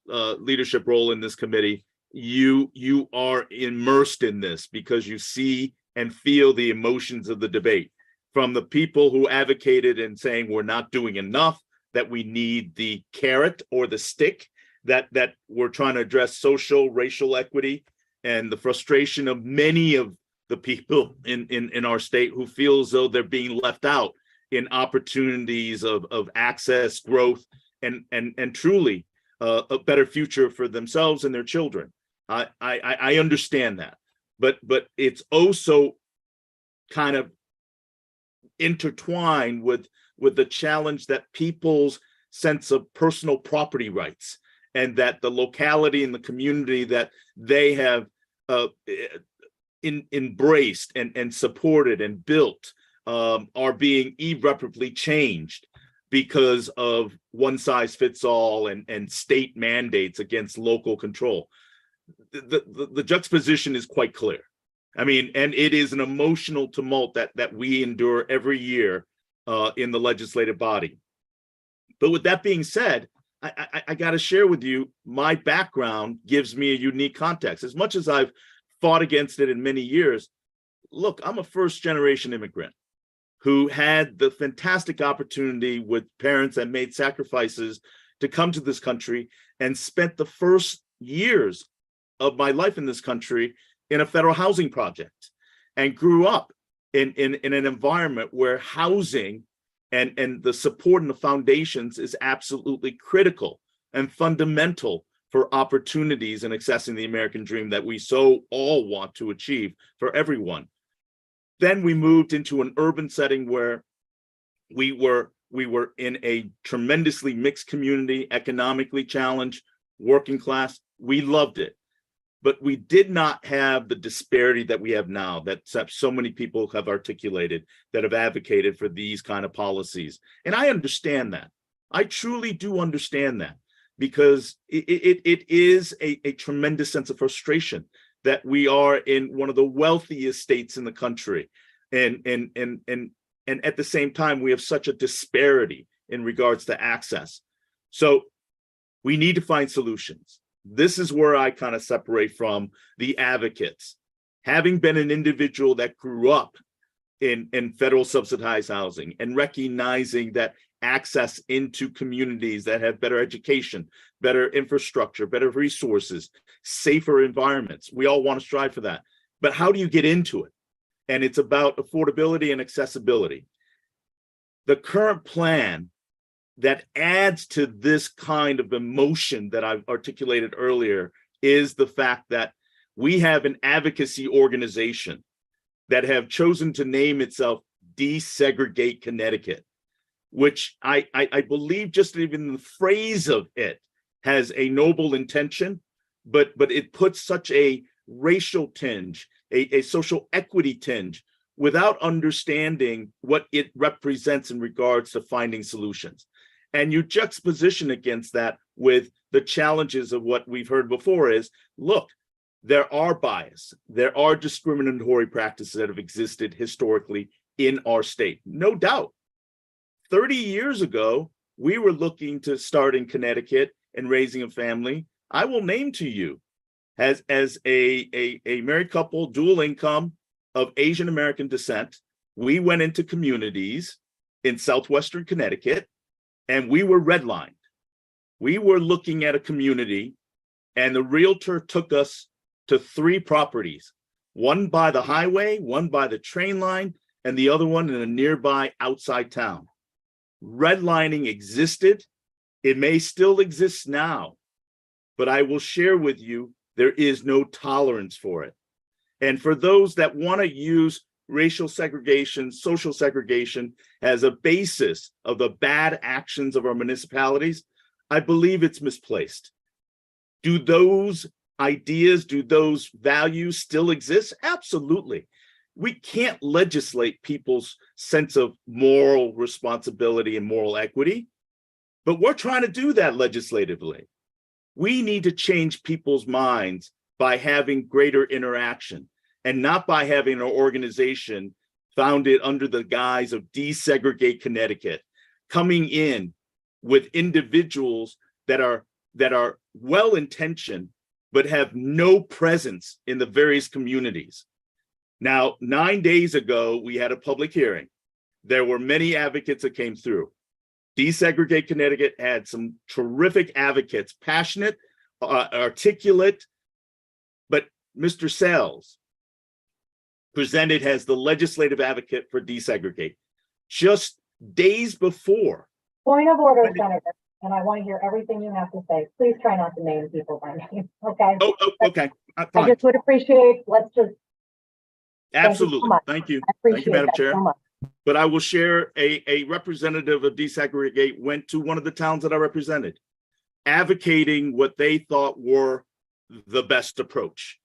S6: leadership role in this committee. You are immersed in this because you see and feel the emotions of the debate from the people who advocated and saying we're not doing enough, that we need the carrot or the stick, that we're trying to address social, racial equity, and the frustration of many of the people in our state who feel as though they're being left out in opportunities of access, growth, and truly a better future for themselves and their children. I understand that, but it's also kind of intertwined with the challenge that people's sense of personal property rights, and that the locality and the community that they have embraced and supported and built are being irreparably changed because of one size fits all and state mandates against local control. The juxtaposition is quite clear. I mean, and it is an emotional tumult that we endure every year in the legislative body. But with that being said, I got to share with you, my background gives me a unique context. As much as I've fought against it in many years, look, I'm a first generation immigrant who had the fantastic opportunity with parents that made sacrifices to come to this country and spent the first years of my life in this country in a federal housing project and grew up in an environment where housing and the support and the foundations is absolutely critical and fundamental for opportunities and accessing the American dream that we so all want to achieve for everyone. Then we moved into an urban setting where we were in a tremendously mixed community, economically challenged, working class. We loved it. But we did not have the disparity that we have now, that so many people have articulated, that have advocated for these kind of policies. And I understand that. I truly do understand that, because it is a tremendous sense of frustration that we are in one of the wealthiest states in the country. And at the same time, we have such a disparity in regards to access. So we need to find solutions. This is where I kind of separate from the advocates. Having been an individual that grew up in federal subsidized housing and recognizing that access into communities that have better education, better infrastructure, better resources, safer environments, we all want to strive for that. But how do you get into it? And it's about affordability and accessibility. The current plan that adds to this kind of emotion that I've articulated earlier is the fact that we have an advocacy organization that have chosen to name itself Desegregate Connecticut, which I believe just even the phrase of it has a noble intention, but it puts such a racial tinge, a social equity tinge, without understanding what it represents in regards to finding solutions. And you juxtaposition against that with the challenges of what we've heard before is, look, there are bias, there are discriminatory practices that have existed historically in our state, no doubt. 30 years ago, we were looking to start in Connecticut and raising a family. I will name to you, as a married couple, dual income of Asian American descent, we went into communities in Southwestern Connecticut and we were redlined. We were looking at a community and the realtor took us to 3 properties, one by the highway, one by the train line, and the other one in a nearby outside town. Redlining existed. It may still exist now, but I will share with you, there is no tolerance for it. And for those that want to use racial segregation, social segregation as a basis of the bad actions of our municipalities, I believe it's misplaced. Do those ideas, do those values still exist? Absolutely. We can't legislate people's sense of moral responsibility and moral equity, but we're trying to do that legislatively. We need to change people's minds by having greater interaction, and not by having an organization founded under the guise of Desegregate Connecticut, coming in with individuals that are well-intentioned, but have no presence in the various communities. Now, 9 days ago, we had a public hearing. There were many advocates that came through. Desegregate Connecticut had some terrific advocates, passionate, articulate, but Mr. Sells presented as the legislative advocate for desegregate. Just days before.
S2: Point of order, Senator, and I want to hear everything you have to say. Please try not to name people by name, okay?
S6: Oh, okay.
S2: I
S6: Fine.
S2: just would appreciate, let's just.
S6: Absolutely. Thank you.
S2: I appreciate
S6: Thank you, Madam
S2: that
S6: Chair.
S2: so much.
S6: But I will share a representative of Desegregate went to one of the towns that I represented, advocating what they thought were the best approach.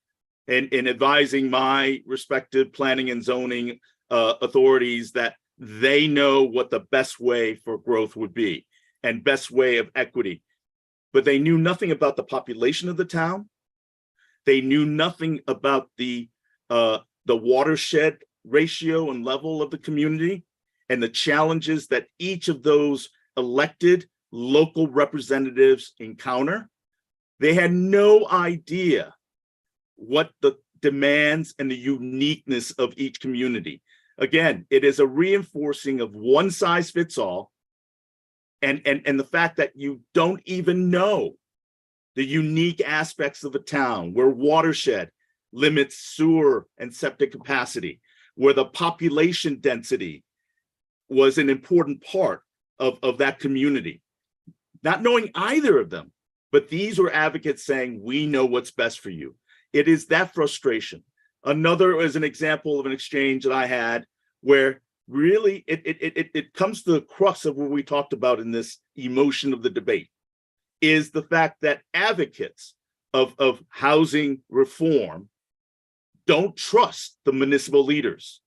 S6: in advising my respective planning and zoning authorities that they know what the best way for growth would be and best way of equity. But they knew nothing about the population of the town. They knew nothing about the watershed ratio and level of the community and the challenges that each of those elected local representatives encounter. They had no idea what the demands and the uniqueness of each community. Again, it is a reinforcing of one size fits all, and the fact that you don't even know the unique aspects of a town where watershed limits sewer and septic capacity, where the population density was an important part of that community. Not knowing either of them, but these were advocates saying, we know what's best for you. It is that frustration. Another is an example of an exchange that I had where really it comes to the crux of what we talked about in this emotion of the debate, is the fact that advocates of housing reform don't trust the municipal leaders.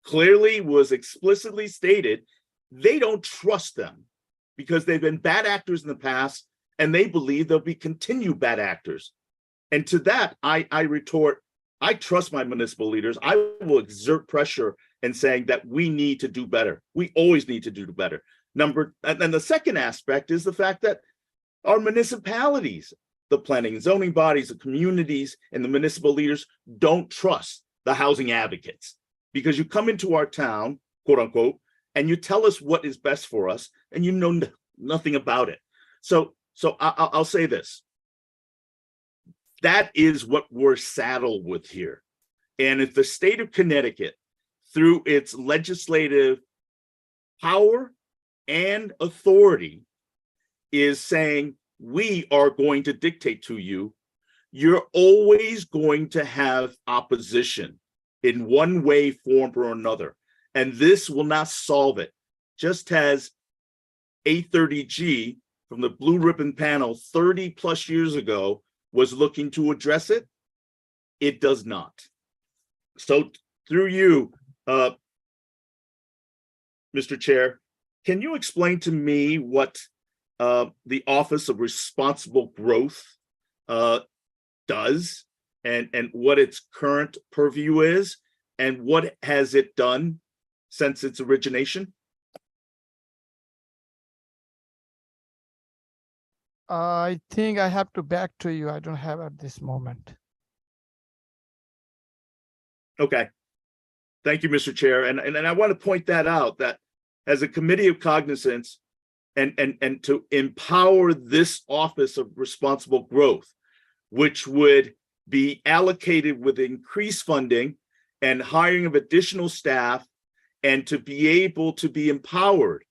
S6: Clearly was explicitly stated, they don't trust them because they've been bad actors in the past and they believe they'll be continued bad actors. And to that, I retort, I trust my municipal leaders. I will exert pressure in saying that we need to do better. We always need to do better. And then the second aspect is the fact that our municipalities, the planning and zoning bodies, the communities, and the municipal leaders don't trust the housing advocates, because you come into our town, quote unquote, and you tell us what is best for us, and you know nothing about it. So I'll say this. That is what we're saddled with here. And if the state of Connecticut, through its legislative power and authority, is saying, we are going to dictate to you, you're always going to have opposition in one way, form, or another. And this will not solve it. Just as 830G from the Blue Ribbon panel 30 plus years ago was looking to address it, it does not. So through you, Mr. Chair, can you explain to me what the Office of Responsible Growth does and what its current purview is and what has it done since its origination?
S1: I think I have to back to you. I don't have at this moment.
S6: Okay. Thank you, Mr. Chair. And I want to point that out, that as a committee of cognizance and to empower this Office of Responsible Growth, which would be allocated with increased funding and hiring of additional staff, and to be able to be empowered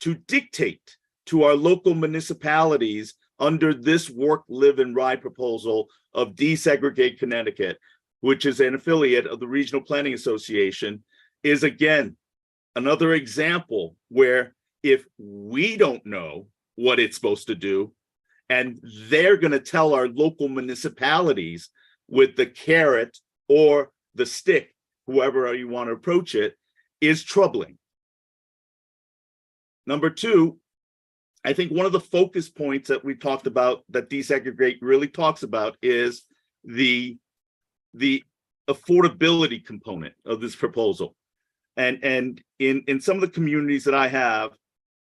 S6: to dictate to our local municipalities under this work, live, and ride proposal of Desegregate Connecticut, which is an affiliate of the Regional Planning Association, is again another example where if we don't know what it's supposed to do, and they're going to tell our local municipalities with the carrot or the stick, whoever you want to approach it, is troubling. Number two, I think one of the focus points that we talked about that Desegregate really talks about is the affordability component of this proposal. And in some of the communities that I have,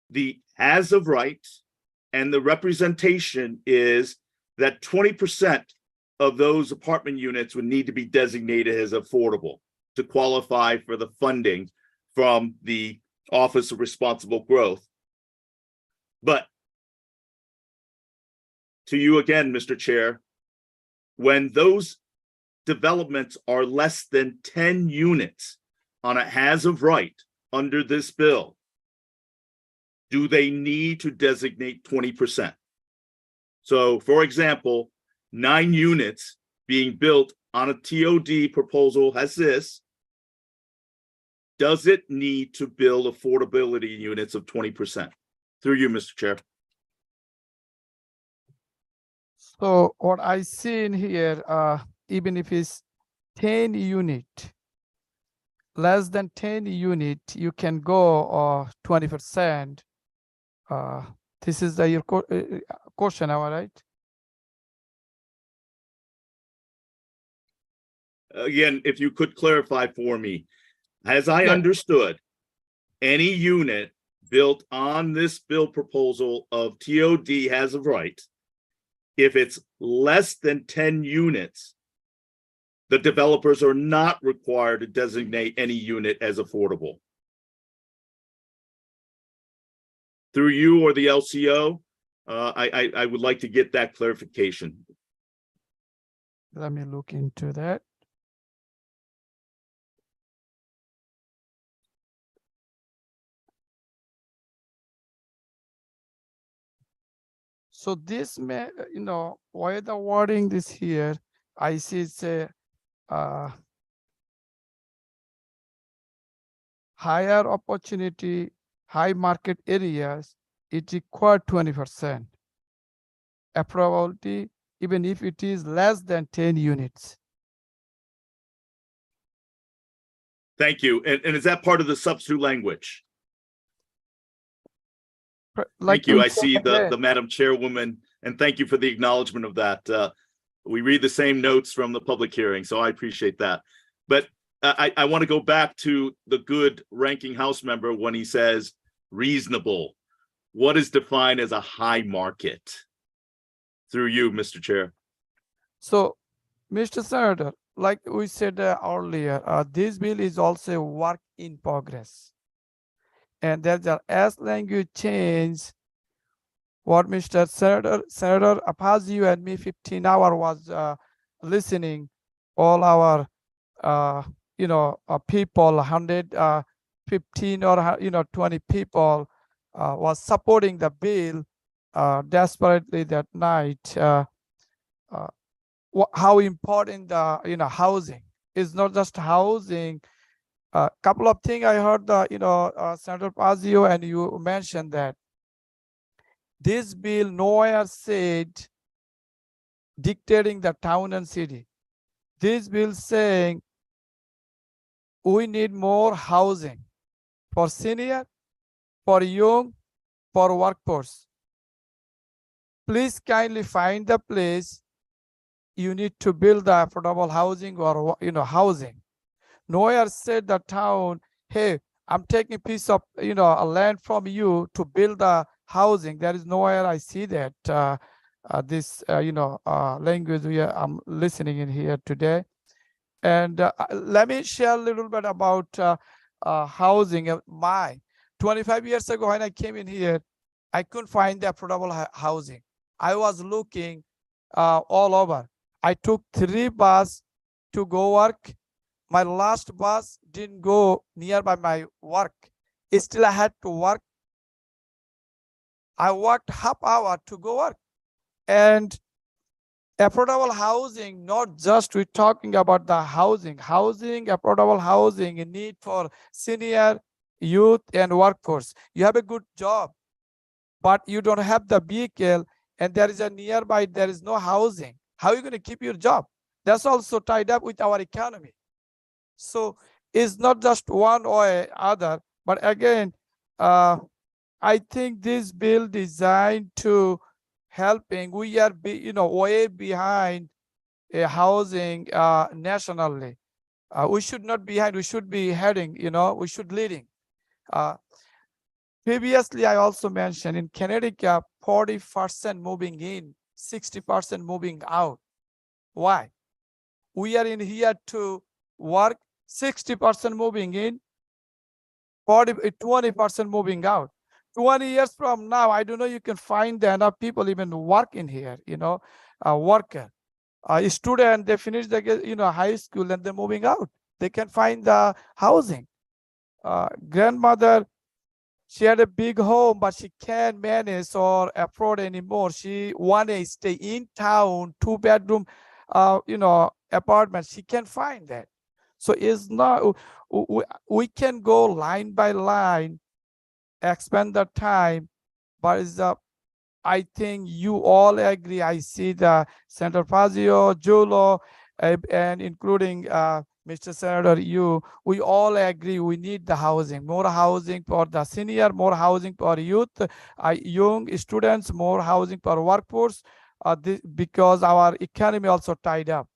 S6: the as of right and the representation is that 20% of those apartment units would need to be designated as affordable to qualify for the funding from the Office of Responsible Growth. But to you again, Mr. Chair, when those developments are less than 10 units on a as of right under this bill, do they need to designate 20%? So, for example, 9 units being built on a TOD proposal as this, does it need to build affordability units of 20%? Through you, Mr. Chair.
S1: So what I see in here, even if it's 10 unit, less than 10 unit, you can go 20%. This is your question, am I right?
S6: Again, if you could clarify for me, as I
S1: Yeah.
S6: understood, any unit built on this bill proposal of TOD has a right. If it's less than 10 units, the developers are not required to designate any unit as affordable. Through you or the LCO, I would like to get that clarification.
S1: Let me look into that. So this may, why the wording this here, I see it's a higher opportunity, high market areas, it required 20% approvability, even if it is less than 10 units.
S6: Thank you. And is that part of the substitute language?
S1: Like
S6: Thank you.
S1: we
S6: I
S1: said
S6: see
S1: again,
S6: the Madam Chairwoman, and thank you for the acknowledgement of that. We read the same notes from the public hearing, so I appreciate that. But I want to go back to the good ranking House member when he says reasonable. What is defined as a high market? Through you, Mr. Chair.
S1: So, Mr. Senator, like we said earlier, this bill is also a work in progress. And there's as language change, what Mr. Senator Apazio and me 15 hour was listening, all our people, 115 or 20 people was supporting the bill desperately that night. How important the housing is, not just housing. A couple of things I heard Senator Pazio, and you mentioned that this bill nowhere said dictating the town and city. This bill saying we need more housing for senior, for young, for workforce. Please kindly find the place you need to build the affordable housing or housing. Nowhere said the town, hey, I'm taking a piece of a land from you to build the housing. There is nowhere I see that this language I'm listening in here today. And let me share a little bit about housing. My 25 years ago when I came in here, I couldn't find the affordable housing. I was looking all over. I took 3 buses to go work. My last bus didn't go nearby my work. Still, I had to work. I worked half hour to go work. And affordable housing, not just we're talking about the housing, affordable housing, a need for senior, youth, and workforce. You have a good job, but you don't have the vehicle, and there is a nearby, there is no housing. How are you going to keep your job? That's also tied up with our economy. So it's not just one or other, but again, I think this bill designed to helping. We are way behind housing nationally. We should not be behind. We should be heading. We should leading. Previously, I also mentioned in Connecticut, 40% moving in, 60% moving out. Why? We are in here to work, 60% moving in, 20% moving out. 20 years from now, I don't know, you can find enough people even work in here, a worker, a student, they finish the, high school and they're moving out. They can find the housing. Grandmother, she had a big home, but she can't manage or afford anymore. She want to stay in town, 2-bedroom, apartment. She can't find that. So it's not, we can go line by line, expand the time, but I think you all agree. I see the Senator Fazio, Julo, and including Mr. Senator, we all agree we need the housing, more housing for the senior, more housing for youth, young students, more housing for workforce, because our economy also tied up.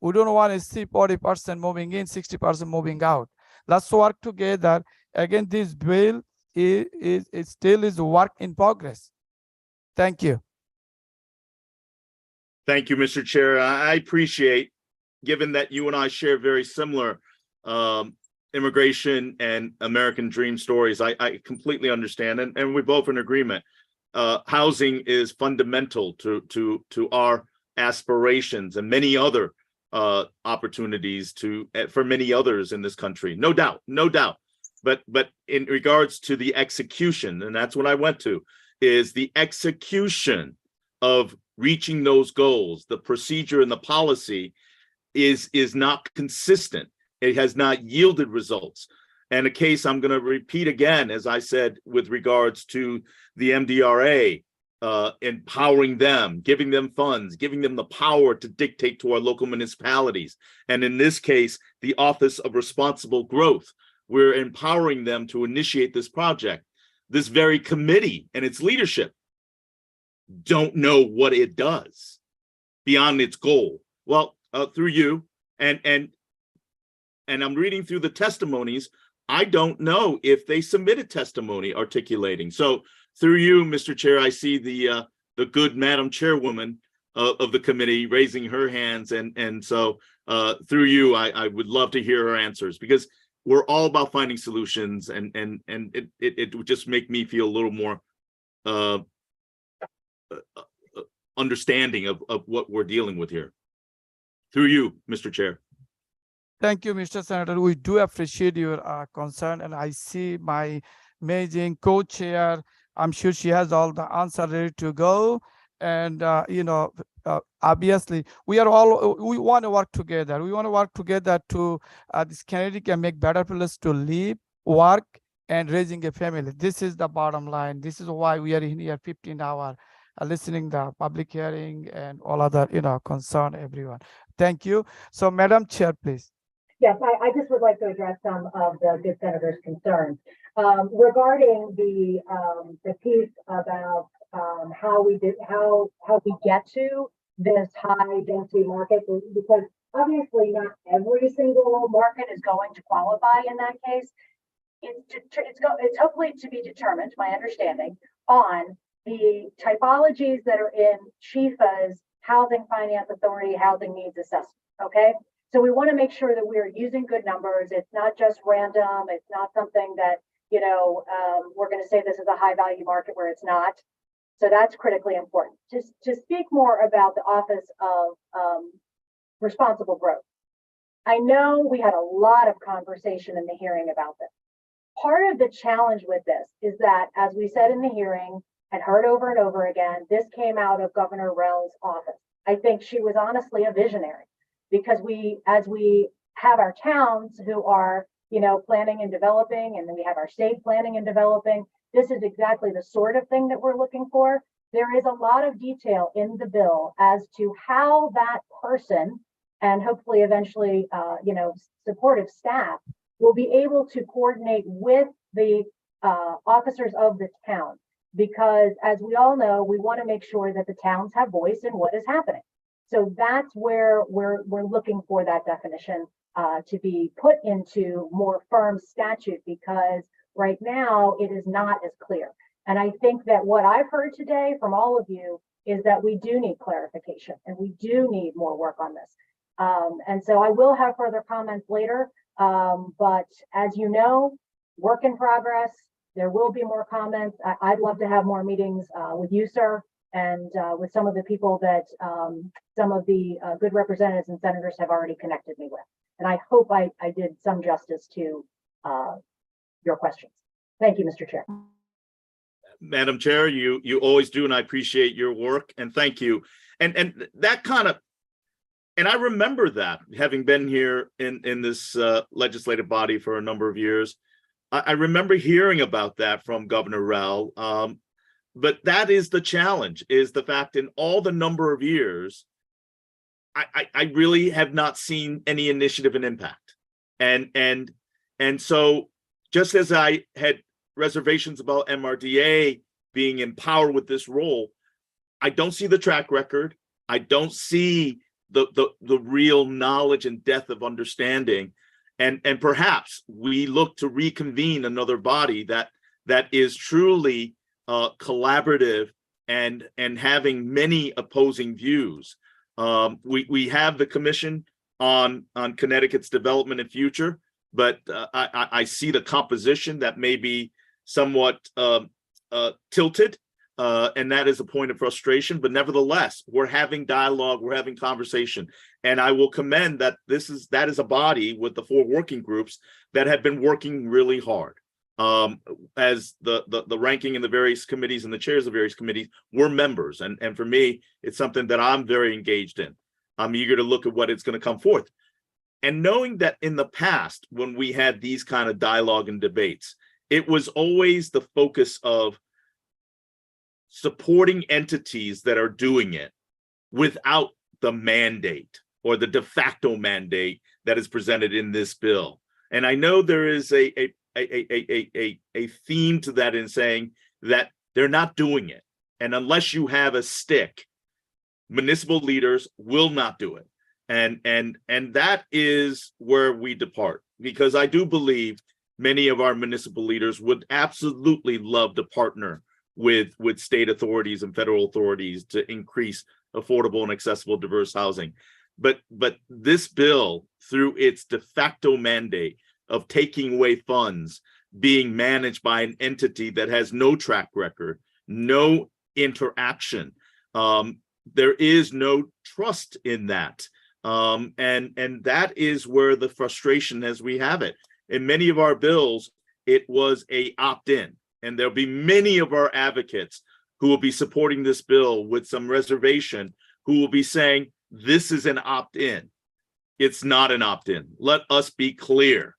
S1: We don't want to see 40% moving in, 60% moving out. Let's work together. Again, this bill is still is work in progress. Thank you.
S6: Thank you, Mr. Chair. I appreciate, given that you and I share very similar immigration and American dream stories, I completely understand, and we're both in agreement. Housing is fundamental to our aspirations and many other opportunities for many others in this country. No doubt, no doubt. But in regards to the execution, and that's what I went to, is the execution of reaching those goals. The procedure and the policy is not consistent. It has not yielded results. And a case I'm going to repeat again, as I said, with regards to the MDRA, empowering them, giving them funds, giving them the power to dictate to our local municipalities. And in this case, the Office of Responsible Growth, we're empowering them to initiate this project. This very committee and its leadership don't know what it does beyond its goal. Well, through you, and I'm reading through the testimonies, I don't know if they submitted testimony articulating. So through you, Mr. Chair, I see the good Madam Chairwoman of the committee raising her hands, and so through you, I would love to hear her answers, because we're all about finding solutions, and it would just make me feel a little more understanding of what we're dealing with here. Through you, Mr. Chair.
S1: Thank you, Mr. Senator. We do appreciate your concern, and I see my amazing co-chair. I'm sure she has all the answer ready to go. And obviously, we want to work together. We want to work together to this community can make better place to live, work, and raising a family. This is the bottom line. This is why we are in here 15 hours listening the public hearing and all other concern everyone. Thank you. So, Madam Chair, please.
S2: Yes, I just would like to address some of the good senator's concerns regarding the piece about how we get to this high density market, because obviously not every single market is going to qualify in that case. It's hopefully to be determined, my understanding, on the typologies that are in Chifa's Housing Finance Authority Housing Needs Assessment. Okay. So we want to make sure that we're using good numbers. It's not just random. It's not something that, we're going to say this is a high value market where it's not. So that's critically important. To speak more about the Office of Responsible Growth. I know we had a lot of conversation in the hearing about this. Part of the challenge with this is that, as we said in the hearing and heard over and over again, this came out of Governor Rel's office. I think she was honestly a visionary, because as we have our towns who are, planning and developing, and then we have our state planning and developing, this is exactly the sort of thing that we're looking for. There is a lot of detail in the bill as to how that person, and hopefully eventually, supportive staff, will be able to coordinate with the officers of the town. Because as we all know, we want to make sure that the towns have voice in what is happening. So that's where we're looking for that definition to be put into more firm statute, because right now it is not as clear. And I think that what I've heard today from all of you is that we do need clarification and we do need more work on this. And so I will have further comments later. But as you know, work in progress. There will be more comments. I'd love to have more meetings with you, sir, and with some of the people that some of the good representatives and senators have already connected me with. And I hope I did some justice to your questions. Thank you, Mr. Chair.
S6: Madam Chair, you always do, and I appreciate your work, and thank you. And that kind of, and I remember that, having been here in this legislative body for a number of years, I remember hearing about that from Governor Rel. But that is the challenge, is the fact in all the number of years, I really have not seen any initiative and impact. And so just as I had reservations about MRDA being empowered with this role, I don't see the track record. I don't see the real knowledge and depth of understanding. And perhaps we look to reconvene another body that is truly collaborative and having many opposing views. We have the Commission on Connecticut's development and future, but I see the composition that may be somewhat tilted, and that is a point of frustration. But nevertheless, we're having dialogue, we're having conversation, and I will commend that that is a body with the 4 working groups that have been working really hard. As the ranking in the various committees and the chairs of various committees were members, and for me, it's something that I'm very engaged in. I'm eager to look at what it's going to come forth. And knowing that in the past, when we had these kind of dialogue and debates, it was always the focus of supporting entities that are doing it without the mandate or the de facto mandate that is presented in this bill. And I know there is a theme to that in saying that they're not doing it. And unless you have a stick, municipal leaders will not do it. And that is where we depart, because I do believe many of our municipal leaders would absolutely love to partner with state authorities and federal authorities to increase affordable and accessible diverse housing. But this bill, through its de facto mandate of taking away funds being managed by an entity that has no track record, no interaction, there is no trust in that. And that is where the frustration as we have it. In many of our bills, it was a opt-in, and there'll be many of our advocates who will be supporting this bill with some reservation, who will be saying, this is an opt-in. It's not an opt-in. Let us be clear,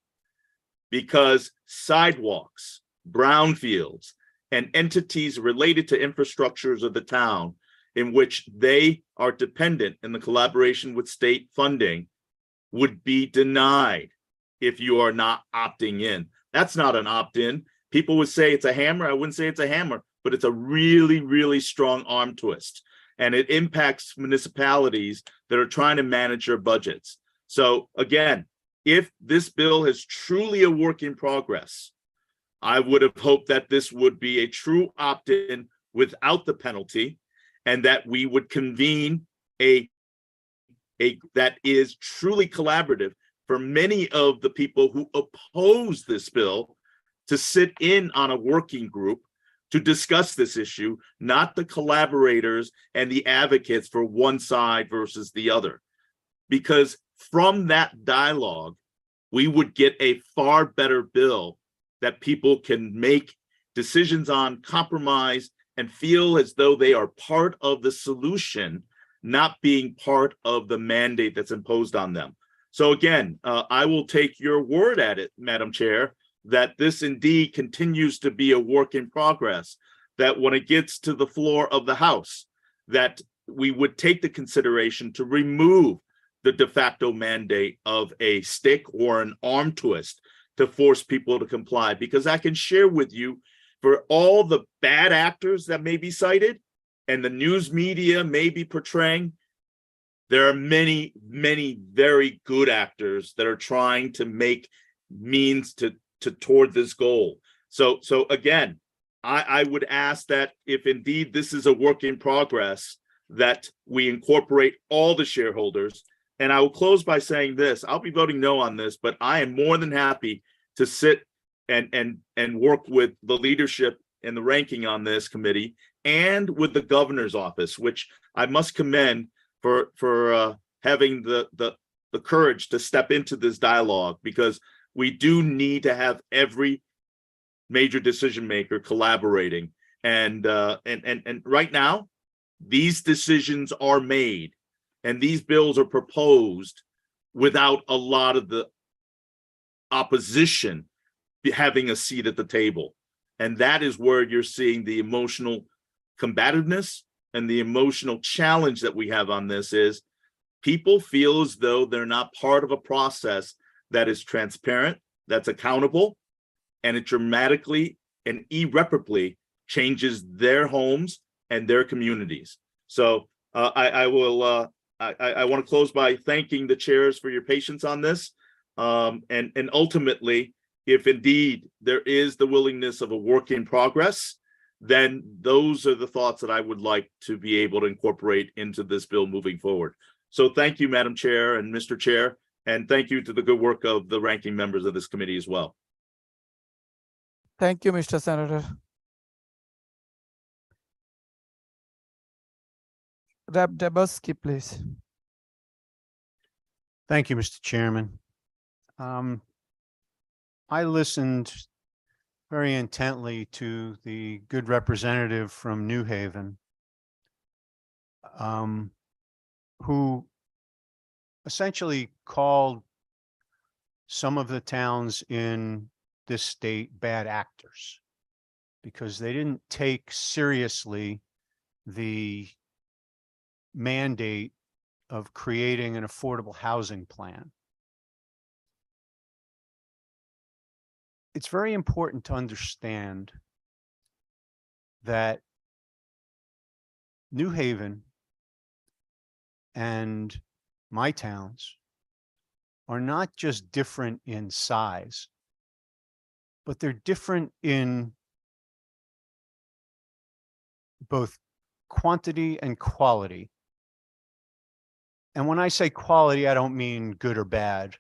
S6: because sidewalks, brownfields, and entities related to infrastructures of the town in which they are dependent in the collaboration with state funding would be denied if you are not opting in. That's not an opt-in. People would say it's a hammer. I wouldn't say it's a hammer, but it's a really, really strong arm twist. And it impacts municipalities that are trying to manage their budgets. So again, if this bill is truly a work in progress, I would have hoped that this would be a true opt-in without the penalty, and that we would convene a that is truly collaborative for many of the people who oppose this bill to sit in on a working group to discuss this issue, not the collaborators and the advocates for one side versus the other. Because from that dialogue, we would get a far better bill that people can make decisions on, compromise, and feel as though they are part of the solution, not being part of the mandate that's imposed on them. So again, I will take your word at it, Madam Chair, that this indeed continues to be a work in progress, that when it gets to the floor of the House, that we would take the consideration to remove the de facto mandate of a stick or an arm twist to force people to comply. Because I can share with you, for all the bad actors that may be cited and the news media may be portraying, there are many, many very good actors that are trying to make means to toward this goal. So again, I would ask that if indeed this is a work in progress, that we incorporate all the shareholders. And I will close by saying this: I'll be voting no on this, but I am more than happy to sit and work with the leadership and the ranking on this committee, and with the governor's office, which I must commend for having the courage to step into this dialogue, because we do need to have every major decision maker collaborating. And right now, these decisions are made and these bills are proposed without a lot of the opposition having a seat at the table. And that is where you're seeing the emotional combativeness and the emotional challenge that we have on this is people feel as though they're not part of a process that is transparent, that's accountable, and it dramatically and irreparably changes their homes and their communities. So I want to close by thanking the chairs for your patience on this. And ultimately, if indeed there is the willingness of a work in progress, then those are the thoughts that I would like to be able to incorporate into this bill moving forward. So thank you, Madam Chair and Mr. Chair, and thank you to the good work of the ranking members of this committee as well.
S1: Thank you, Mr. Senator. Rep. Debusky, please.
S12: Thank you, Mr. Chairman. I listened very intently to the good representative from New Haven, who essentially called some of the towns in this state bad actors because they didn't take seriously the mandate of creating an affordable housing plan. It's very important to understand that New Haven and my towns are not just different in size, but they're different in both quantity and quality. And when I say quality, I don't mean good or bad.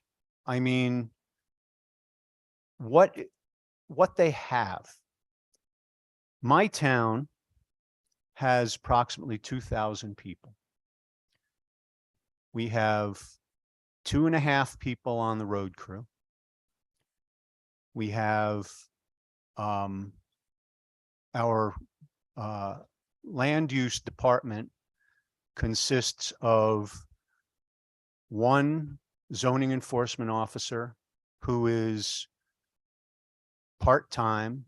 S12: I mean what they have. My town has approximately 2,000 people. We have 2.5 people on the road crew. We have our land use department consists of one zoning enforcement officer who is part-time,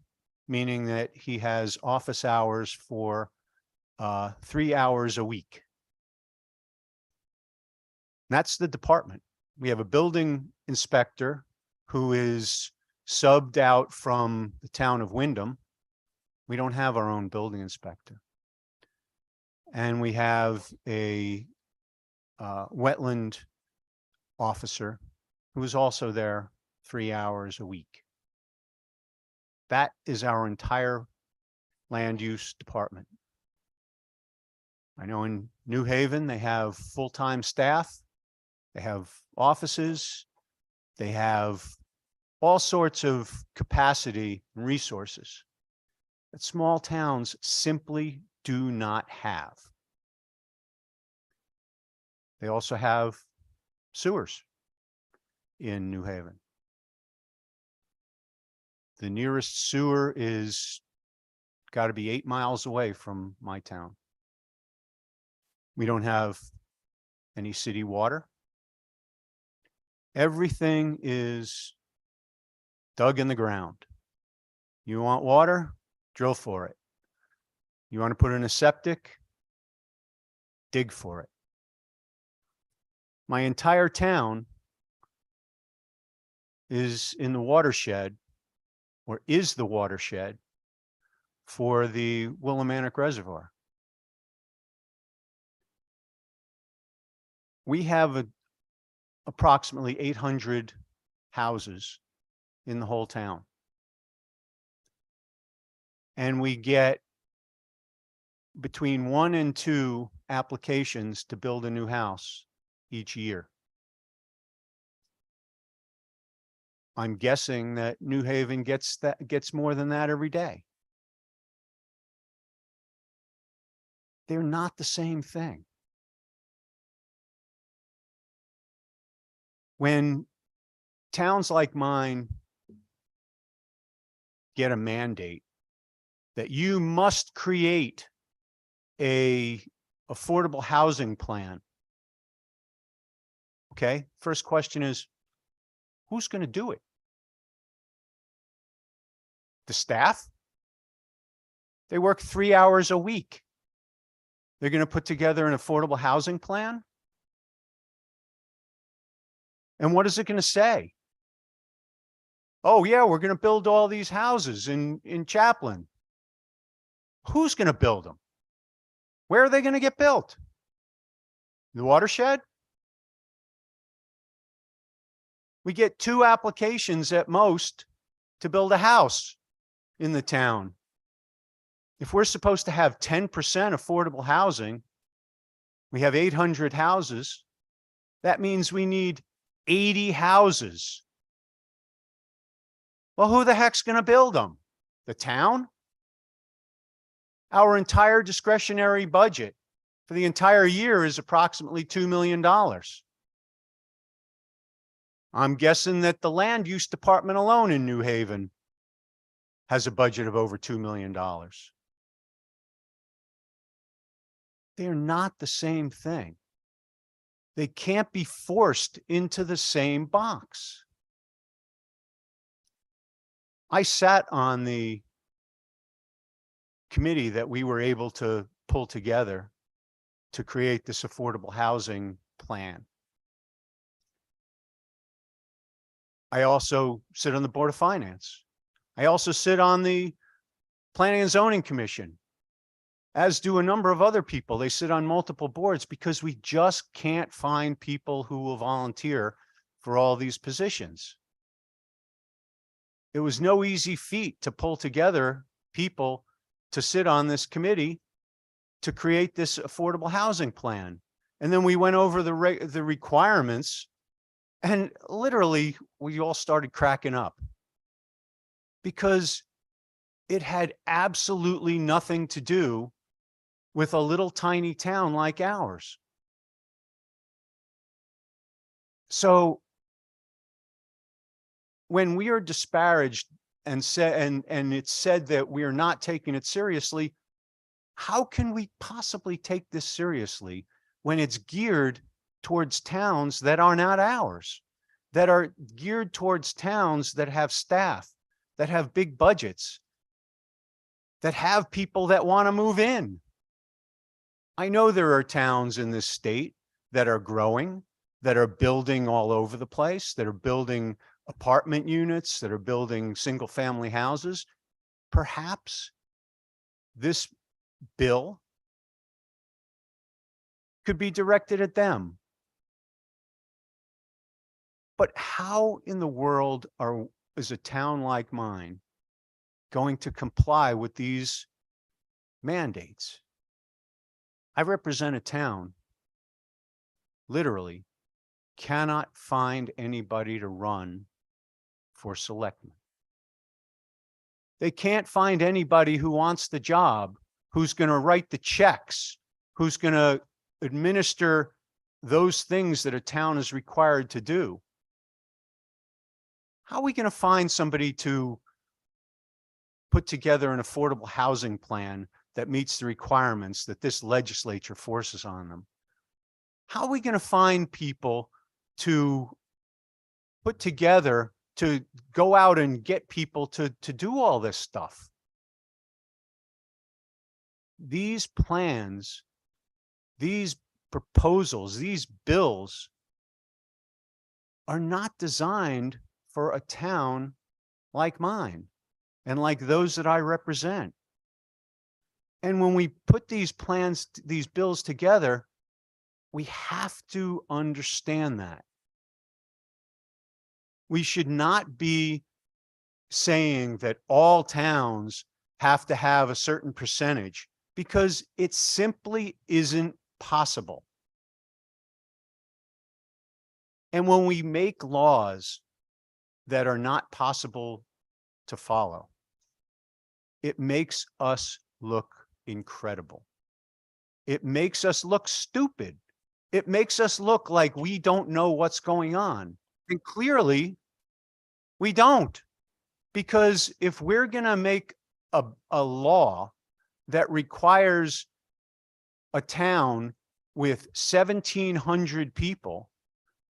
S12: meaning that he has office hours for 3 hours a week. That's the department. We have a building inspector who is subbed out from the town of Wyndham. We don't have our own building inspector. And we have a wetland officer who is also there 3 hours a week. That is our entire land use department. I know in New Haven, they have full-time staff, they have offices, they have all sorts of capacity and resources that small towns simply do not have. They also have sewers in New Haven. The nearest sewer is got to be 8 miles away from my town. We don't have any city water. Everything is dug in the ground. You want water? Drill for it. You want to put in a septic? Dig for it. My entire town is in the watershed, or is the watershed, for the Willimantic Reservoir. We have approximately 800 houses in the whole town. And we get between 1 and 2 applications to build a new house each year. I'm guessing that New Haven gets more than that every day. They're not the same thing. When towns like mine get a mandate that you must create a affordable housing plan, okay, first question is, who's going to do it? The staff? They work 3 hours a week. They're going to put together an affordable housing plan? And what is it going to say? Oh yeah, we're going to build all these houses in Chaplin. Who's going to build them? Where are they going to get built? The watershed? We get 2 applications at most to build a house in the town. If we're supposed to have 10% affordable housing, we have 800 houses. That means we need 80 houses. Well, who the heck's going to build them? The town? Our entire discretionary budget for the entire year is approximately $2 million. I'm guessing that the land use department alone in New Haven has a budget of over $2 million. They're not the same thing. They can't be forced into the same box. I sat on the committee that we were able to pull together to create this affordable housing plan. I also sit on the Board of Finance. I also sit on the Planning and Zoning Commission, as do a number of other people. They sit on multiple boards because we just can't find people who will volunteer for all these positions. It was no easy feat to pull together people to sit on this committee to create this affordable housing plan. And then we went over the requirements, and literally we all started cracking up because it had absolutely nothing to do with a little tiny town like ours. So when we are disparaged and said, and it's said that we are not taking it seriously, how can we possibly take this seriously when it's geared towards towns that are not ours, that are geared towards towns that have staff, that have big budgets, that have people that want to move in? I know there are towns in this state that are growing, that are building all over the place, that are building apartment units, that are building single family houses. Perhaps this bill could be directed at them. But how in the world is a town like mine going to comply with these mandates? I represent a town, literally cannot find anybody to run for selectman. They can't find anybody who wants the job, who's going to write the checks, who's going to administer those things that a town is required to do. How are we going to find somebody to put together an affordable housing plan that meets the requirements that this legislature forces on them? How are we going to find people to put together, to go out and get people to do all this stuff? These plans, these proposals, these bills are not designed for a town like mine and like those that I represent. And when we put these plans, these bills together, we have to understand that. We should not be saying that all towns have to have a certain percentage, because it simply isn't possible. And when we make laws that are not possible to follow, it makes us look incredible. It makes us look stupid. It makes us look like we don't know what's going on. And clearly, we don't. Because if we're going to make a law that requires a town with 1,700 people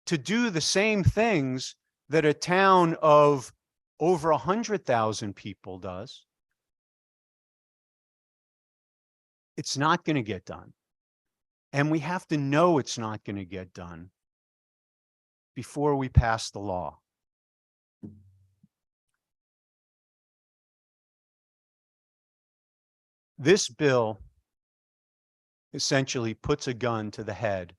S12: to do the same things that a town of over 100,000 people does, it's not going to get done. And we have to know it's not going to get done, before we pass the law. This bill essentially puts a gun to the head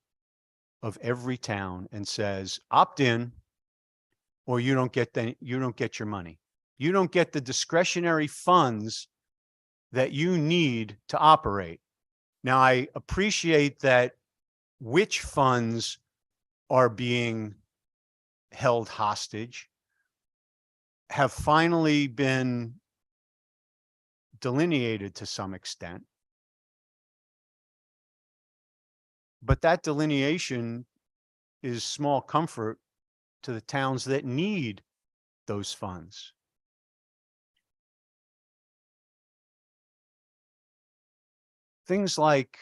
S12: of every town and says, opt in, or you don't get your money. You don't get the discretionary funds that you need to operate. Now, I appreciate that which funds are being held hostage have finally been delineated to some extent. But that delineation is small comfort to the towns that need those funds. Things like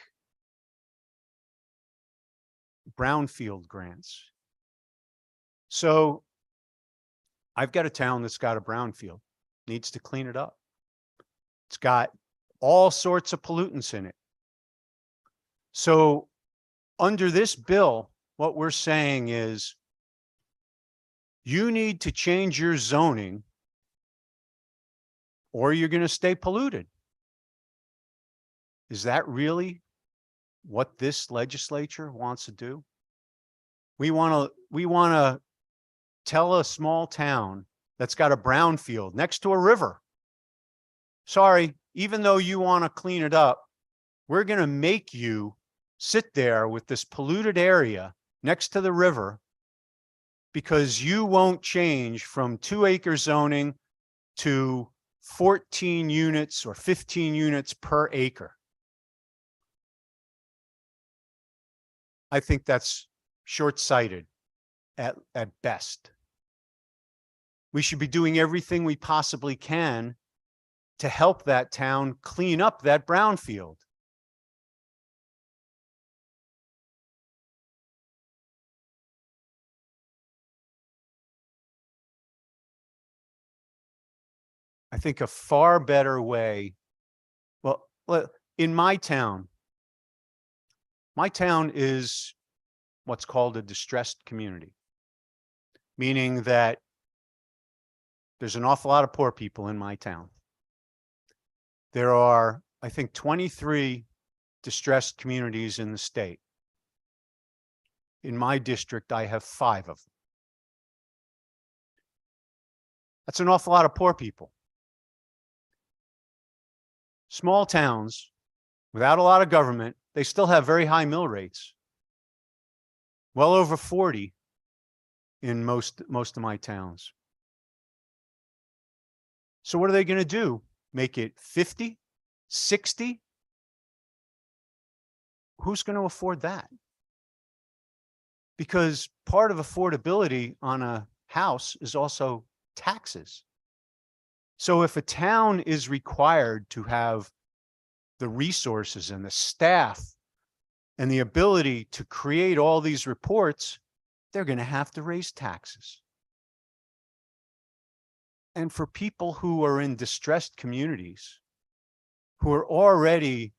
S12: brownfield grants. So I've got a town that's got a brownfield, needs to clean it up. It's got all sorts of pollutants in it. So under this bill, what we're saying is you need to change your zoning or you're going to stay polluted. Is that really what this legislature wants to do? We want to tell a small town that's got a brownfield next to a river, sorry, even though you want to clean it up, we're going to make you sit there with this polluted area next to the river because you won't change from 2-acre zoning to 14 units or 15 units per acre. I think that's short-sighted at best. We should be doing everything we possibly can to help that town clean up that brownfield. I think a far better way, well, in my town is what's called a distressed community, meaning that there's an awful lot of poor people in my town. There are, I think, 23 distressed communities in the state. In my district, I have 5 of them. That's an awful lot of poor people. Small towns without a lot of government, they still have very high mill rates. Well over 40 in most of my towns. So what are they going to do? Make it 50, 60? Who's going to afford that? Because part of affordability on a house is also taxes. So if a town is required to have the resources and the staff and the ability to create all these reports, they're going to have to raise taxes. And for people who are in distressed communities, who are already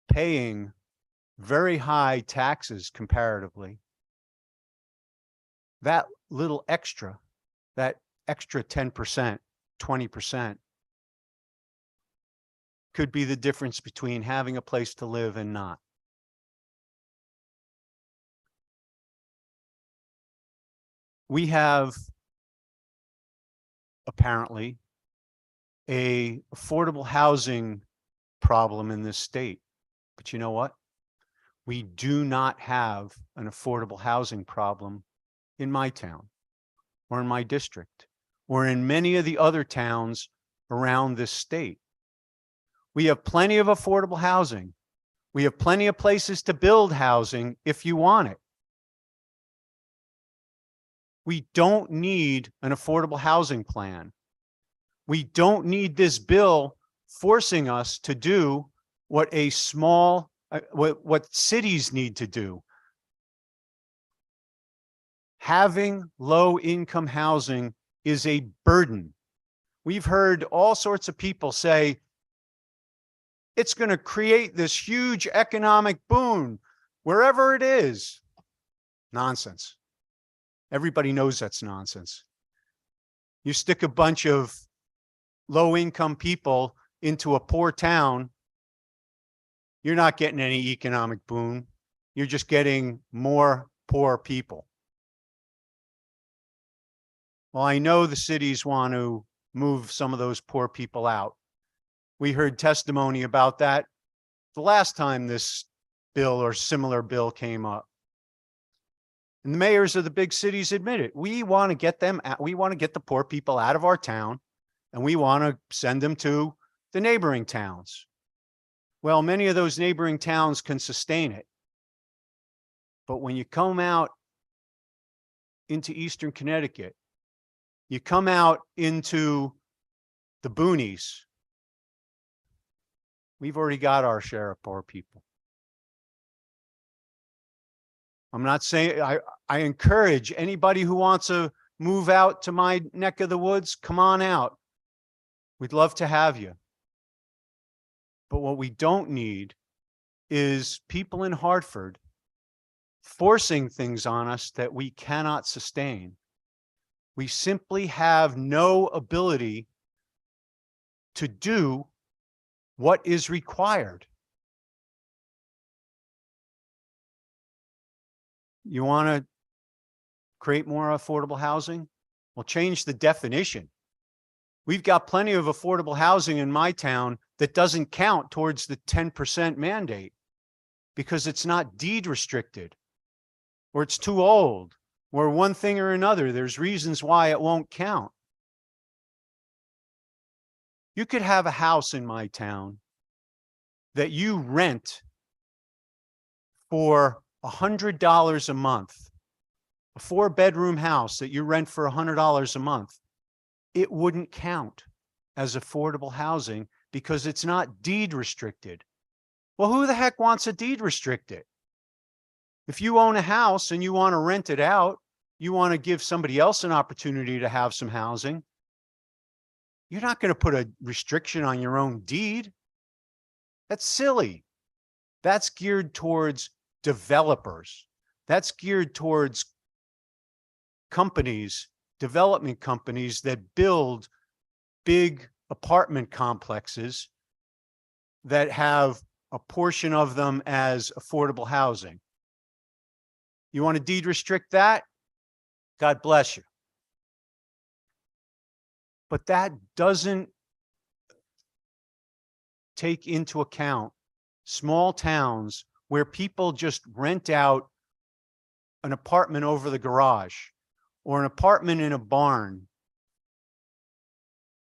S12: paying very high taxes comparatively, that little extra, that extra 10%, 20% could be the difference between having a place to live and not. We have apparently an affordable housing problem in this state. But you know what? We do not have an affordable housing problem in my town or in my district or in many of the other towns around this state. We have plenty of affordable housing. We have plenty of places to build housing if you want it. We don't need an affordable housing plan. We don't need this bill forcing us to do what a small, what cities need to do. Having low-income housing is a burden. We've heard all sorts of people say, it's going to create this huge economic boon wherever it is. Nonsense. Everybody knows that's nonsense. You stick a bunch of low-income people into a poor town, you're not getting any economic boom. You're just getting more poor people. Well, I know the cities want to move some of those poor people out. We heard testimony about that the last time this bill or similar bill came up. And the mayors of the big cities admit it. We want to get them out. We want to get the poor people out of our town, and we want to send them to the neighboring towns. Well, many of those neighboring towns can sustain it. But when you come out into Eastern Connecticut, you come out into the boonies, we've already got our share of poor people. I'm not saying, I encourage anybody who wants to move out to my neck of the woods, come on out. We'd love to have you. But what we don't need is people in Hartford forcing things on us that we cannot sustain. We simply have no ability to do what is required. You want to create more affordable housing? Well, change the definition. We've got plenty of affordable housing in my town that doesn't count towards the 10% mandate because it's not deed restricted, or it's too old, or one thing or another. There's reasons why it won't count. You could have a house in my town that you rent for $100 a month, a 4-bedroom house that you rent for $100 a month. It wouldn't count as affordable housing because it's not deed restricted. Well, who the heck wants a deed restricted? If you own a house and you want to rent it out, you want to give somebody else an opportunity to have some housing, you're not going to put a restriction on your own deed. That's silly. That's geared towards developers. That's geared towards companies, development companies that build big apartment complexes that have a portion of them as affordable housing. You want to deed restrict that? God bless you. But that doesn't take into account small towns where people just rent out an apartment over the garage, or an apartment in a barn,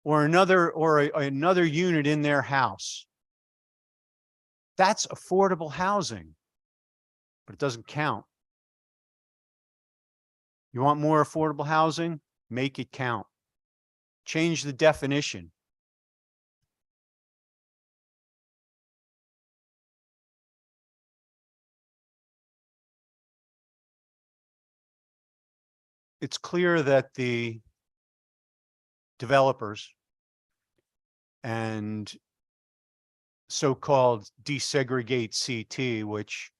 S12: or another unit in their house. That's affordable housing, but it doesn't count. You want more affordable housing? Make it count. Change the definition. It's clear that the developers and so-called desegregate CT, which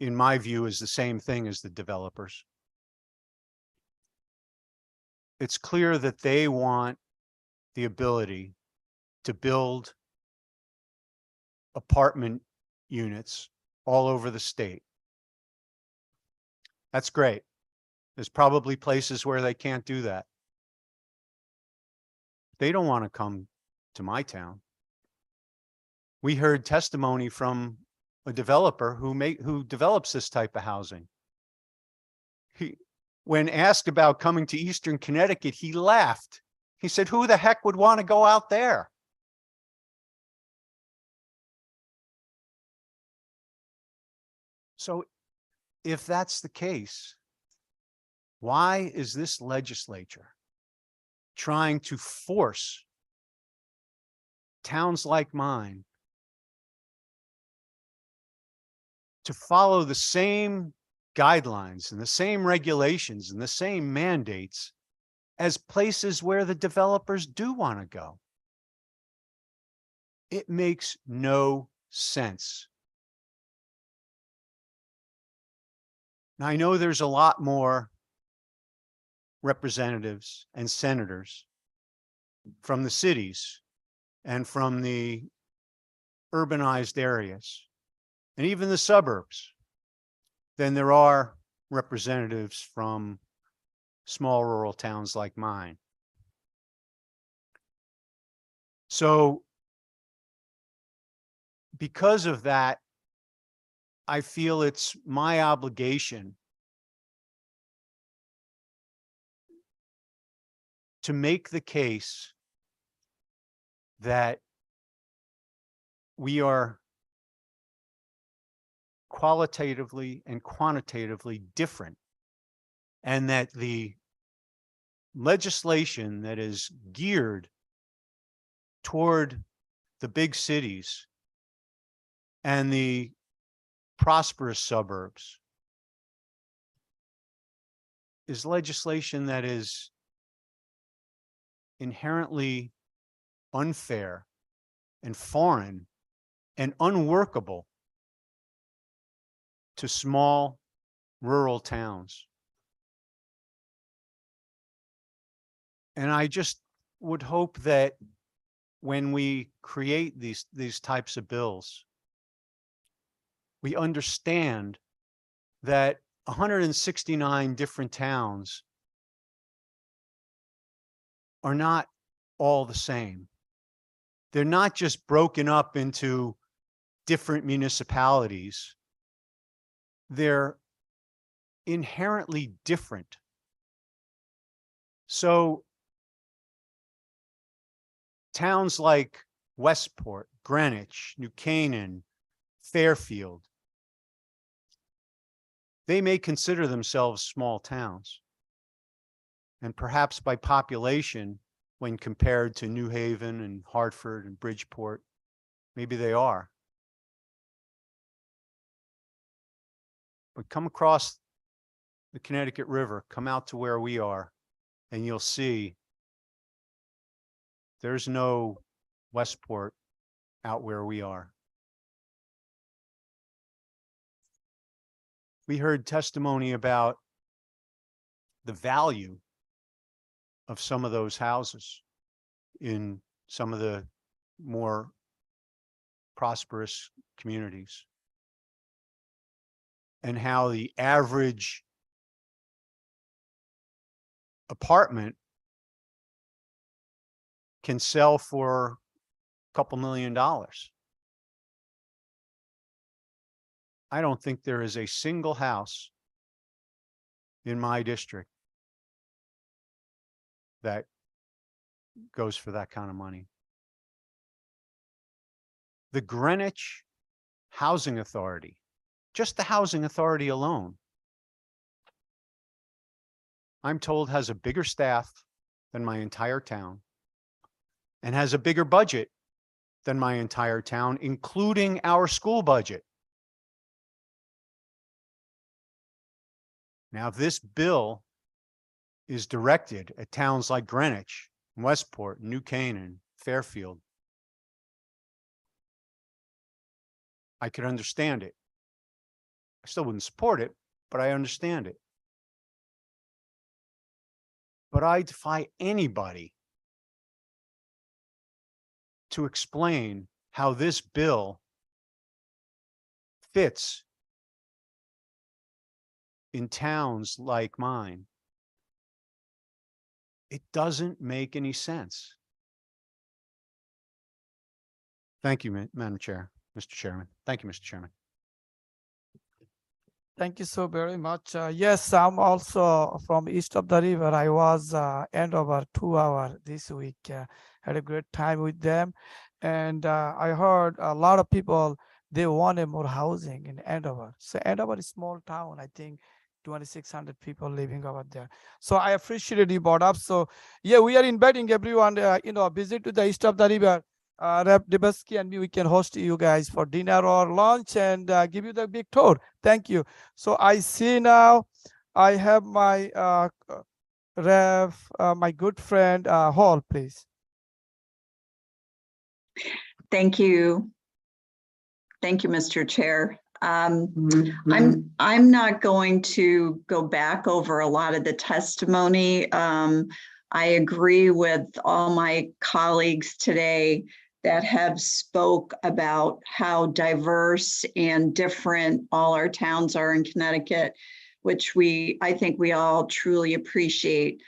S12: in my view is the same thing as the developers. It's clear that they want the ability to build apartment units all over the state. That's great. There's probably places where they can't do that. They don't want to come to my town. We heard testimony from a developer who develops this type of housing. When asked about coming to Eastern Connecticut, he laughed. He said, "Who the heck would want to go out there?" So if that's the case, why is this legislature trying to force towns like mine to follow the same guidelines and the same regulations and the same mandates as places where the developers do want to go? It makes no sense. And I know there's a lot more representatives and senators from the cities and from the urbanized areas and even the suburbs than there are representatives from small rural towns like mine. So because of that, I feel it's my obligation to make the case that we are qualitatively and quantitatively different, and that the legislation that is geared toward the big cities and the prosperous suburbs is legislation that is inherently unfair and foreign and unworkable to small rural towns. And I just would hope that when we create these types of bills, we understand that 169 different towns are not all the same. They're not just broken up into different municipalities. They're inherently different. So towns like Westport, Greenwich, New Canaan, Fairfield, they may consider themselves small towns. And perhaps by population, when compared to New Haven and Hartford and Bridgeport, maybe they are. But come across the Connecticut River, come out to where we are, and you'll see there's no Westport out where we are. We heard testimony about the value of some of those houses in some of the more prosperous communities, and how the average apartment can sell for a couple $1 million. I don't think there is a single house in my district that goes for that kind of money. The Greenwich Housing Authority, just the housing authority alone, I'm told has a bigger staff than my entire town and has a bigger budget than my entire town, including our school budget. Now, if this bill is directed at towns like Greenwich, Westport, New Canaan, Fairfield, I could understand it. I still wouldn't support it, but I understand it. But I defy anybody to explain how this bill fits in towns like mine. It doesn't make any sense. Thank you, Madam Chair, Mr. Chairman. Thank you, Mr. Chairman.
S1: Thank you so very much. Yes, I'm also from east of the river. I was Andover 2 hours this week. Had a great time with them. And I heard a lot of people, they wanted more housing in Andover. So Andover is a small town, I think 2,600 people living over there. So I appreciate you brought up. So yeah, we are inviting everyone, visit to the east of the river. Rep. Debesky and me, we can host you guys for dinner or lunch and give you the big tour. Thank you. So I see now I have my my good friend Hall, please.
S11: Thank you. Thank you, Mr. Chair. I'm not going to go back over a lot of the testimony. I agree with all my colleagues today that have spoke about how diverse and different all our towns are in Connecticut, which I think we all truly appreciate.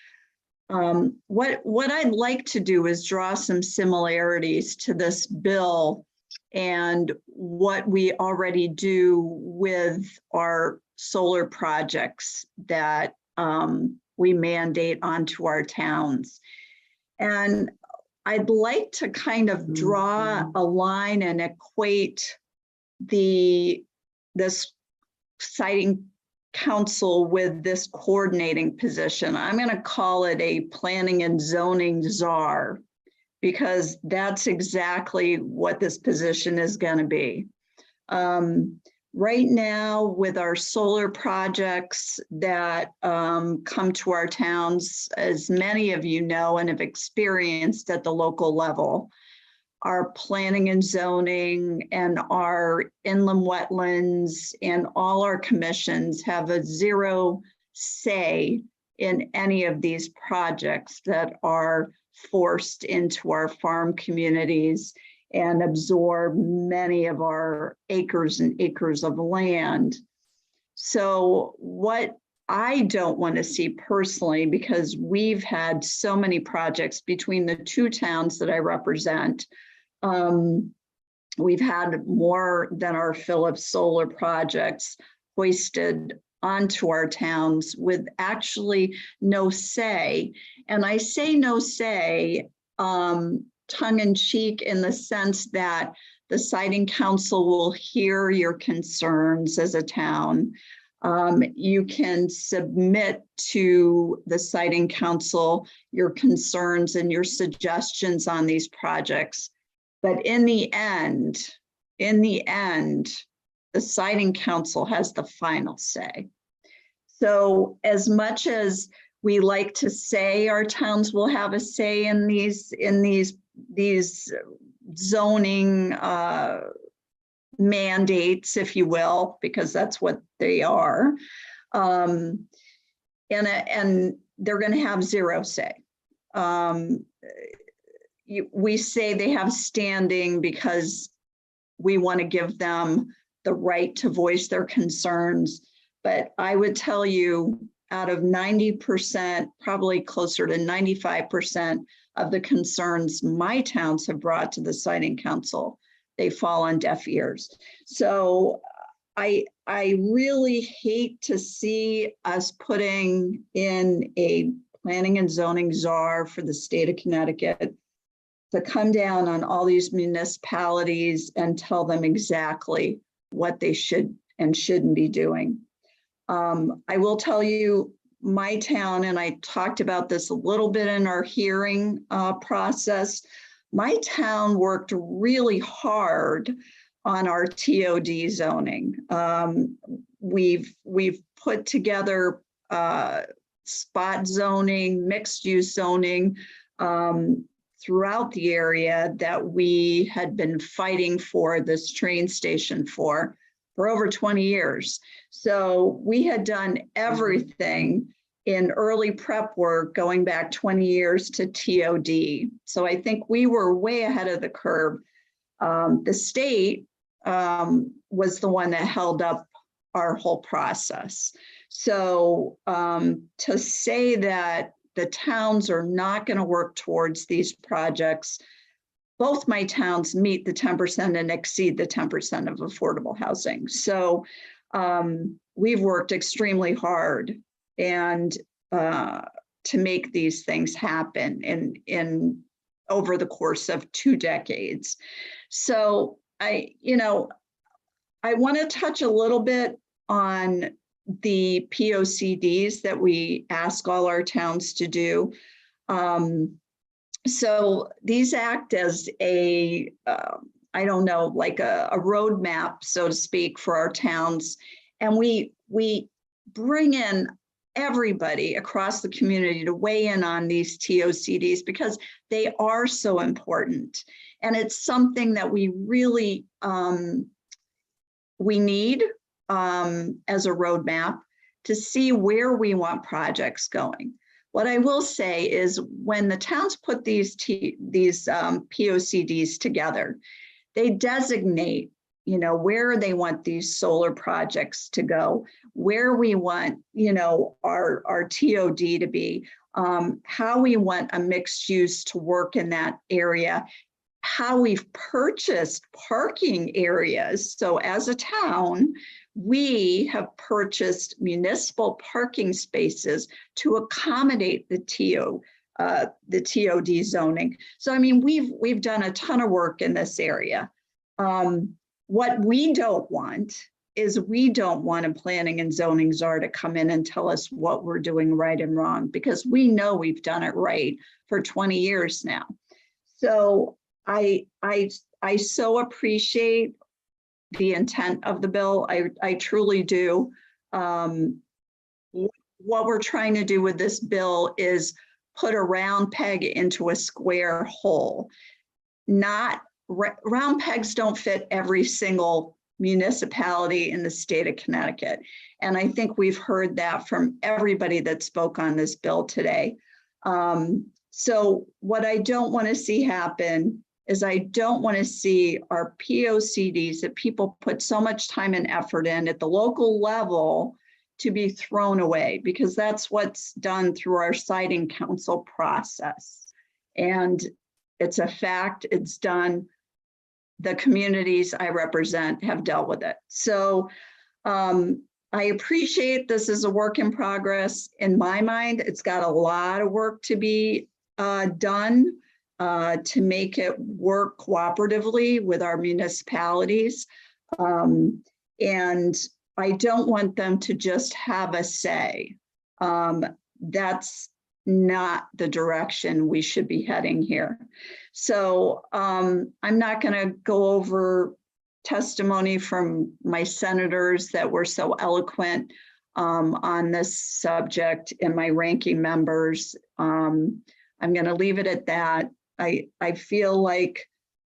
S11: What I'd like to do is draw some similarities to this bill and what we already do with our solar projects that we mandate onto our towns. And I'd like to kind of draw a line and equate this siting council with this coordinating position. I'm going to call it a planning and zoning czar, because that's exactly what this position is going to be. Right now, with our solar projects that come to our towns, as many of you know and have experienced at the local level, our planning and zoning and our inland wetlands and all our commissions have a zero say in any of these projects that are forced into our farm communities and absorb many of our acres and acres of land. So what I don't want to see personally, because we've had so many projects between the two towns that I represent, we've had more than our Philips solar projects hoisted onto our towns with actually no say. And I say no say tongue in cheek, in the sense that the siting council will hear your concerns as a town. You can submit to the siting council your concerns and your suggestions on these projects. But in the end, the siting council has the final say. So as much as we like to say our towns will have a say in these zoning mandates, if you will, because that's what they are, and they're going to have zero say. We say they have standing because we want to give them the right to voice their concerns. But I would tell you, out of 90%, probably closer to 95% of the concerns my towns have brought to the siting council, they fall on deaf ears. So I really hate to see us putting in a planning and zoning czar for the state of Connecticut to come down on all these municipalities and tell them exactly what they should and shouldn't be doing. I will tell you, my town, and I talked about this a little bit in our hearing process, my town worked really hard on our TOD zoning. We've put together spot zoning, mixed use zoning throughout the area that we had been fighting for this train station for over 20 years. So we had done everything in early prep work going back 20 years to TOD. So I think we were way ahead of the curve. The state was the one that held up our whole process. So to say that the towns are not going to work towards these projects, both my towns meet the 10% and exceed the 10% of affordable housing. So we've worked extremely hard and to make these things happen in over the course of 2 decades. So I want to touch a little bit on the POCDs that we ask all our towns to do. So these act as a, I don't know, like a roadmap, so to speak, for our towns. And we bring in everybody across the community to weigh in on these TOCDs because they are so important. And it's something that we really we need as a roadmap to see where we want projects going. What I will say is when the towns put these POCDs together, they designate, you know, where they want these solar projects to go, where we want, you know, our TOD to be, how we want a mixed use to work in that area, how we've purchased parking areas. So as a town, we have purchased municipal parking spaces to accommodate the TOD zoning. So, I mean, we've done a ton of work in this area. What we don't want is we don't want a planning and zoning czar to come in and tell us what we're doing right and wrong, because we know we've done it right for 20 years now. So I so appreciate the intent of the bill. I truly do. What we're trying to do with this bill is put a round peg into a square hole. Round pegs don't fit every single municipality in the state of Connecticut. And I think we've heard that from everybody that spoke on this bill today. So what I don't want to see happen is I don't want to see our POCDs that people put so much time and effort in at the local level to be thrown away, because that's what's done through our siting council process. And it's a fact, it's done. The communities I represent have dealt with it. So I appreciate this is a work in progress. In my mind, it's got a lot of work to be done to make it work cooperatively with our municipalities. And I don't want them to just have a say. That's not the direction we should be heading here. So I'm not going to go over testimony from my senators that were so eloquent on this subject and my ranking members. I'm going to leave it at that. I feel like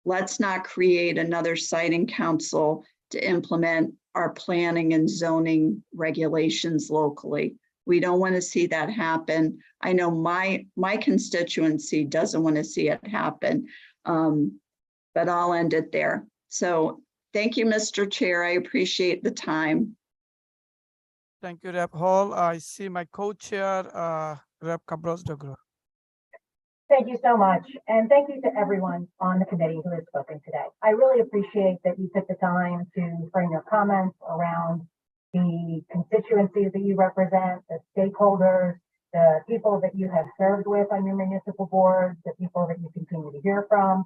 S11: let's not create another siting council to implement our planning and zoning regulations locally. We don't want to see that happen. I know my constituency doesn't want to see it happen, but I'll end it there. So thank you, Mr. Chair. I appreciate the time.
S1: Thank you, Rep. Hall. I see my co-chair, Rep. Cabral-Dagro.
S2: Thank you so much. And thank you to everyone on the committee who has spoken today. I really appreciate that you took the time to frame your comments around the constituencies that you represent, the stakeholders, the people that you have served with on your municipal boards, the people that you continue to hear from,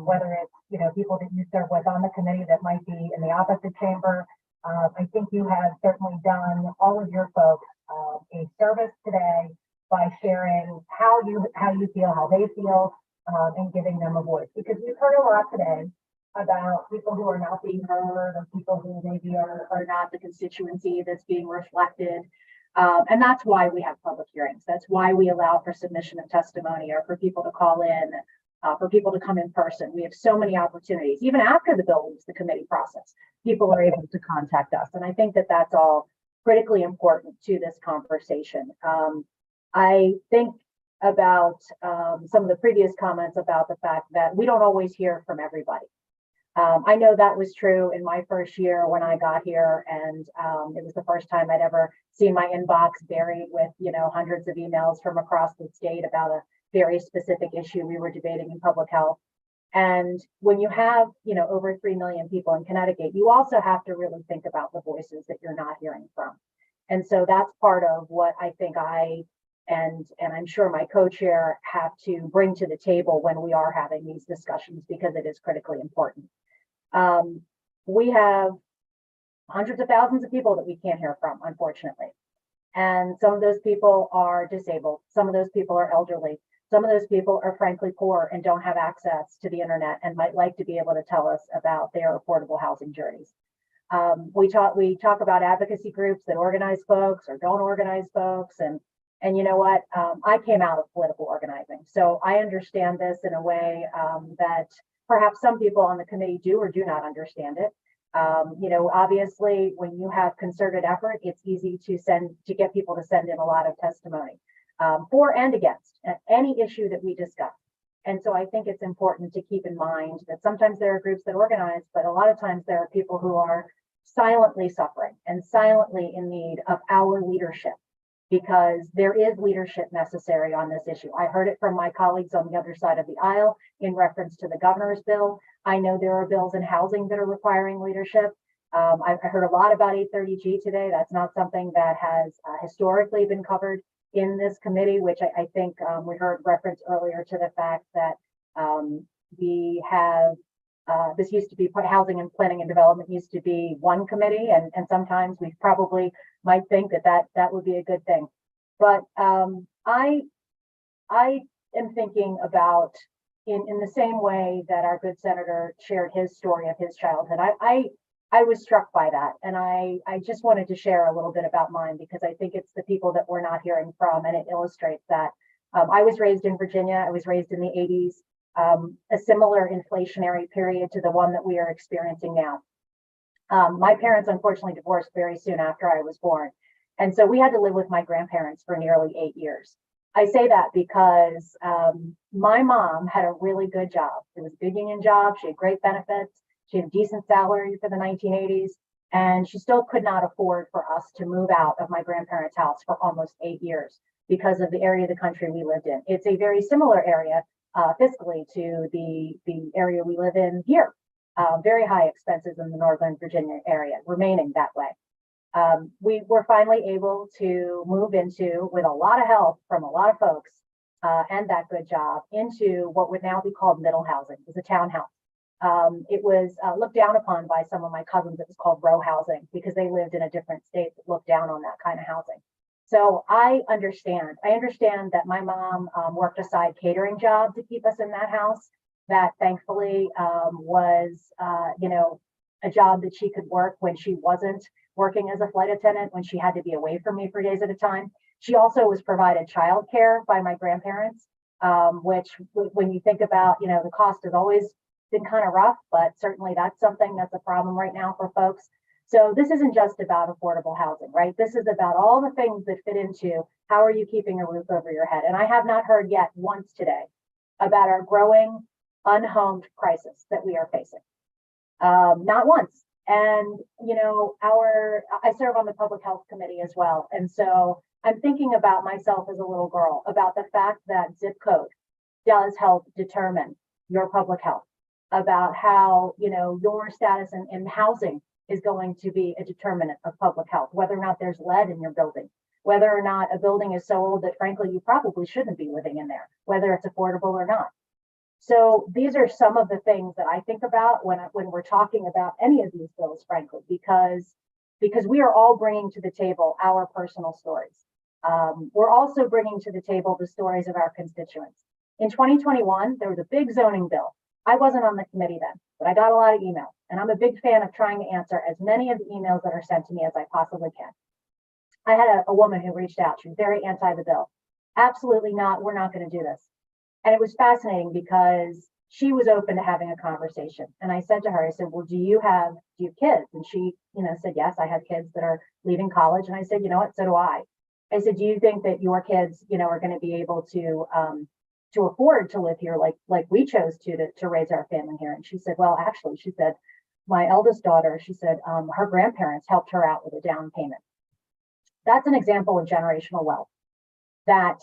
S2: whether it's, you know, people that you serve with on the committee that might be in the opposite chamber. I think you have certainly done all of your folks a service today by sharing how you feel, how they feel, and giving them a voice. Because we've heard a lot today about people who are not being heard, or people who maybe are not the constituency that's being reflected. And that's why we have public hearings. That's why we allow for submission of testimony, or for people to call in, for people to come in person. We have so many opportunities. Even after the bill leaves the committee process, people are able to contact us. And I think that that's all critically important to this conversation. I think about some of the previous comments about the fact that we don't always hear from everybody. I know that was true in my first year when I got here, and it was the first time I'd ever seen my inbox buried with, you know, hundreds of emails from across the state about a very specific issue we were debating in public health. And when you have, you know, over 3 million people in Connecticut, you also have to really think about the voices that you're not hearing from. And so that's part of what I think and I'm sure my co-chair have to bring to the table when we are having these discussions, because it is critically important. We have hundreds of thousands of people that we can't hear from, unfortunately. And some of those people are disabled. Some of those people are elderly. Some of those people are frankly poor and don't have access to the internet and might like to be able to tell us about their affordable housing journeys. We talk about advocacy groups that organize folks or don't organize folks. And you know what? I came out of political organizing. So I understand this in a way that perhaps some people on the committee do or do not understand it. You know, obviously, when you have concerted effort, it's easy to get people to send in a lot of testimony for and against any issue that we discuss. And so I think it's important to keep in mind that sometimes there are groups that organize, but a lot of times there are people who are silently suffering and silently in need of our leadership, because there is leadership necessary on this issue. I heard it from my colleagues on the other side of the aisle in reference to the governor's bill. I know there are bills in housing that are requiring leadership. I've heard a lot about 830G today. That's not something that has historically been covered in this committee, which I think we heard reference earlier to the fact that we have this used to be housing and planning and development used to be one committee, and sometimes we probably might think that would be a good thing. But I am thinking about in the same way that our good senator shared his story of his childhood. I was struck by that, and I just wanted to share a little bit about mine because I think it's the people that we're not hearing from, and it illustrates that. I was raised in Virginia. I was raised in the 80s. A similar inflationary period to the one that we are experiencing now. My parents unfortunately divorced very soon after I was born. And so we had to live with my grandparents for nearly 8 years. I say that because my mom had a really good job. It was a big union job. She had great benefits. She had a decent salary for the 1980s. And she still could not afford for us to move out of my grandparents' house for almost 8 years because of the area of the country we lived in. It's a very similar area fiscally to the area we live in here. Very high expenses in the Northern Virginia area, remaining that way. We were finally able to move into, with a lot of help from a lot of folks and that good job, into what would now be called middle housing. It was a townhouse. It was looked down upon by some of my cousins. It was called row housing because they lived in a different state that looked down on that kind of housing. So I understand that my mom worked a side catering job to keep us in that house. That thankfully was, a job that she could work when she wasn't working as a flight attendant, when she had to be away from me for days at a time. She also was provided childcare by my grandparents, which when you think about, the cost has always been kind of rough, but certainly that's something that's a problem right now for folks. So this isn't just about affordable housing, right? This is about all the things that fit into how are you keeping a roof over your head? And I have not heard yet once today about our growing unhomed crisis that we are facing. Not once. And, I serve on the public health committee as well. And so I'm thinking about myself as a little girl, about the fact that zip code does help determine your public health, about how, your status in housing is going to be a determinant of public health, whether or not there's lead in your building, whether or not a building is so old that frankly, you probably shouldn't be living in there, whether it's affordable or not. So these are some of the things that I think about when we're talking about any of these bills, frankly, because we are all bringing to the table our personal stories. We're also bringing to the table the stories of our constituents. In 2021, there was a big zoning bill. I wasn't on the committee then, but I got a lot of emails, and I'm a big fan of trying to answer as many of the emails that are sent to me as I possibly can. I had a woman who reached out. She was very anti the bill. Absolutely not. We're not going to do this. And it was fascinating because she was open to having a conversation. And I said to her, I said, well, do you have kids? And she, said, yes, I have kids that are leaving college. And I said, you know what? So do I. I said, do you think that your kids, are going to be able to afford to live here like we chose to raise our family here? And she said, well, actually, she said, my eldest daughter, she said, her grandparents helped her out with a down payment. That's an example of generational wealth, that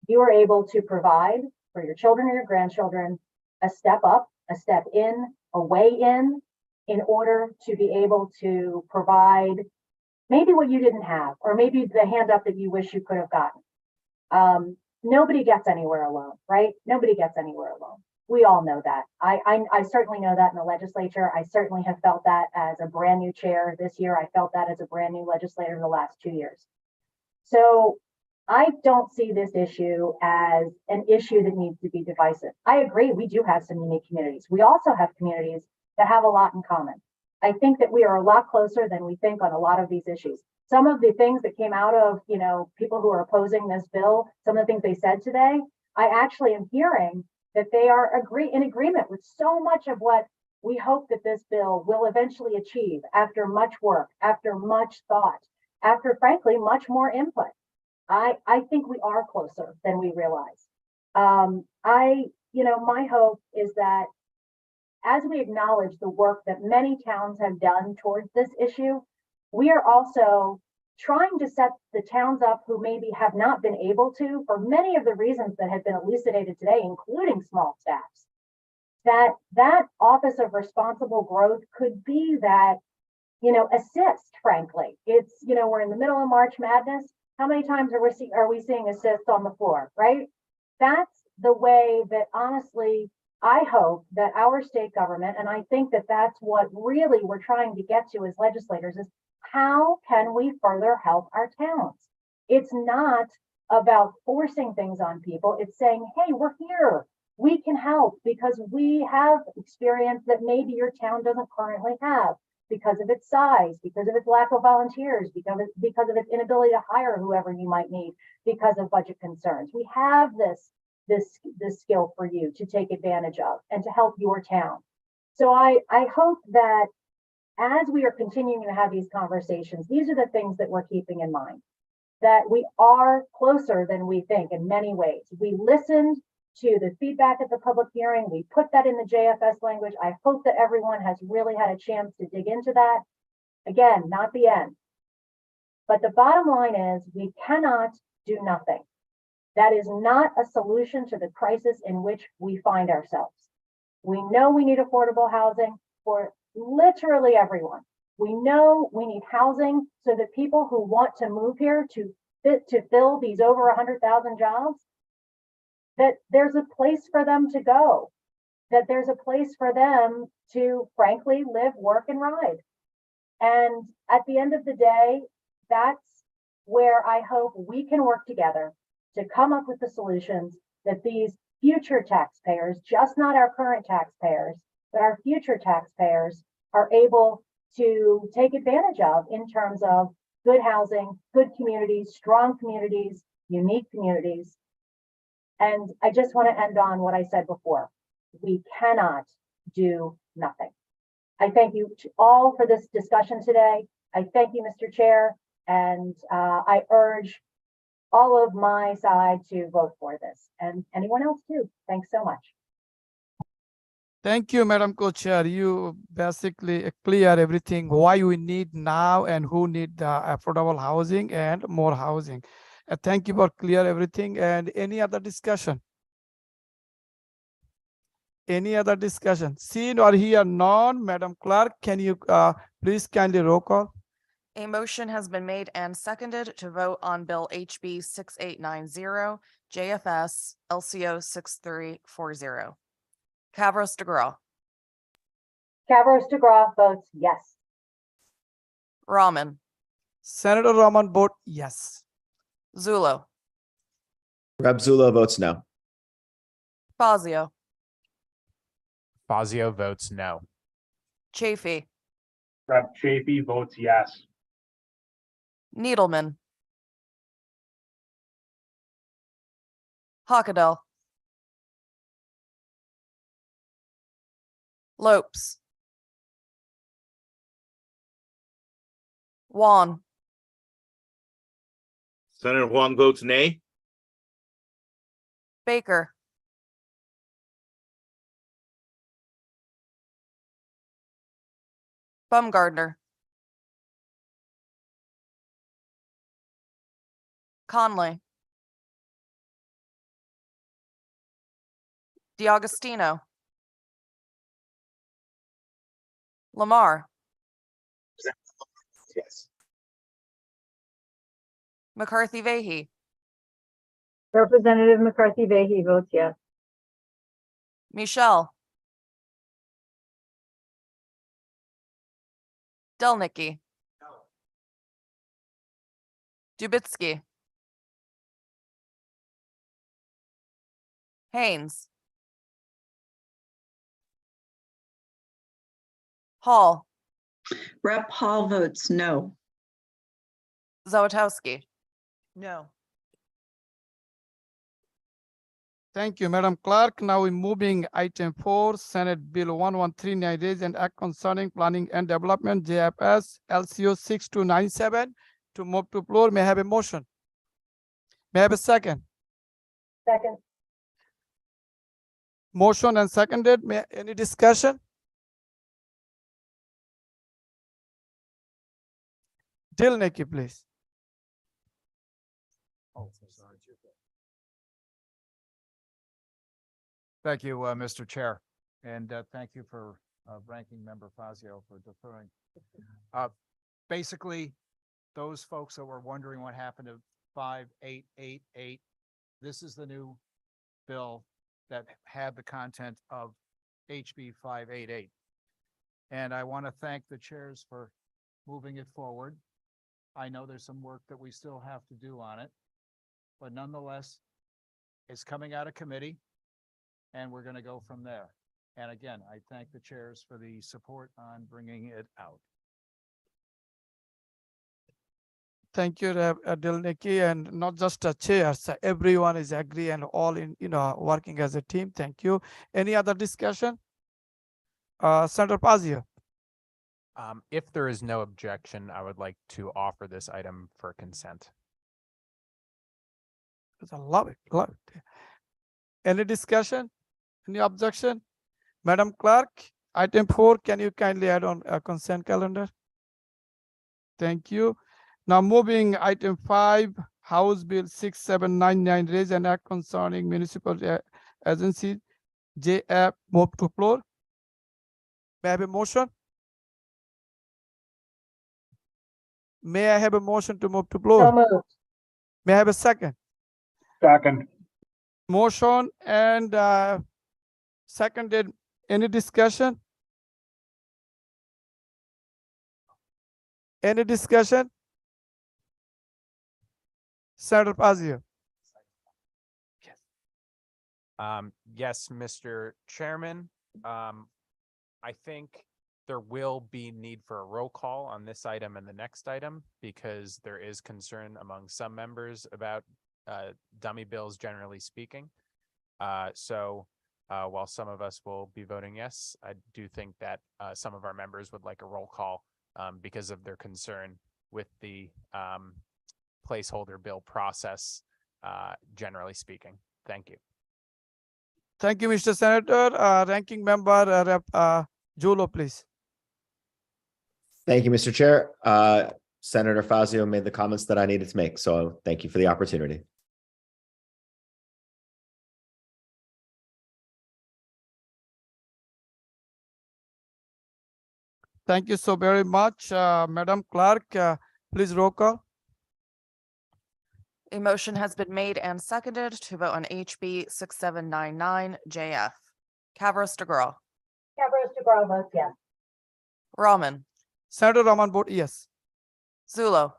S2: you are able to provide for your children or your grandchildren a step up, a step in, a way in order to be able to provide maybe what you didn't have, or maybe the hand up that you wish you could have gotten. Nobody gets anywhere alone, right? Nobody gets anywhere alone. We all know that. I certainly know that in the legislature. I certainly have felt that as a brand new chair this year. I felt that as a brand new legislator in the last 2 years. So I don't see this issue as an issue that needs to be divisive. I agree, we do have some unique communities. We also have communities that have a lot in common. I think that we are a lot closer than we think on a lot of these issues. Some of the things that came out of, people who are opposing this bill, some of the things they said today, I actually am hearing that they are in agreement with so much of what we hope that this bill will eventually achieve after much work, after much thought, after frankly, much more input. I think we are closer than we realize. My hope is that as we acknowledge the work that many towns have done towards this issue, we are also trying to set the towns up who maybe have not been able to, for many of the reasons that have been elucidated today, including small staffs, that Office of Responsible Growth could be that, assist, frankly. It's, we're in the middle of March Madness. How many times are we seeing assists on the floor, right? That's the way that honestly, I hope that our state government, and I think that that's what really we're trying to get to as legislators, is how can we further help our towns? It's not about forcing things on people. It's saying, hey, we're here. We can help because we have experience that maybe your town doesn't currently have because of its size, because of its lack of volunteers, because of its inability to hire whoever you might need because of budget concerns. We have this skill for you to take advantage of and to help your town. So I hope that as we are continuing to have these conversations, these are the things that we're keeping in mind, that we are closer than we think in many ways. We listened to the feedback at the public hearing. We put that in the JFS language. I hope that everyone has really had a chance to dig into that. Again, not the end. But the bottom line is we cannot do nothing. That is not a solution to the crisis in which we find ourselves. We know we need affordable housing for literally everyone. We know we need housing so that people who want to move here to fill these over 100,000 jobs, that there's a place for them to go, that there's a place for them to frankly live, work, and ride. And at the end of the day, that's where I hope we can work together to come up with the solutions that these future taxpayers, just not our current taxpayers, but our future taxpayers are able to take advantage of in terms of good housing, good communities, strong communities, unique communities. And I just want to end on what I said before. We cannot do nothing. I thank you all for this discussion today. I thank you, Mr. Chair, and I urge all of my side to vote for this, and anyone else too. Thanks so much.
S1: Thank you, Madam Co-Chair. You basically clear everything why we need now and who need the affordable housing and more housing. Thank you for clear everything. And any other discussion? Any other discussion? Seen or hear none, Madam Clerk, can you please kindly roll call?
S8: A motion has been made and seconded to vote on Bill HB 6890, JFS LCO 6340. Kavros DeGraw,
S2: Kavros DeGraw votes yes.
S8: Rahman,
S1: Senator Rahman vote yes.
S8: Zullo,
S4: Rep. Zullo votes no.
S8: Fazio,
S3: Fazio votes no.
S8: Chafee,
S13: Rep. Chafee votes yes.
S8: Needleman, Hockedal, Lopes, Juan,
S6: Senator Huang votes nay.
S8: Baker, Baumgardner, Conley, DiAgostino, Lamar,
S9: Yes.
S8: McCarthy Vehy,
S2: Representative McCarthy Vehy votes yes.
S8: Michelle, Delnicki, Dubitsky, Haynes, Hall,
S11: Rep. Hall votes no.
S8: Zawatowski,
S5: No.
S1: Thank you, Madam Clerk. Now we're moving item 4, Senate Bill 1139, raise and act concerning planning and development, JFS LCO 6297 to move to floor. May I have a motion? May I have a second?
S2: Second.
S1: Motion and seconded. Any discussion? Nikki, please.
S7: Thank you, Mr. Chair, and thank you for Ranking Member Fazio for deferring. Basically, those folks that were wondering what happened to 5888, this is the new bill that had the content of HB 588. And I want to thank the chairs for moving it forward. I know there's some work that we still have to do on it, but nonetheless, it's coming out of committee and we're going to go from there. And again, I thank the chairs for the support on bringing it out.
S1: Thank you, Nikki, and not just the chairs, everyone is agree and all in, working as a team. Thank you. Any other discussion? Senator Pazio.
S3: If there is no objection, I would like to offer this item for consent.
S1: I love it, love it. Any discussion? Any objection? Madam Clerk, item 4, can you kindly add on a consent calendar? Thank you. Now moving item 5, House Bill 6799, raise and act concerning municipal agency, JF, move to floor. May I have a motion? May I have a motion to move to floor?
S2: So moved.
S1: May I have a second?
S13: Second.
S1: Motion and seconded. Any discussion? Any discussion? Senator Pazio.
S3: Yes, Mr. Chairman. I think there will be need for a roll call on this item and the next item because there is concern among some members about dummy bills, generally speaking. So while some of us will be voting yes, I do think that some of our members would like a roll call because of their concern with the placeholder bill process, generally speaking. Thank you.
S1: Thank you, Mr. Senator. Ranking Member Rep. Julo, please.
S4: Thank you, Mr. Chair. Senator Fazio made the comments that I needed to make, so thank you for the opportunity.
S1: Thank you so very much. Madam Clerk, please roll call.
S8: A motion has been made and seconded to vote on HB 6799 JF. Kavros DeGraw,
S2: Kavros DeGraw votes yes.
S8: Rahman,
S1: Senator Rahman vote yes.
S8: Zullo,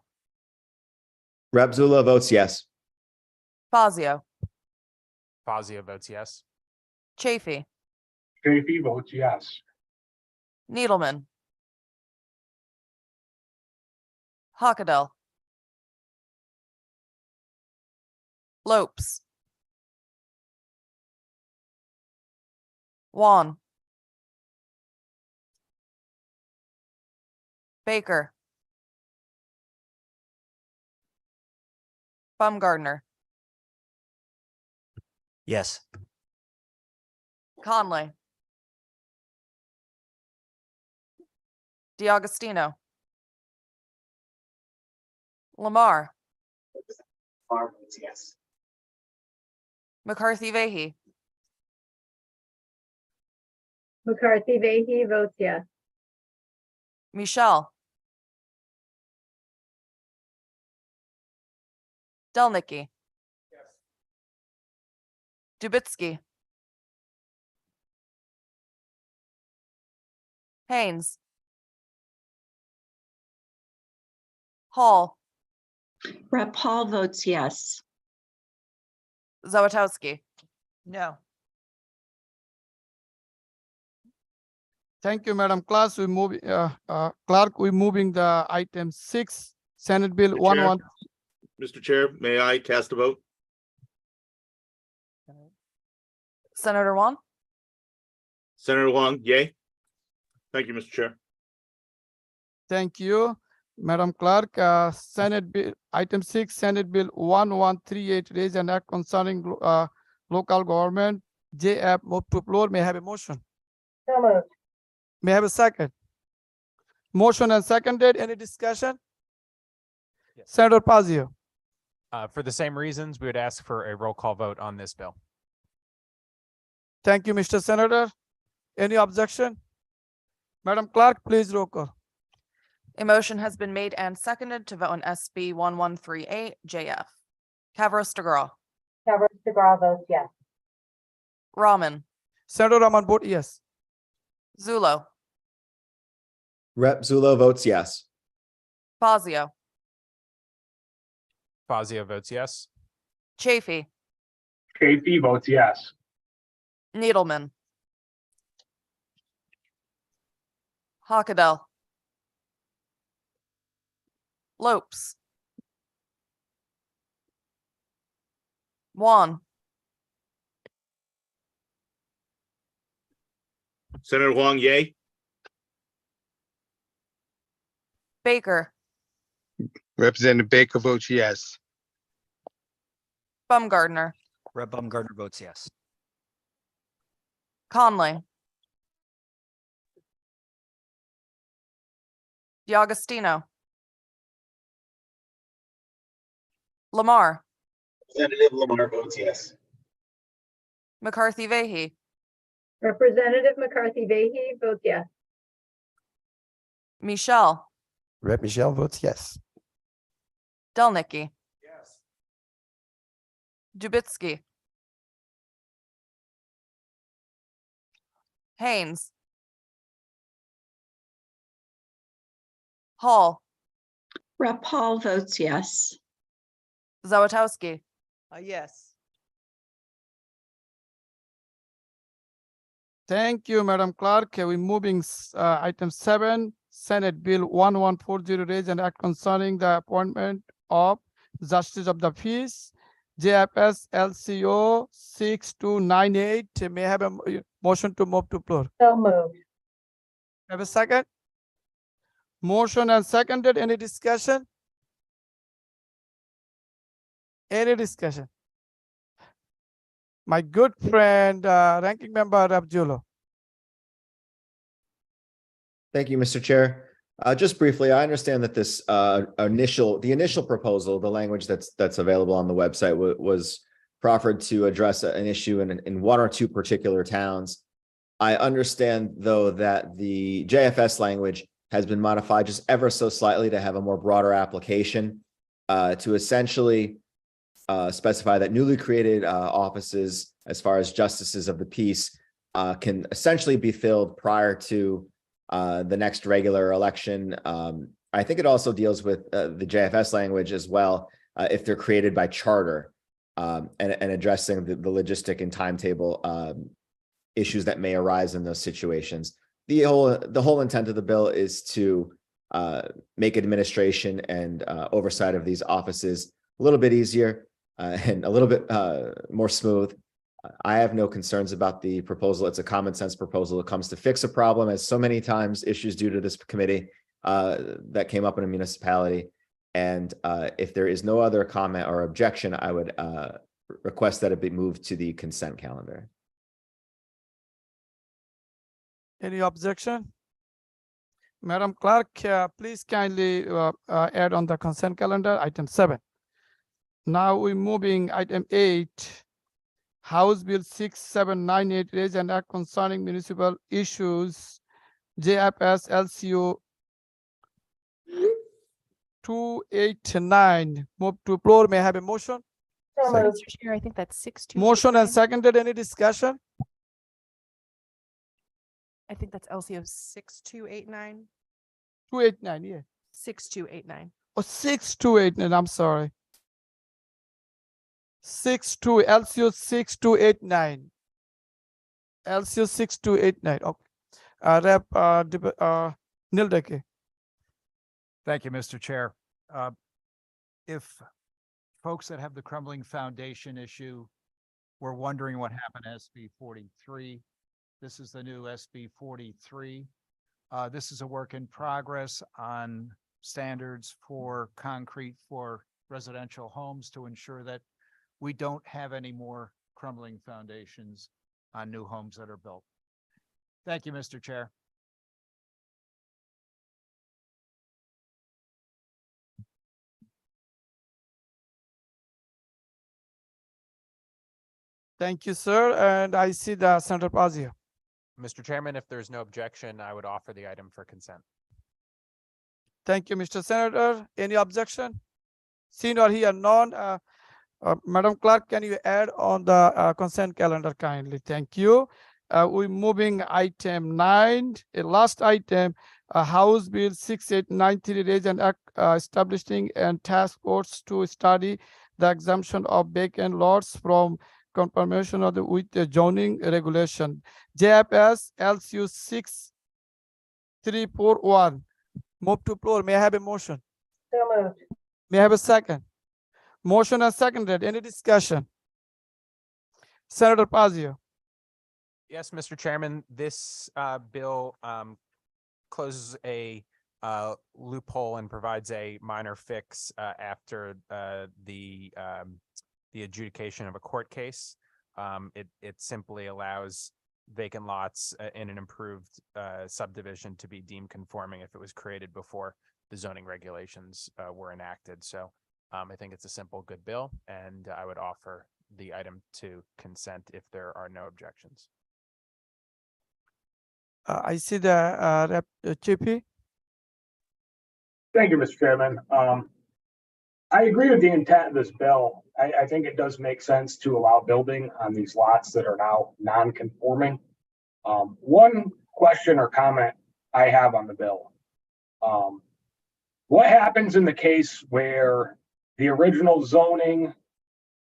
S4: Rep. Zula votes yes.
S8: Fazio,
S3: Fazio votes yes.
S8: Chafee,
S13: Chafee votes yes.
S8: Needleman, Hockedel, Lopes, Juan, Baker, Baumgardner,
S12: Yes.
S8: Conley, DiAgostino, Lamar,
S9: Lamar votes yes.
S8: McCarthy Vehy,
S2: McCarthy Vehy votes yes.
S8: Michelle, Delnicki, Dubitsky, Haynes, Hall,
S11: Rep. Hall votes yes.
S8: Zawitowski.
S5: No.
S1: Thank you, Madam Clerk. We're moving the item 6, Senate Bill
S6: Mr. Chair?
S1: 11.
S6: Mr. Chair, may I cast a vote?
S8: Senator Juan,
S6: Senator Long, yay. Thank you, Mr. Chair.
S1: Thank you, Madam Clerk. Senate Bill, item 6, Senate Bill 1138, raise and act concerning local government. JF, move to floor. May I have a motion?
S2: So moved.
S1: May I have a second? Motion and seconded. Any discussion?
S3: Yes.
S1: Senator Pazio.
S3: For the same reasons, we would ask for a roll call vote on this bill.
S1: Thank you, Mr. Senator. Any objection? Madam Clerk, please roll call.
S8: a motion has been made and seconded to vote on SB 1138 JF. Kavros DeGraw,
S2: Kavros DeGraw votes yes.
S8: Rahman,
S1: Senator Rahman vote yes.
S8: Zulo,
S4: Rep. Zulo votes yes.
S8: Fazio,
S3: Fazio votes yes.
S8: Chafee,
S13: Chafee votes yes.
S8: Needleman, Hockedal, Lopes, Juan,
S6: Senator Huang, yay.
S8: Baker,
S14: Representative Baker votes yes.
S8: Baumgardner,
S15: Rep. Baumgardner votes yes.
S8: Conley, DiAgostino, Lamar,
S9: Representative Lamar votes yes.
S8: McCarthy Vehy,
S2: Representative McCarthy Vehy votes yes.
S8: Michelle,
S15: Rep. Michelle votes yes.
S8: Delnicki,
S3: Yes.
S8: Dubitsky, Haynes, Hall,
S11: Rep. Hall votes yes.
S8: Zawatowski,
S5: Yes.
S1: Thank you, Madam Clerk. We're moving item 7, Senate Bill 1140, raise and act concerning the appointment of Justice of the Peace, JFS LCO 6298. May I have a motion to move to floor?
S2: So moved.
S1: Have a second? Motion and seconded. Any discussion? Any discussion? My good friend, Ranking Member Rep. Zulo.
S4: Thank you, Mr. Chair. Just briefly, I understand that this the initial proposal, the language that's available on the website was proffered to address an issue in one or two particular towns. I understand, though, that the JFS language has been modified just ever so slightly to have a more broader application to essentially specify that newly created offices, as far as justices of the peace, can essentially be filled prior to the next regular election. I think it also deals with the JFS language as well, if they're created by charter, and addressing the logistic and timetable issues that may arise in those situations. The whole intent of the bill is to make administration and oversight of these offices a little bit easier and a little bit more smooth. I have no concerns about the proposal. It's a common sense proposal. It comes to fix a problem, as so many times issues due to this committee that came up in a municipality. And if there is no other comment or objection, I would request that it be moved to the consent calendar.
S1: Any objection? Madam Clerk, please kindly add on the consent calendar item 7. Now we're moving item 8, House Bill 6798, raise and act concerning municipal issues, JFS LCO 289. Move to floor. May I have a motion?
S2: So moved.
S8: Mr. Chair, I think that's 6-2.
S1: Motion and seconded. Any discussion?
S8: I think that's LCO 6289.
S1: 289, yeah.
S8: 6289.
S1: Oh, 6289, I'm sorry. LCO 6289. LCO 6289, okay. Rep. Nildeke.
S7: Thank you, Mr. Chair. If folks that have the crumbling foundation issue were wondering what happened to SB 43. This is the new SB 43. This is a work in progress on standards for concrete for residential homes to ensure that we don't have any more crumbling foundations on new homes that are built. Thank you, Mr. Chair.
S1: Thank you, sir. And I see the Senator Pazio.
S3: Mr. Chairman, if there's no objection, I would offer the item for consent.
S1: Thank you, Mr. Senator. Any objection? Seen or hear none. Madam Clerk, can you add on the consent calendar kindly? Thank you. We're moving item 9, a last item, House Bill 6893, raise an act establishing a task force to study the exemption of vacant lots from confirmation of with the zoning regulation. JFS LCU 6341. Move to floor. May I have a motion?
S2: So moved.
S1: May I have a second? Motion and seconded. Any discussion? Senator Pazio.
S3: Yes, Mr. Chairman, this bill closes a loophole and provides a minor fix after the adjudication of a court case. It simply allows vacant lots in an improved subdivision to be deemed conforming if it was created before the zoning regulations were enacted. So I think it's a simple, good bill, and I would offer the item to consent if there are no objections.
S1: I see the Rep. Chippy.
S13: Thank you, Mr. Chairman. I agree with the intent of this bill. I think it does make sense to allow building on these lots that are now non-conforming. One question or comment I have on the bill. What happens in the case where the original zoning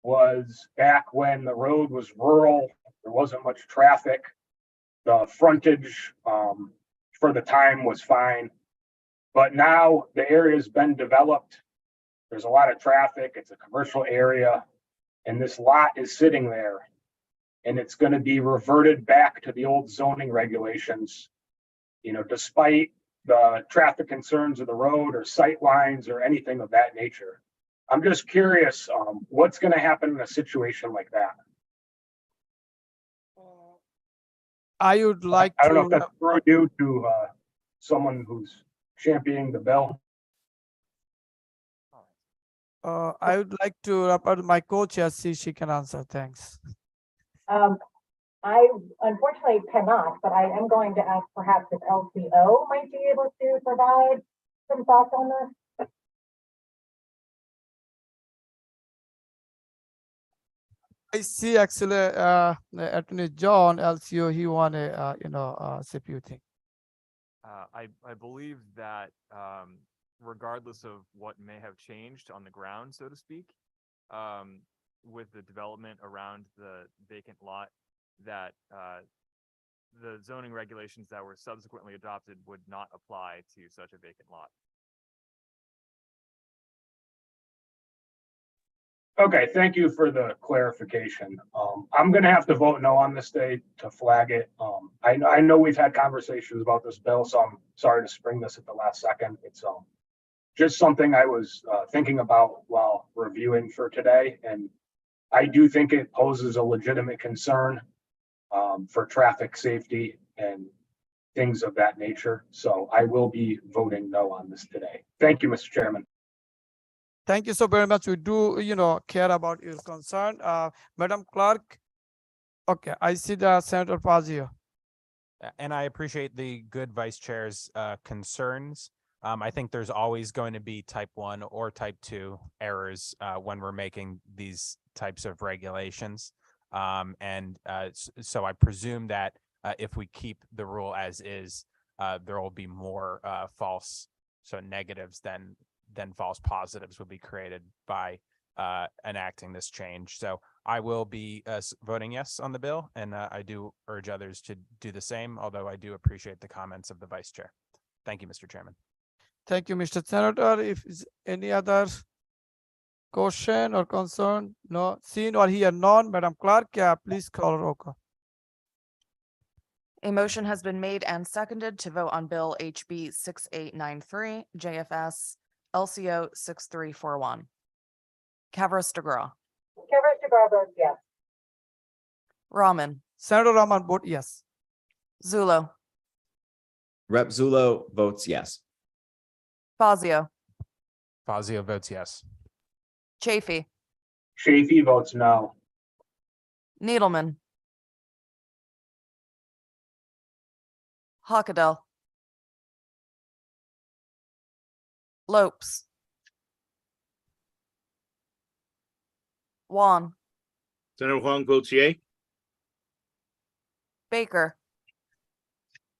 S13: was back when the road was rural, there wasn't much traffic, the frontage for the time was fine, but now the area's been developed. There's a lot of traffic. It's a commercial area, and this lot is sitting there, and it's going to be reverted back to the old zoning regulations, you know, despite the traffic concerns of the road or sight lines or anything of that nature. I'm just curious, what's going to happen in a situation like that?
S1: I would like
S13: I don't know if
S1: to.
S13: that's through you to someone who's championing the bill.
S1: I would like to refer to my co-chair, see she can answer. Thanks.
S2: I unfortunately cannot, but I am going to ask perhaps if LCO might be able to provide some thoughts on this.
S1: I see actually Attorney John LCO, he want to say a few things.
S16: I believe that regardless of what may have changed on the ground, so to speak, with the development around the vacant lot, that the zoning regulations that were subsequently adopted would not apply to such a vacant lot.
S13: Okay, thank you for the clarification. I'm gonna have to vote no on this day to flag it. I know we've had conversations about this bill, so I'm sorry to spring this at the last second. It's just something I was thinking about while reviewing for today, and I do think it poses a legitimate concern for traffic safety and things of that nature. So I will be voting no on this today. Thank you, Mr. Chairman.
S1: Thank you so very much. We do, care about your concern. Madam Clerk. Okay, I see the Senator Pazio.
S3: And I appreciate the good vice chair's concerns. I think there's always going to be type 1 or type 2 errors when we're making these types of regulations. So I presume that if we keep the rule as is, there will be more false, so negatives than false positives will be created by enacting this change. So I will be voting yes on the bill, and I do urge others to do the same, although I do appreciate the comments of the vice chair. Thank you, Mr. Chairman.
S1: Thank you, Mr. Senator. If is any other question or concern? No, seen or hear none. Madam Clerk, please call roll call.
S8: A motion has been made and seconded to vote on Bill HB 6893, JFS LCO 6341. Kavros DeGraw,
S2: Kavros DeGraw votes yes.
S8: Raman,
S1: Senator Rahman vote yes.
S8: Zulo,
S4: Rep. Zulo votes yes.
S8: Fazio,
S3: Fazio votes yes.
S8: Chafee,
S13: Chafee votes no.
S8: Needleman, Hawkadell, Lopes, Juan,
S6: Senator Huang votes yea.
S8: Baker,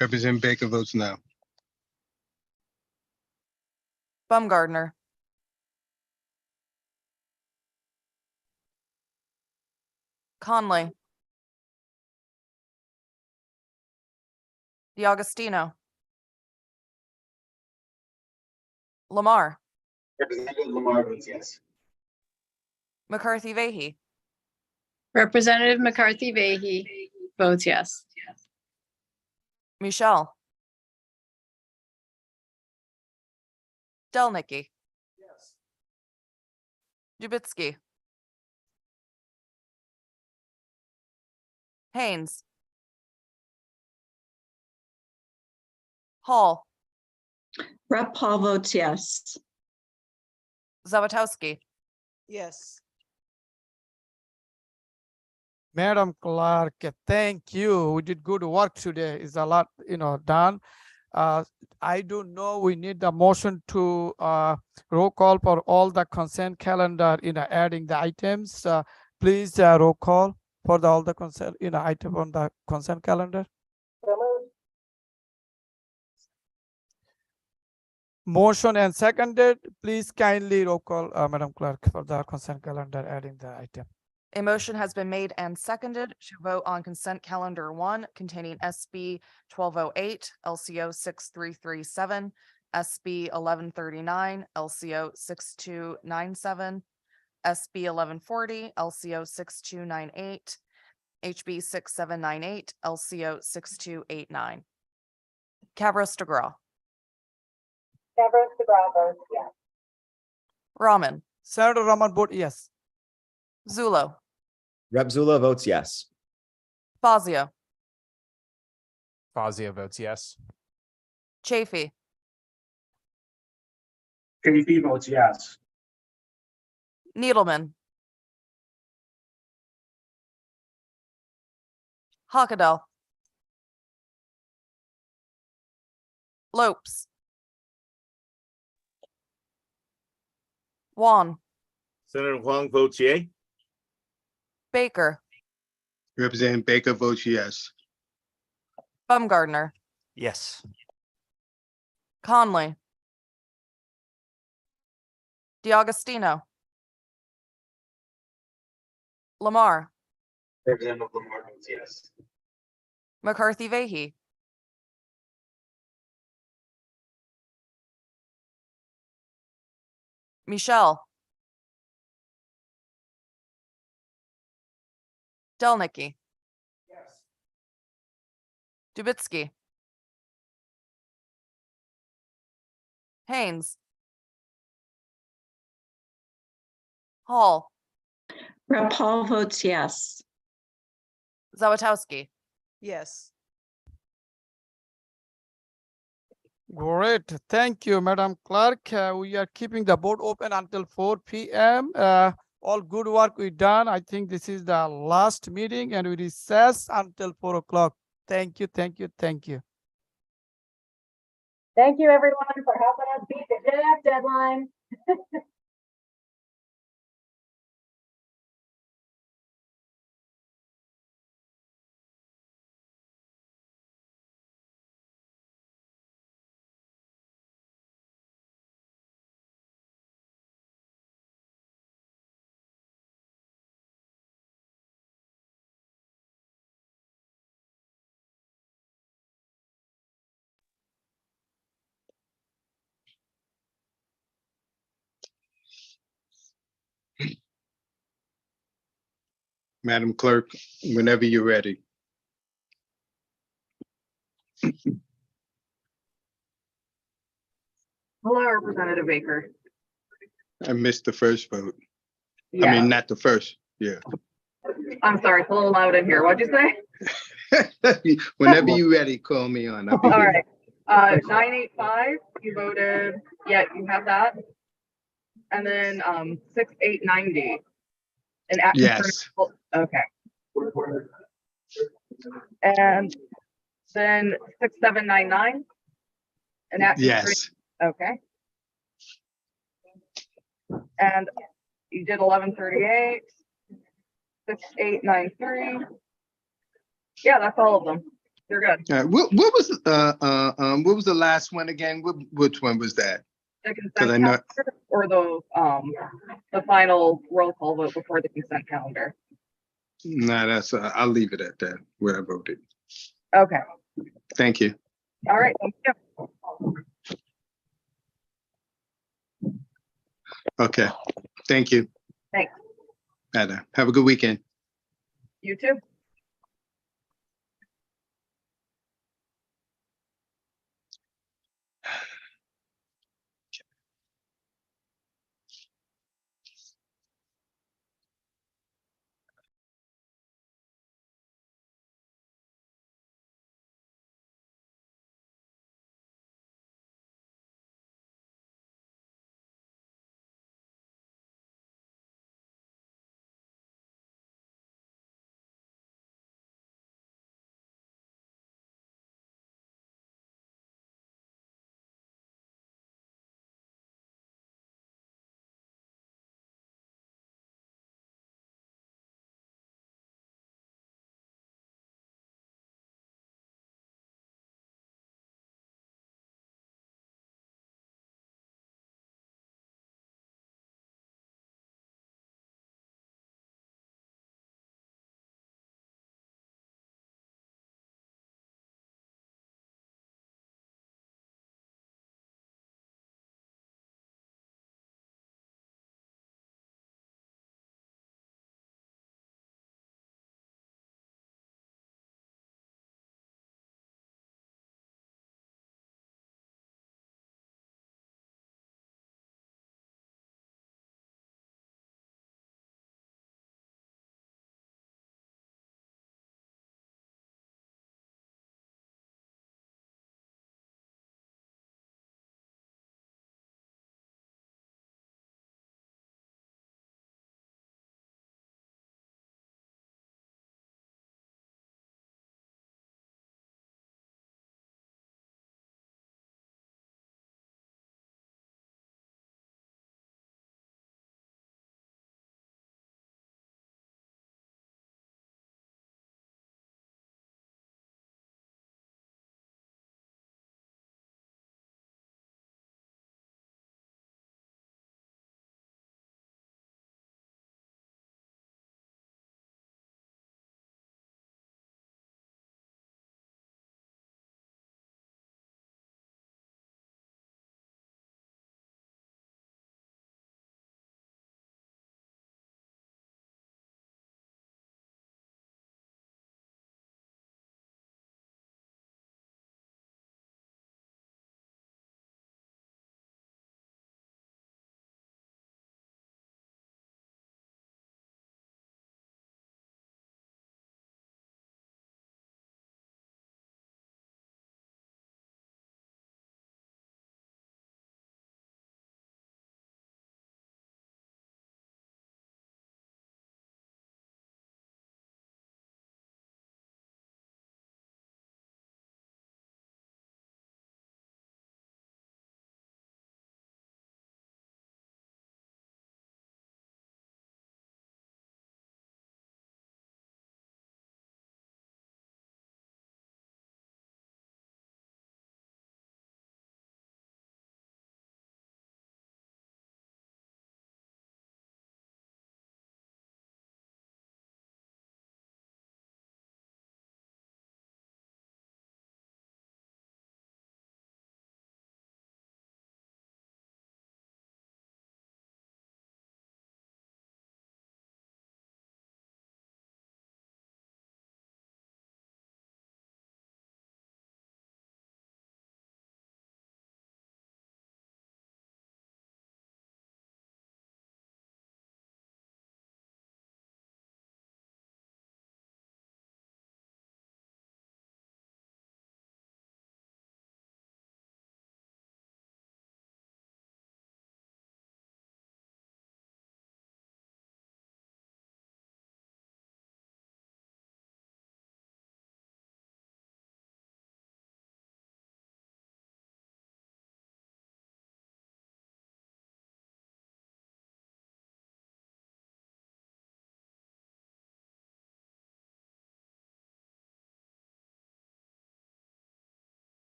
S14: Representative Baker votes no.
S8: Baumgardner, Conley, DiAugustino, Lamar,
S9: Representative Lamar votes yes.
S8: McCarthy Vehy,
S10: Representative McCarthy Vehy votes yes.
S8: Michelle, Delnicki, Jubitsky, Haynes, Hall,
S11: Rep. Paul votes yes.
S8: Zawatowski,
S5: Yes.
S1: Madam Clerk, thank you. We did good work today. It's a lot, done. I do know we need the motion to roll call for all the consent calendar, adding the items. Please roll call for all the consent, item on the consent calendar.
S2: So moved.
S1: Motion and seconded. Please kindly roll call, Madam Clerk, for the consent calendar, adding the item.
S8: a motion has been made and seconded to vote on consent calendar 1 containing SB 1208, LCO 6337, SB 1139, LCO 6297, SB 1140, LCO 6298, HB 6798, LCO 6289. Kavros DeGraw,
S2: Kavros DeGraw votes yes.
S8: Raman,
S1: Senator Rahman vote yes.
S8: Zulo,
S4: Rep. Zulo votes yes.
S8: Fazio,
S3: Fazio votes yes.
S8: Chafee,
S13: Chafee votes yes.
S8: Needleman, Hawkadell, Lopes, Juan,
S6: Senator Huang votes yea.
S8: Baker,
S14: Representative Baker votes yes.
S8: Baumgardner,
S15: Yes.
S8: Conley, DiAugustino, Lamar,
S9: Representative Lamar votes yes.
S8: McCarthy Vehy, Michelle, Delnicki, Dubitsky, Haynes, Hall,
S11: Rep. Paul votes yes.
S8: Zawatowski,
S5: Yes.
S1: Great. Thank you, Madam Clerk. We are keeping the board open until 4 p.m. All good work we done. I think this is the last meeting and we recess until 4 o'clock. Thank you, thank you, thank you.
S2: Thank you, everyone, for helping us beat the draft deadline.
S14: Madam Clerk, whenever you're ready.
S17: Hello, Representative Baker.
S14: I missed the first vote. I
S17: Yeah,
S14: mean, not the first, yeah.
S17: I'm sorry, it's a little loud in here. What'd you say?
S14: Whenever you're ready, call me on. I'll be
S17: All
S14: here.
S17: right, 985, you voted, yeah, you have that. And then, 6890. An act
S14: Yes,
S17: okay. And then 6799. An act
S14: yes,
S17: okay. And you did 1138, 6893. Yeah, that's all of them. You're good.
S14: what was the last one again? Which one was that?
S17: The
S14: Because I
S17: consent
S14: know,
S17: calendar or the final roll call vote before the consent calendar.
S14: no, that's, I'll leave it at that, where I voted.
S17: Okay.
S14: Thank you.
S17: All right. Thank you.
S14: Okay, thank you.
S17: Thanks.
S14: Have a good weekend.
S17: You too.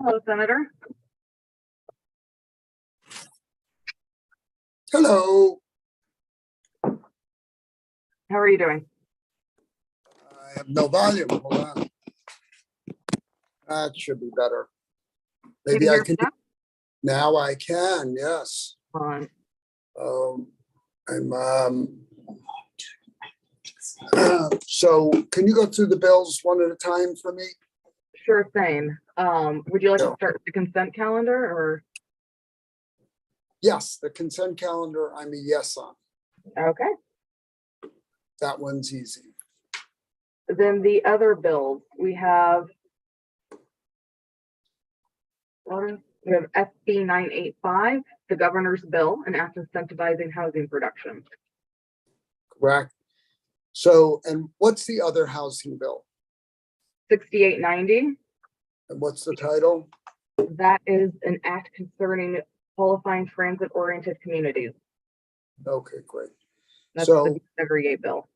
S17: Hello, Senator.
S18: Hello,
S17: How are you doing?
S18: I have no volume. Hold on. That should be better.
S17: Can
S18: Maybe
S17: you
S18: I
S17: hear
S18: can,
S17: me
S18: now I can, yes.
S17: now?
S18: I'm, so can you go through the bills one at a time for me?
S17: Sure thing. Would you like
S18: Yeah.
S17: to start with the consent calendar or?
S18: Yes, the consent calendar, I'm a yes on.
S17: Okay.
S18: That one's easy.
S17: Then the other bills, we have SB 985, the governor's bill, an act incentivizing housing production.
S18: Correct. So, and what's the other housing bill?
S17: 6890,
S18: And what's the title?
S17: that is an act concerning qualifying transit-oriented communities.
S18: Okay, great.
S17: That's
S18: So,
S17: the segregate bill.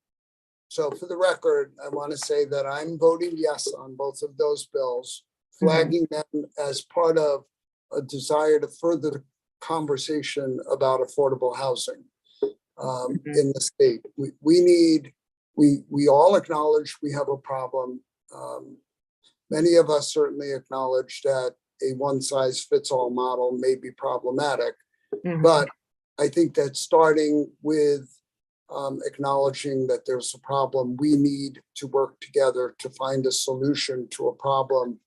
S18: so for the record, I want to say that I'm voting yes on both of those bills, flagging them as part of a desire to further the conversation about affordable housing in the state. We all acknowledge we have a problem. Many of us certainly acknowledge that a one-size-fits-all model may be problematic, but I think that starting with acknowledging that there's a problem, we need to work together to find a solution to a problem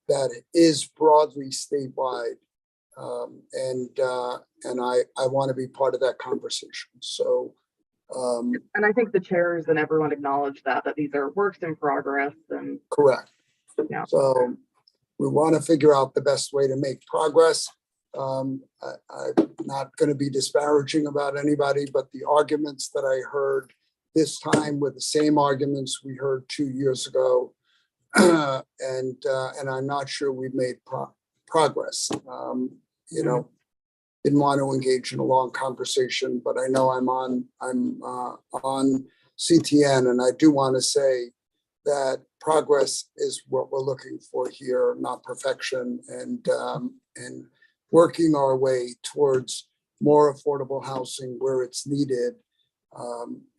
S18: that is broadly statewide. And I want to be part of that conversation. So.
S17: And I think the chairs and everyone acknowledge that these are works in progress and.
S18: Correct.
S17: Yeah.
S18: So we want to figure out the best way to make progress. I'm not going to be disparaging about anybody, but the arguments that I heard this time were the same arguments we heard 2 years ago. And I'm not sure we've made progress. Didn't want to engage in a long conversation, but I know I'm on CTN, and I do want to say that progress is what we're looking for here, not perfection, and working our way towards more affordable housing where it's needed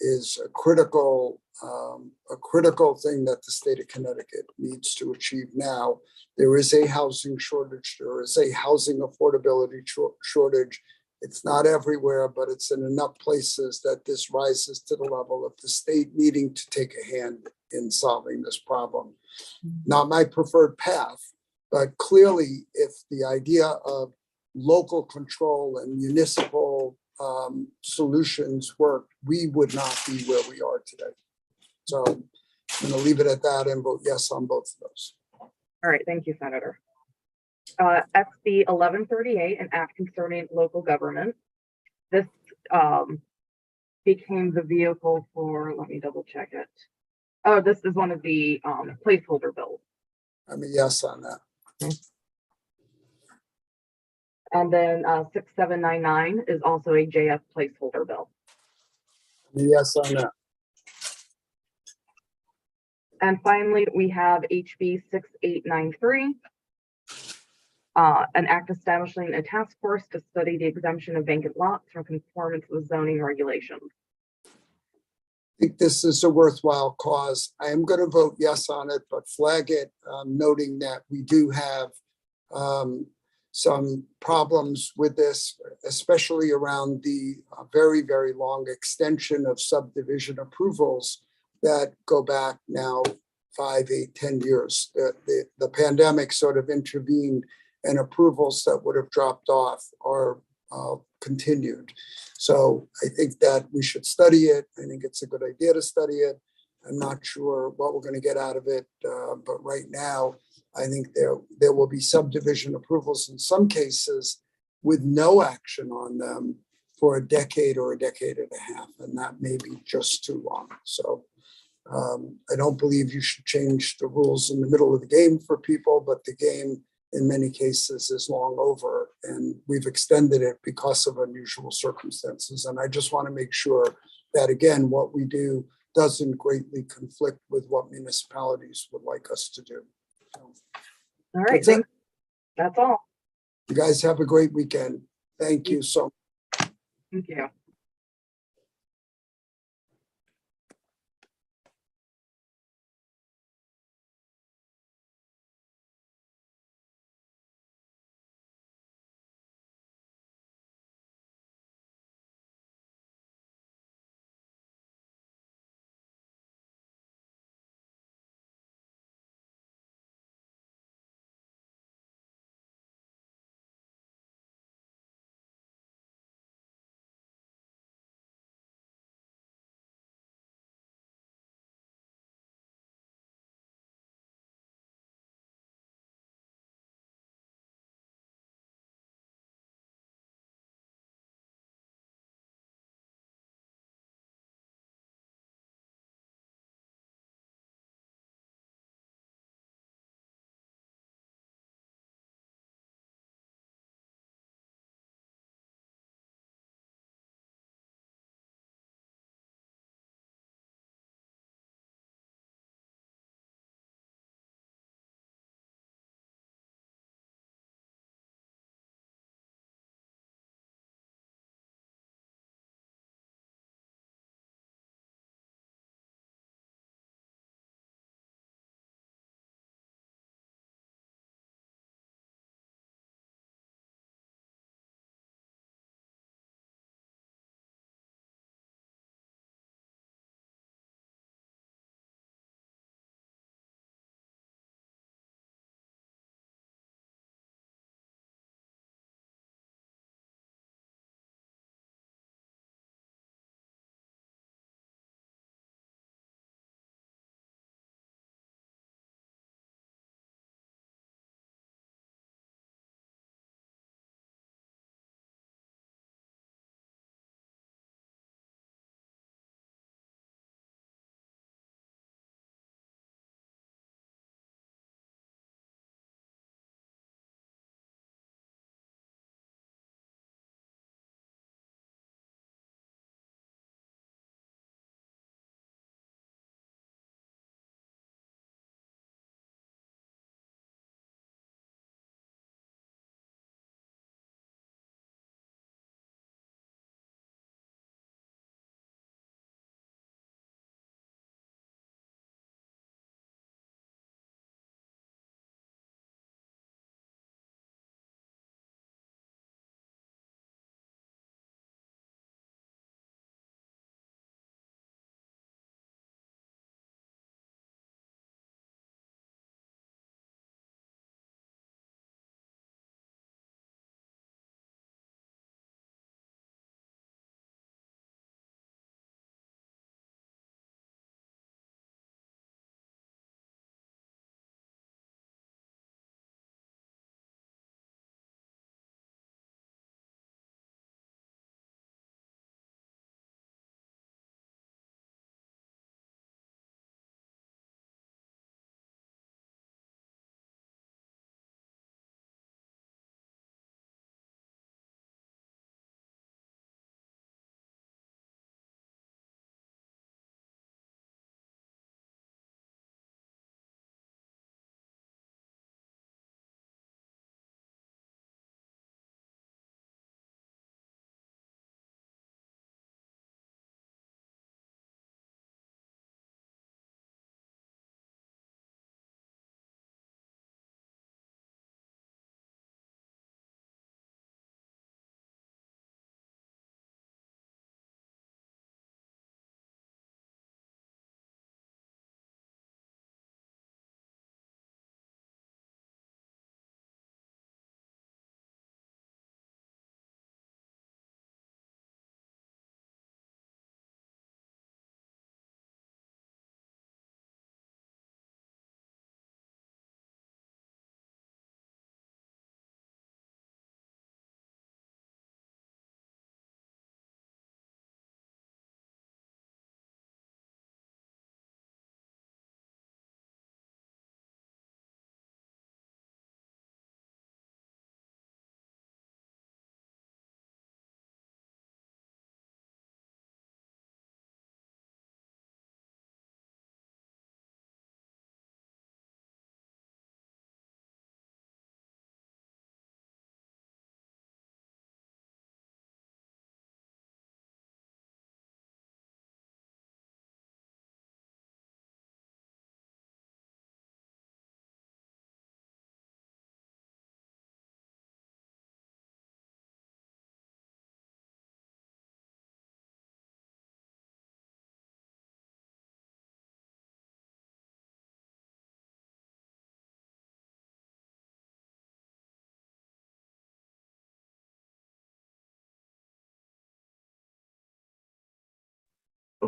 S18: is a critical thing that the state of Connecticut needs to achieve now. There is a housing shortage. There is a housing affordability shortage. It's not everywhere, but it's in enough places that this rises to the level of the state needing to take a hand in solving this problem. Not my preferred path, but clearly if the idea of local control and municipal solutions work, we would not be where we are today. So I'm going to leave it at that and vote yes on both of those.
S17: All right, thank you, Senator. SB 1138, an act concerning local government. This became the vehicle for, let me double check it. Oh, this is one of the placeholder bills.
S18: I'm a yes on that.
S17: And then 6799 is also a JF placeholder bill.
S18: I'm a yes on that.
S17: And finally, we have HB 6893, an act establishing a task force to study the exemption of vacant lots from conformance with zoning regulations.
S18: I think this is a worthwhile cause. I am going to vote yes on it, but flag it, noting that we do have some problems with this, especially around the very, very long extension of subdivision approvals that go back now 5, 8, 10 years. The pandemic sort of intervened, and approvals that would have dropped off are continued. So I think that we should study it. I think it's a good idea to study it. I'm not sure what we're going to get out of it, but right now, I think there will be subdivision approvals in some cases with no action on them for a decade or a decade and a half, and that may be just too long. So I don't believe you should change the rules in the middle of the game for people, but the game in many cases is long over, and we've extended it because of unusual circumstances. And I just want to make sure that, again, what we do doesn't greatly conflict with what municipalities would like us to do. So,
S17: All right,
S18: that's it.
S17: That's all.
S18: You guys have a great weekend. Thank you so much.
S17: Thank you.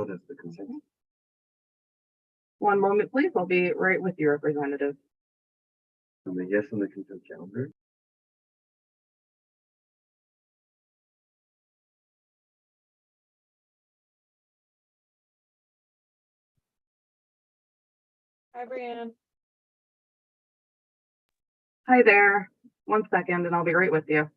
S17: vote as the consent. One moment, please. I'll be right with you, Representative.
S15: And the yes on the consent calendar.
S8: Hi, Brianne.
S17: Hi there. 1 second, and I'll be right with you.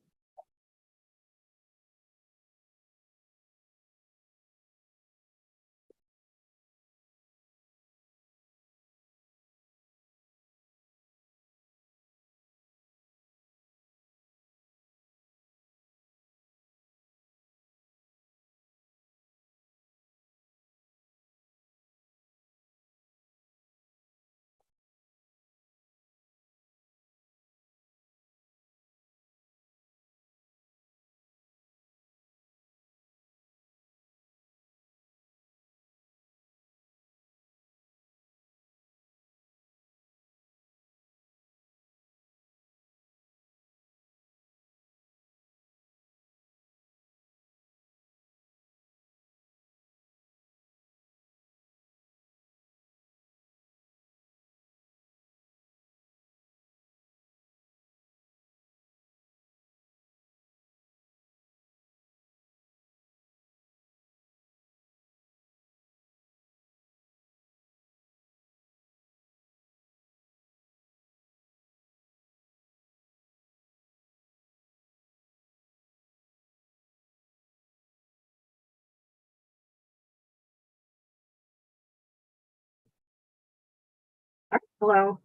S17: Hello.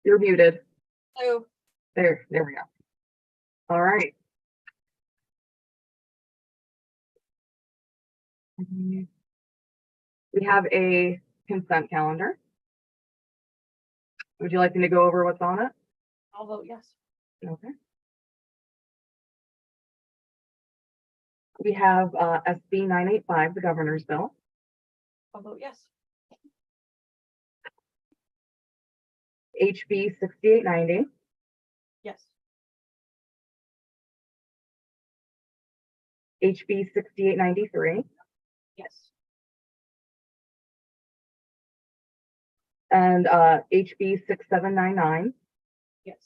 S17: You're muted.
S8: Hello.
S17: There we go. All right. We have a consent calendar. Would you like me to go over what's on it?
S8: I'll vote yes.
S17: Okay. We have SB 985, the governor's bill.
S8: I'll vote yes.
S17: HB 6890,
S8: Yes.
S17: HB 6893,
S8: Yes.
S17: and HB 6799,
S8: Yes.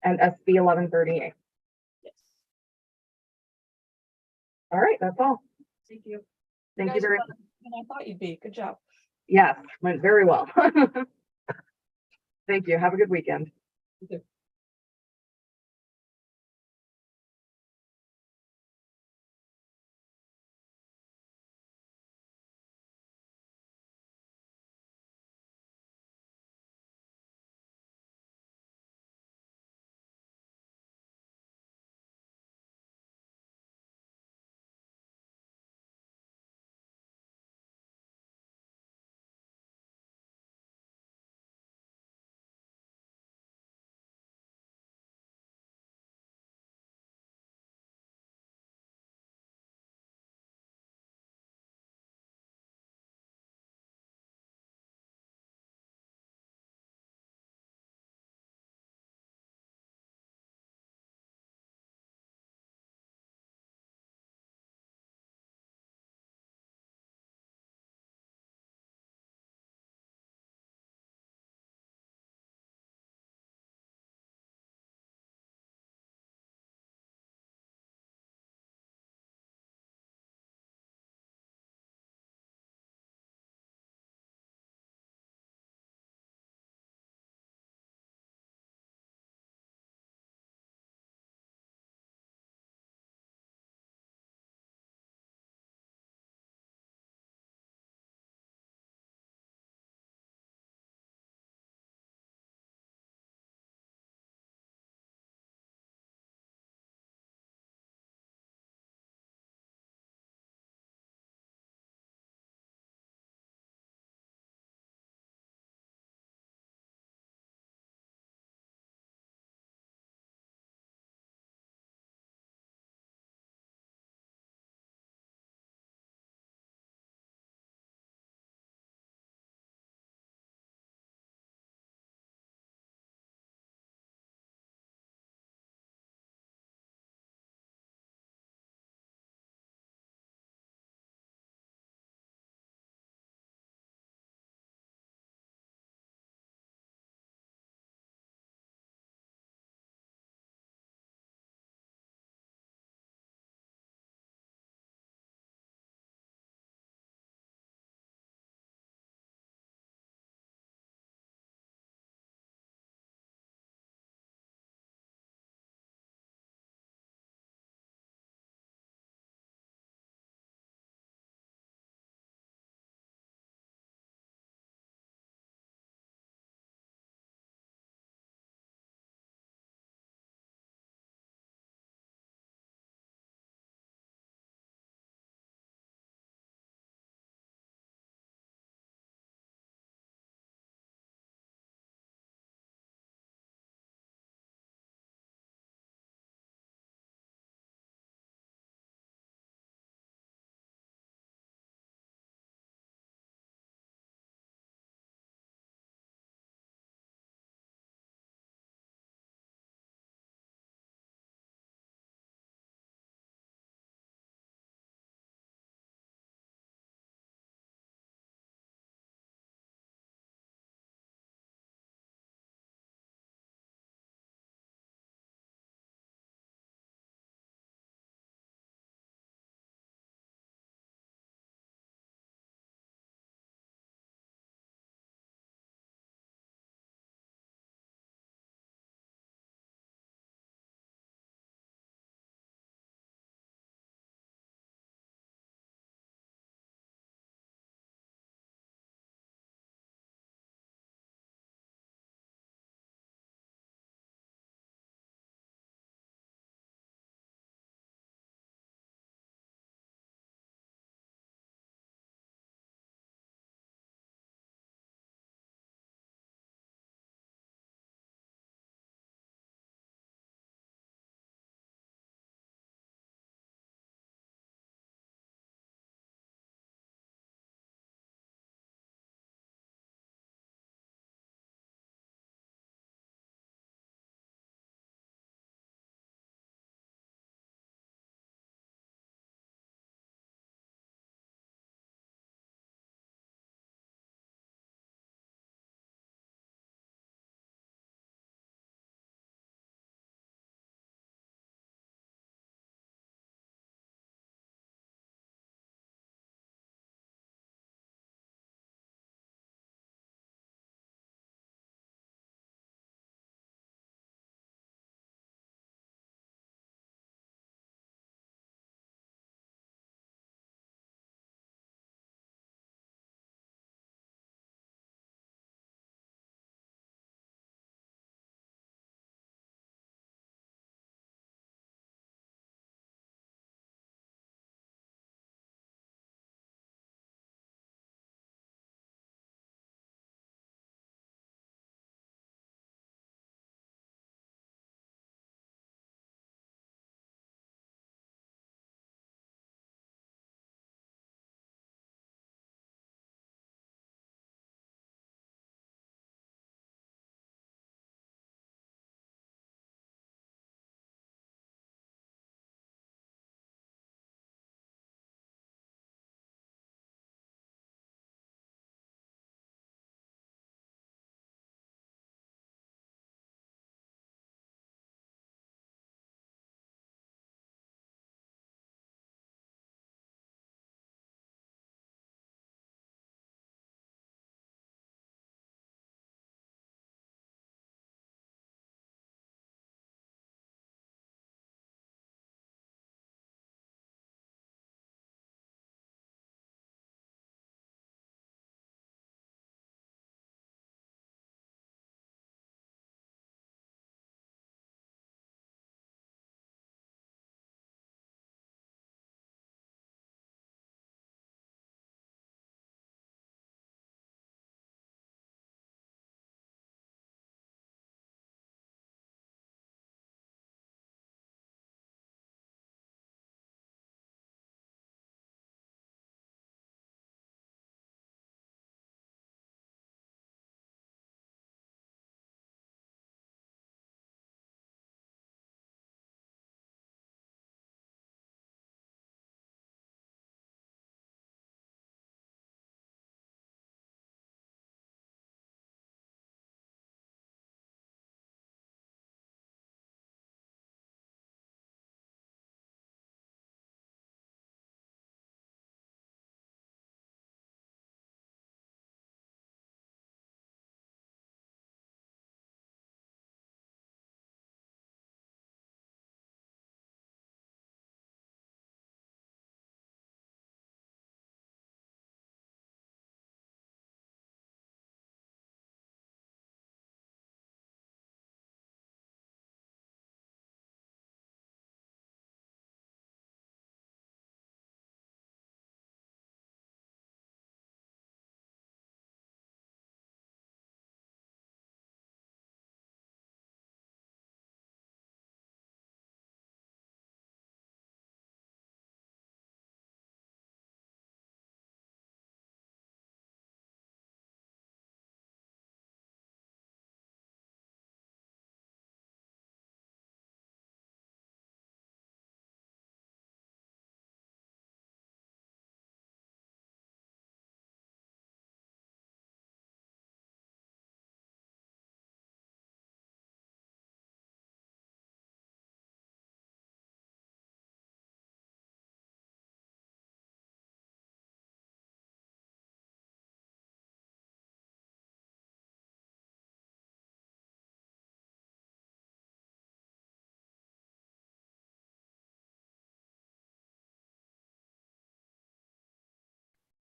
S17: and SB 1138.
S8: Yes.
S17: All right, that's all.
S8: Thank you.
S17: Thank you
S8: guys
S17: very
S8: were
S17: much.
S8: better than I thought you'd be. Good job.
S17: Yes, went very well. Thank you. Have a good weekend.
S8: You too.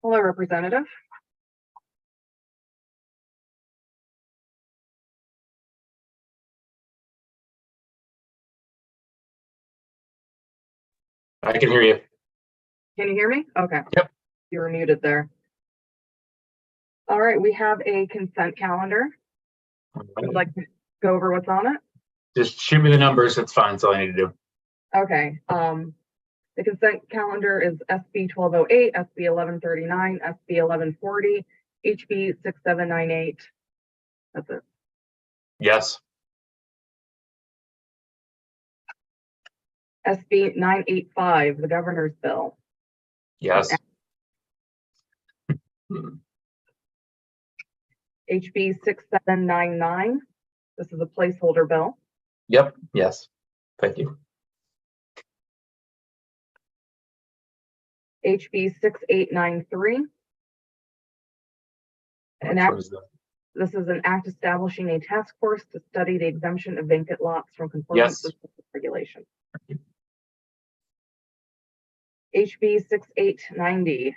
S17: Hello, Representative.
S19: I can hear you.
S17: Can you hear me? Okay.
S19: Yep.
S17: You were muted there. All right, we have a consent calendar. Would like to go over what's on it?
S19: Just shoot me the numbers. That's fine. That's all I need to do.
S17: Okay, the consent calendar is SB 1208, SB 1139, SB 1140, HB 6798. That's it.
S19: Yes.
S17: SB 985, the governor's bill.
S19: Yes.
S17: HB 6799, this is a placeholder bill.
S19: Yep. Yes. Thank you.
S17: HB 6893. An act, this is an act establishing a task force to study the exemption of vacant lots from conformance
S19: Yes.
S17: with regulation. HB 6890,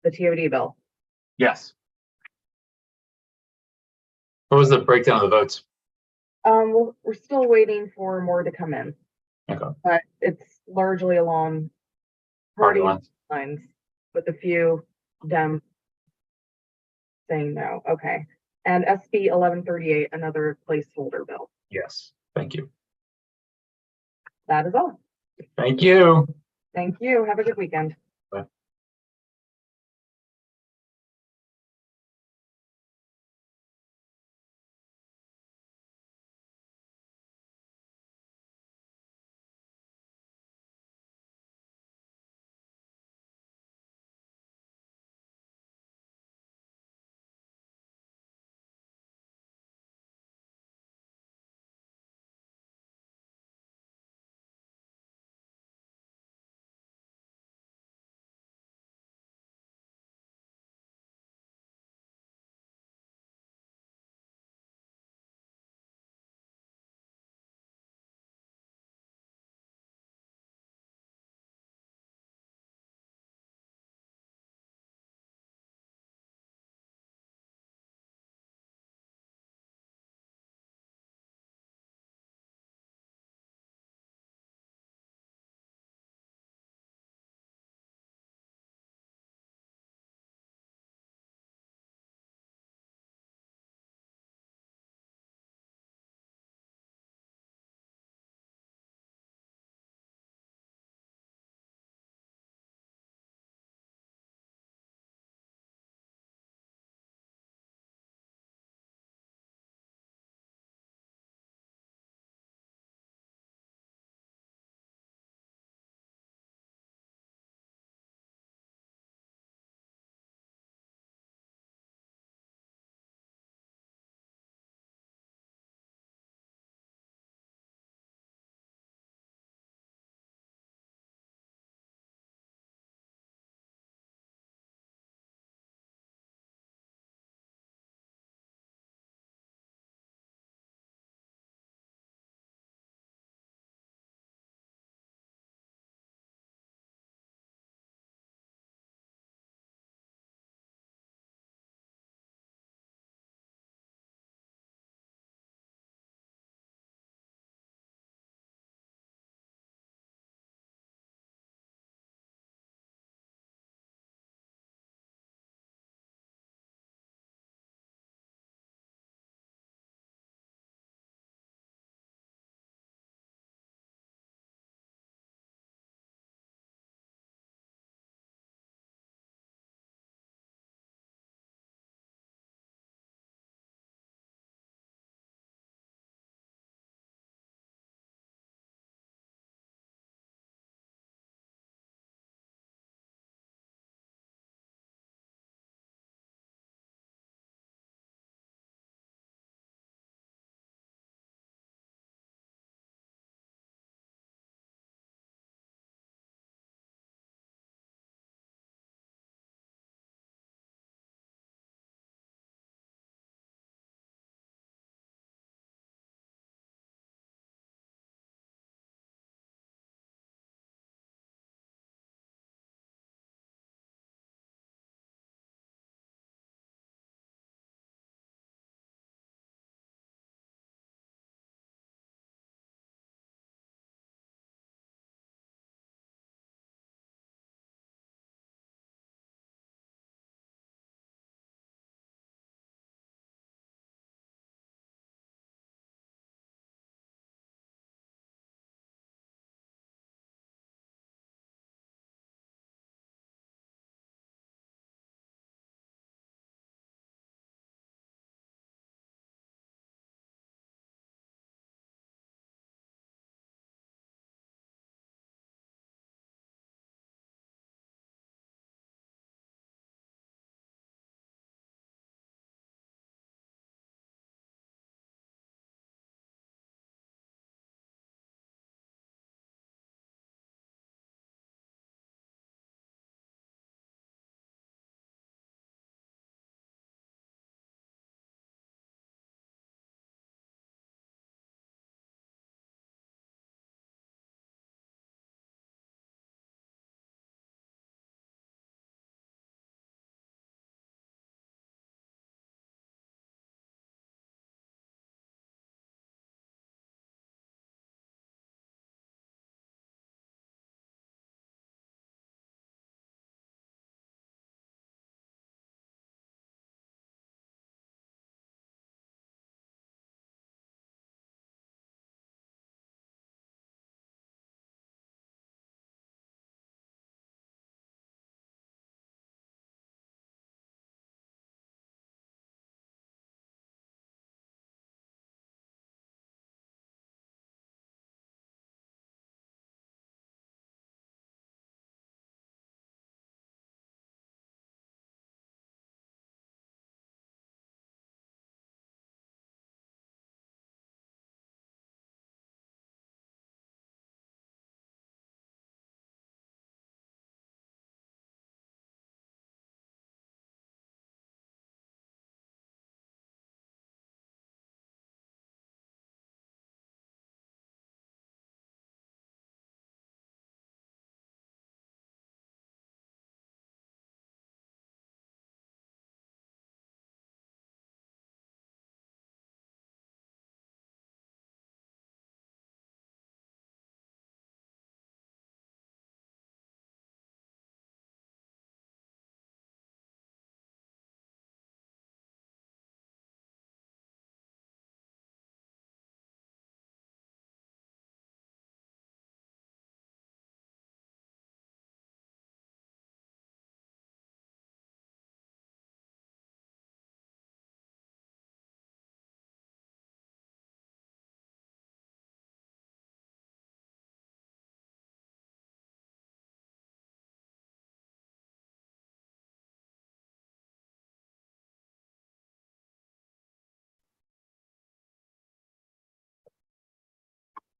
S17: the TOD bill.
S19: Yes. What was the breakdown of the votes?
S17: We're still waiting for more to come in,
S19: Okay.
S17: but it's largely along
S19: Party
S17: party
S19: lines.
S17: lines with a few Dem saying no. Okay. And SB 1138, another placeholder bill.
S19: Yes. Thank you.
S17: That is all.
S19: Thank you.
S17: Thank you. Have a good weekend.
S19: Bye.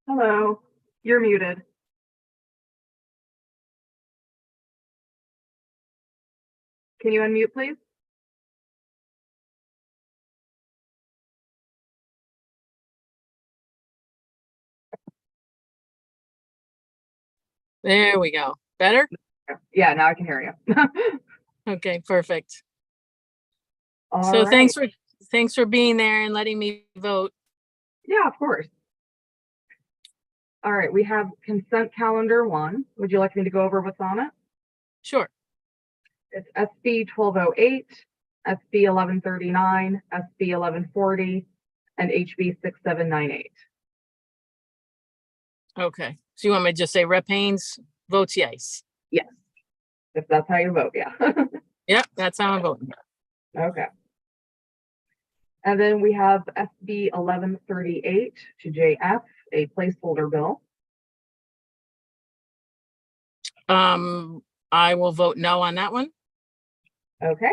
S17: Hello, you're muted. Can you unmute, please?
S20: There we go. Better?
S17: Yeah, now I can hear you.
S20: Okay, perfect.
S17: All
S20: So
S17: right.
S20: thanks for being there and letting me vote.
S17: Yeah, of course. All right, we have consent calendar 1. Would you like me to go over what's on it?
S20: Sure.
S17: It's SB 1208, SB 1139, SB 1140, and HB 6798.
S20: Okay. So you want me to just say Rep. Haynes votes yes?
S17: Yes, if that's how you vote, yeah.
S20: Yep, that's how I'm voting.
S17: Okay. And then we have SB 1138 to JF, a placeholder bill.
S20: I will vote no on that one.
S17: Okay.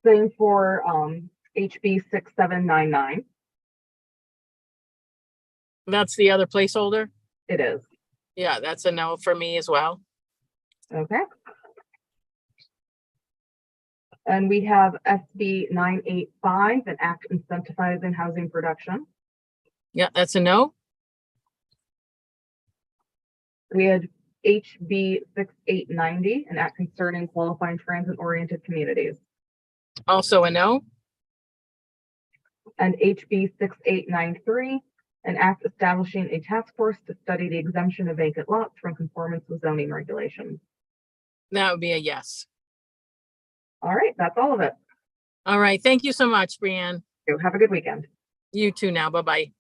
S17: Same for HB 6799.
S20: That's the other placeholder.
S17: It is.
S20: Yeah, that's a no for me as well.
S17: Okay. And we have SB 985, an act incentivizing housing production.
S20: Yeah, that's a no.
S17: We had HB 6890, an act concerning qualifying transit-oriented communities.
S20: Also a no.
S17: And HB 6893, an act establishing a task force to study the exemption of vacant lots from conformance with zoning regulations.
S20: That would be a yes.
S17: All right, that's all of it.
S20: All right. Thank you so much, Brianne.
S17: Have a good weekend.
S20: You too now. Bye-bye.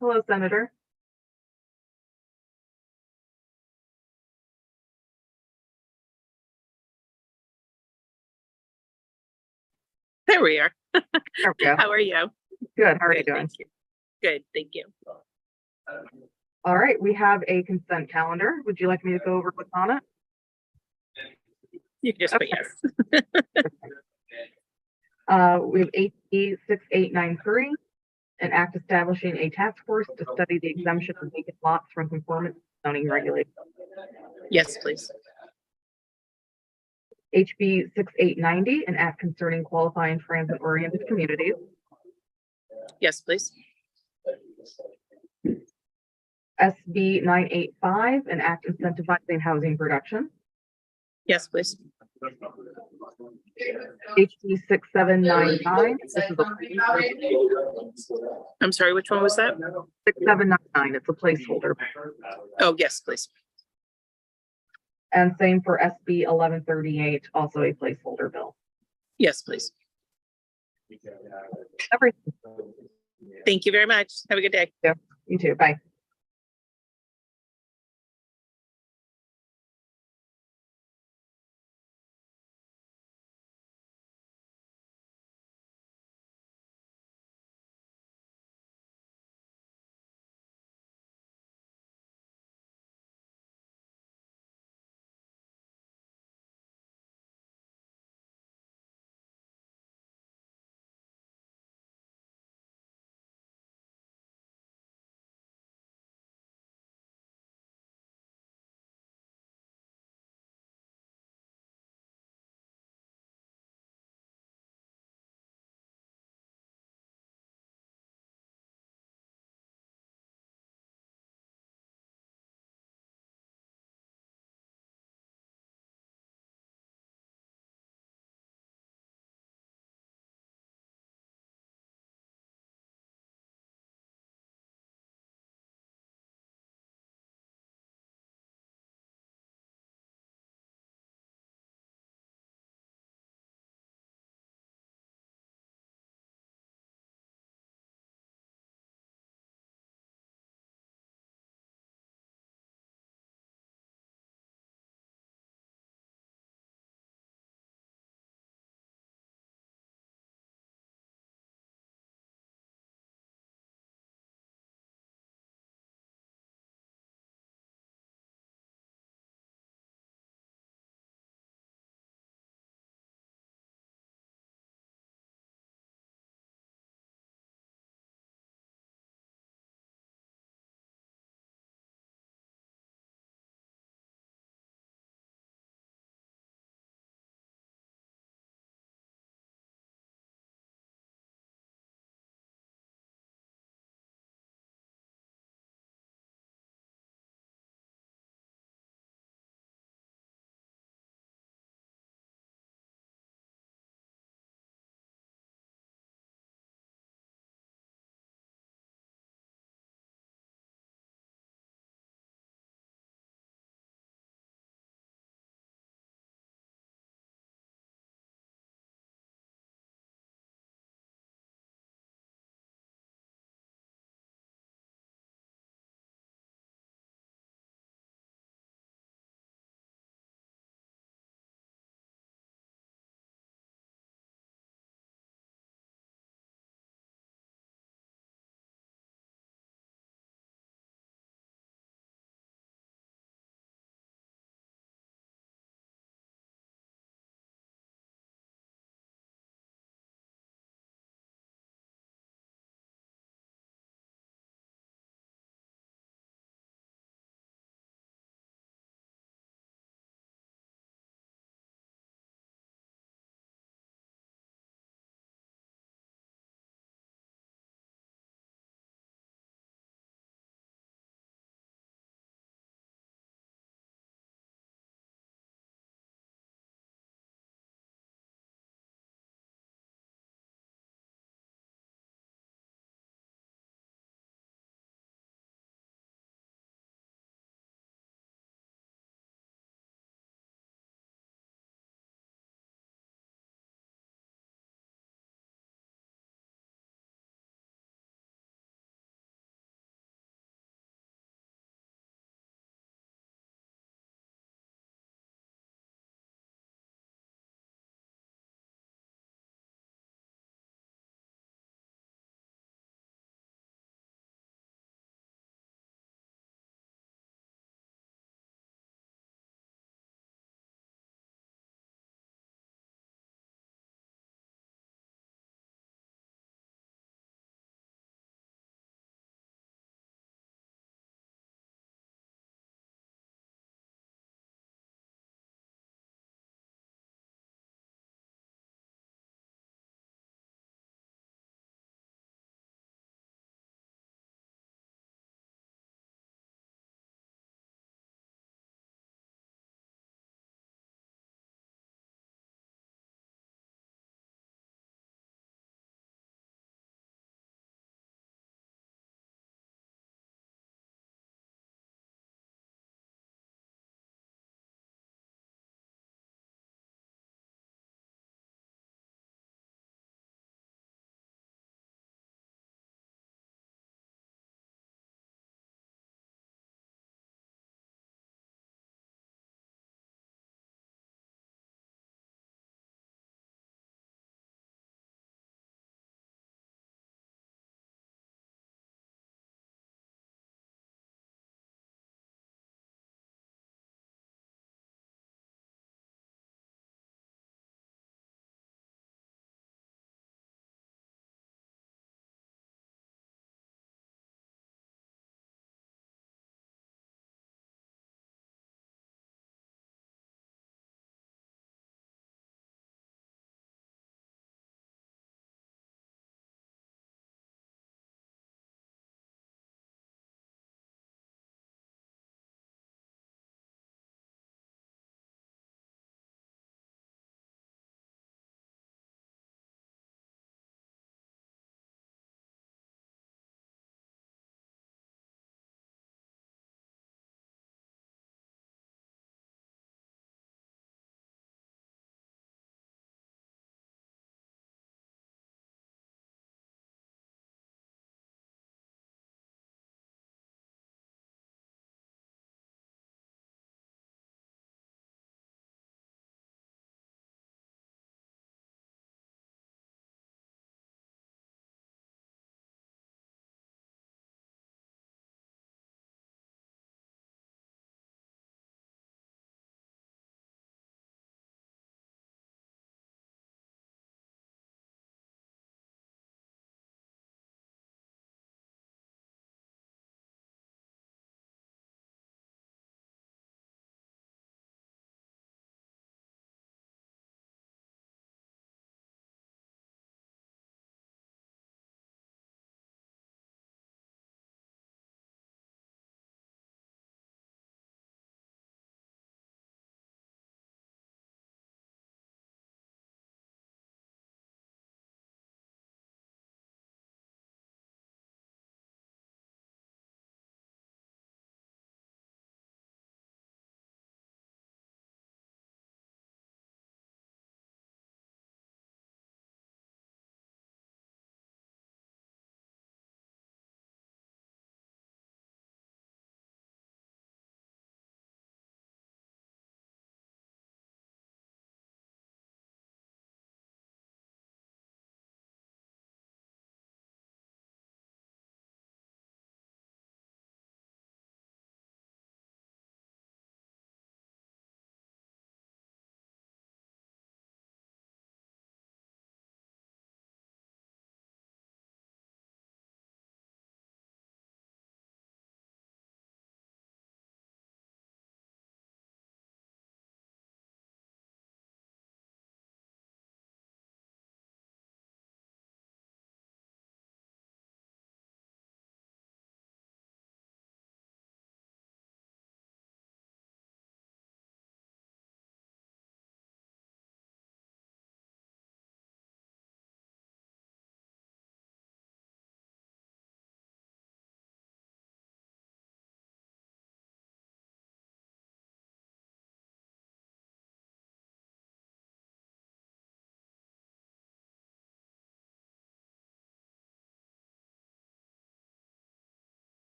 S17: Hello, Senator.
S21: There we are.
S17: There we go.
S21: How are you?
S17: Good. How are you
S21: Good,
S17: doing?
S21: thank you. Good, thank you.
S17: All right, we have a consent calendar. Would you like me to go over what's on it?
S21: You can just put
S17: Okay.
S21: yes.
S17: We have HB 6893, an act establishing a task force to study the exemption of vacant lots from conformance to zoning regulations.
S21: Yes, please.
S17: HB 6890, an act concerning qualifying transit-oriented communities.
S21: Yes, please.
S17: SB 985, an act incentivizing housing production.
S21: Yes, please.
S17: HB 6799, this is
S21: I'm sorry, which one was that?
S17: 6799, it's a placeholder.
S21: Oh, yes, please.
S17: And same for SB 1138, also a placeholder bill.
S21: Yes, please.
S17: Everything.
S21: Thank you very much. Have a good day.
S17: You too. Bye.